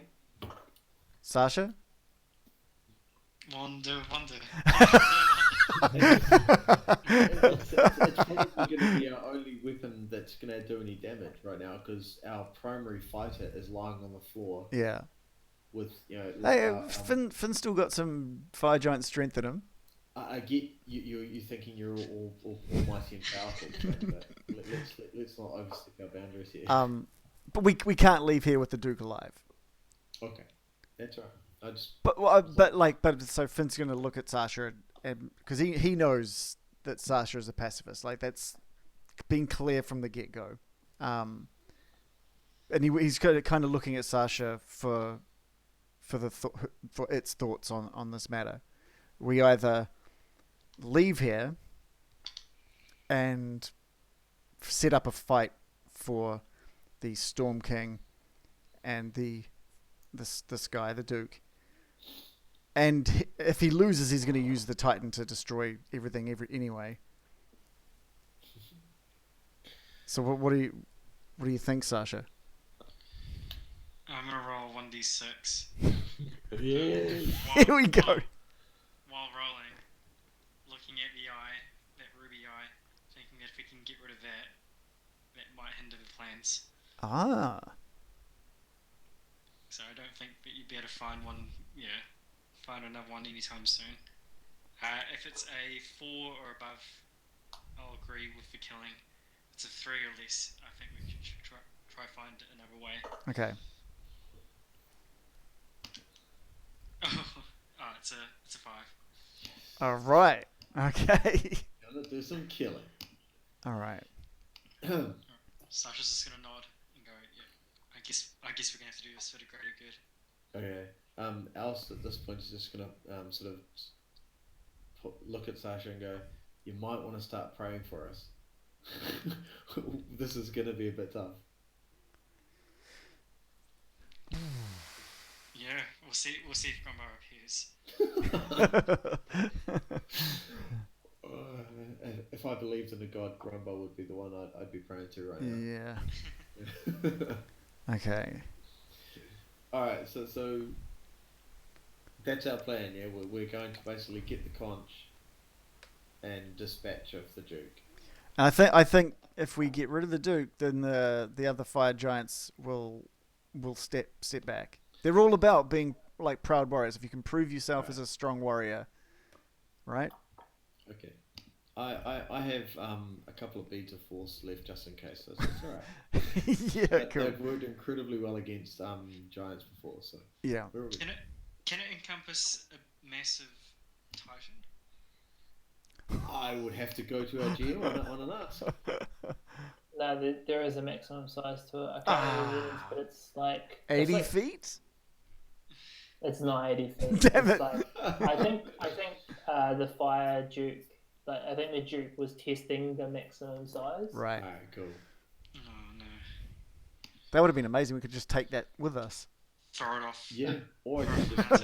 Sasha. Wonder. It's probably going to be our only weapon that's going to do any damage right now because our primary fighter is lying on the floor Yeah. with Hey, Finn still got some fire giant strength in him. I get you thinking you're all almighty and powerful, but let's not overstep our boundaries here. But we can't leave here with the Duke alive. Okay, that's right. I just But so Finn's gonna look at Sasha and because he knows that Sasha is a pacifist. Like that's been clear from the get go. And he's kind of looking at Sasha for its thoughts on this matter. We either leave here and set up a fight for the Storm King and this guy, the Duke. And if he loses, he's going to use the Titan to destroy everything anyway. So what do you think, Sasha? I'm gonna roll 1d6. yeah. Here we go. While rolling, looking at the eye, that ruby eye, thinking that if we can get rid of that, that might hinder the plans. Ah. So I don't think that you'd be able to find another one anytime soon. If it's a 4 or above, I'll agree with the killing. If it's a 3 or less, I think we should try find another way. Okay. Oh, it's a 5. All right. Okay. Gonna do some killing. All right. Sasha's just gonna nod and go, yeah. I guess we're gonna have to do this for the greater good. Okay. Alice at this point is just gonna sort of look at Sasha and go, "You might want to start praying for us. This is gonna be a bit tough." Yeah, we'll see if Grumbar appears. If I believed in a god, Grumbar would be the one I'd be praying to right now. Yeah. Okay. All right, so that's our plan. Yeah, we're going to basically get the conch and dispatch of the Duke. And I think if we get rid of the Duke, then the other fire giants will step back. They're all about being like proud warriors. If you can prove yourself as a strong warrior, right? Okay. I have a couple of beads of force left just in case. So it's all right. Yeah, cool. They've worked incredibly well against giants before, so Yeah. we're all good. Can it encompass a massive titan? I would have to go to our geo on an ask. No, there is a maximum size to it. I can't remember what it is, but it's like 80 feet? It's not 80 feet. Damn It's it. like, I think the Fire Duke. Like, I think the Duke was testing the maximum size. Right. Alright, cool. Oh no. That would have been amazing. We could just take that with us. Throw it off. Yeah, or I could just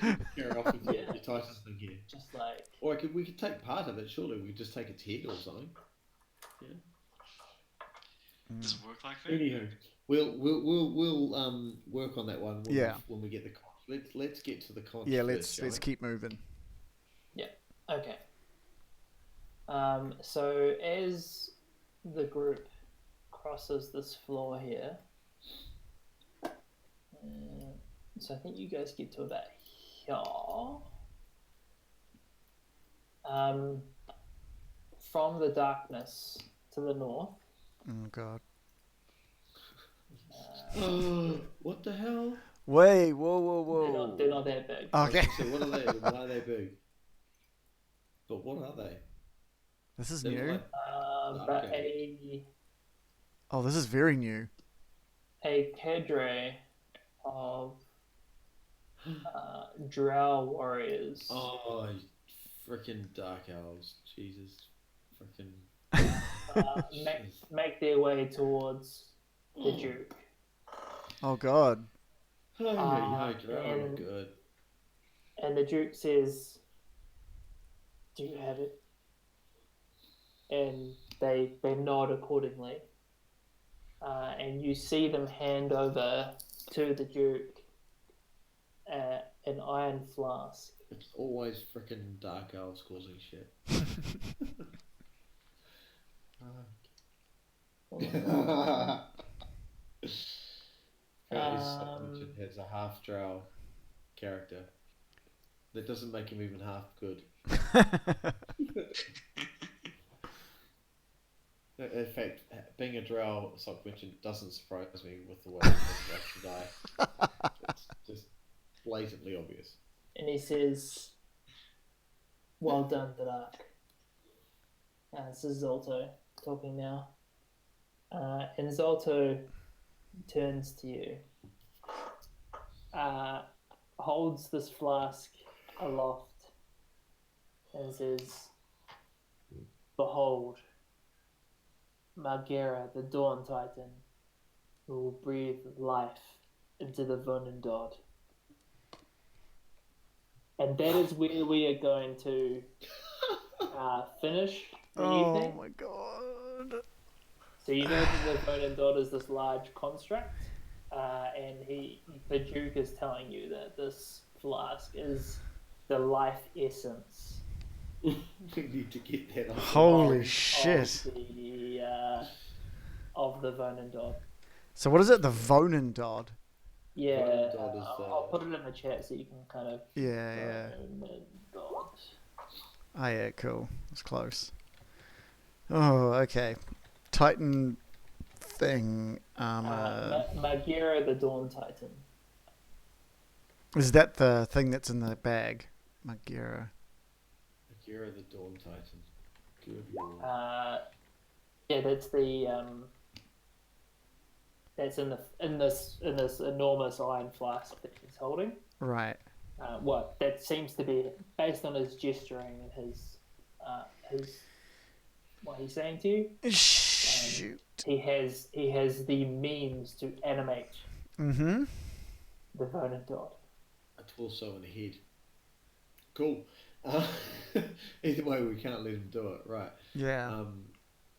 carry it off with your Titans thing here. Just like. Or we could take part of it. Surely we could just take its head or something. Yeah. Does it work like that? Anywho, we'll work on that one when we get the conch. Let's get to the conch. Yeah, first, let's keep moving. Yeah. Okay. So as the group crosses this floor here, so I think you guys get to about here. From the darkness to the north. Oh god. What the hell? Wait, whoa. They're not that big. Okay. So what are they? Why are they big? But what are they? This is They're new. like But okay. Oh, this is very new. a cadre of drow warriors Oh, freaking dark elves! Jesus, freaking. make their way towards the Duke. Oh God. Oh yeah, drow are and, good. and the Duke says, "Do you have it?" And they nod accordingly. And you see them hand over to the Duke an iron flask. It's always freaking dark elves causing shit. Apparently, someone has a half drow character. That doesn't make him even half good. In fact, being a drow, as I've mentioned, doesn't surprise me with the way he's about to die. It's just blatantly obvious. And he says, "Well done, Darak." This is Zolto talking now. And Zolto turns to you, holds this flask aloft, and says, "Behold, Margera, the Dawn Titan, who will breathe life into the Vonendod." And that is where we are going to finish the evening. Oh my God. So you know that the Vonendod is this large construct, and the Duke is telling you that this flask is the life essence. We need to get that on. Holy shit. Of the Vonendod. So what is it? The Vonendod? Yeah, Vonendod is I'll put it in the chat so you can kind of. Yeah. Vonendod. Oh yeah, cool. It's close. Oh, okay. Titan thing. Margera, the Dawn Titan. Is that the thing that's in the bag? Margera. Margera, the Dawn Titan. Good lord. Yeah, that's the that's in this enormous iron flask that he's holding. Right. What that seems to be based on his gesturing and his what he's saying to you. Shoot. He has the means to animate Mm-hmm. the Vonendod. A torso and a head. Cool. Either way, we can't let him do it, right? Yeah.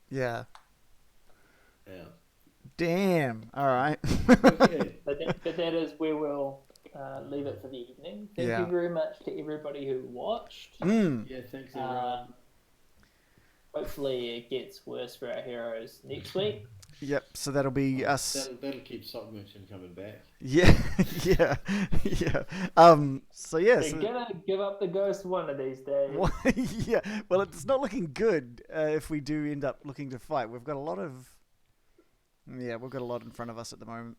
Yeah. Yeah. Damn. All right. Okay. But that is where we'll leave it for the evening. Thank you very much to everybody who watched. Yeah, thanks everyone. Hopefully it gets worse for our heroes next week. Yep. So that'll be us. That'll keep Sock Merchant coming back. Yeah. Yeah. So yeah. They're gonna give up the ghost one of these days. Yeah. Well, it's not looking good if we do end up looking to fight. We've got a lot in front of us at the moment.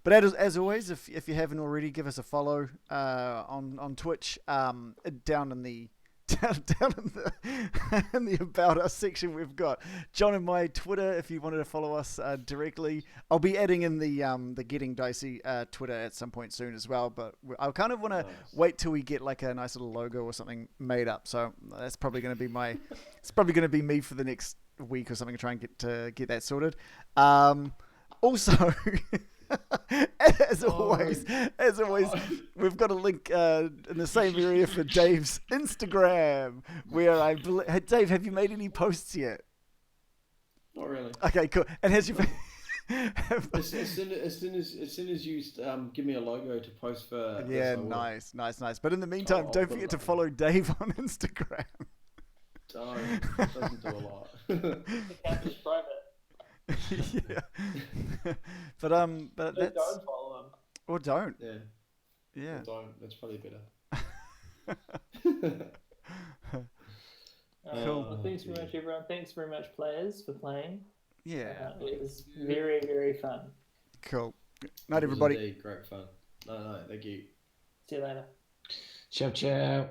But as always, if you haven't already, give us a follow on Twitch. Down in the in the About Us section, we've got John and my Twitter. If you wanted to follow us directly, I'll be adding in the Getting Dicey Twitter at some point soon as well. But I kind of want to wait till we get like a nice little logo or something made up. So that's probably going to be it's probably going to be me for the next week or something to try and get that sorted. Also. As always, we've got a link in the same area for Dave's Instagram, where hey, Dave, have you made any posts yet? Not really. Okay, cool. And has you? as soon as you give me a logo to post for. Yeah, nice. But in the meantime, don't forget to follow Dave on Instagram. It doesn't do a lot. Can't just private. Yeah. but that's, don't follow him. Or don't. Yeah. Or don't. That's probably better. Cool. Well, thanks very much, everyone. Thanks very much, players, for playing. Yeah. It was very, very fun. Cool. Night, It was everybody. indeed great fun. No, thank you. See you later. Ciao, ciao.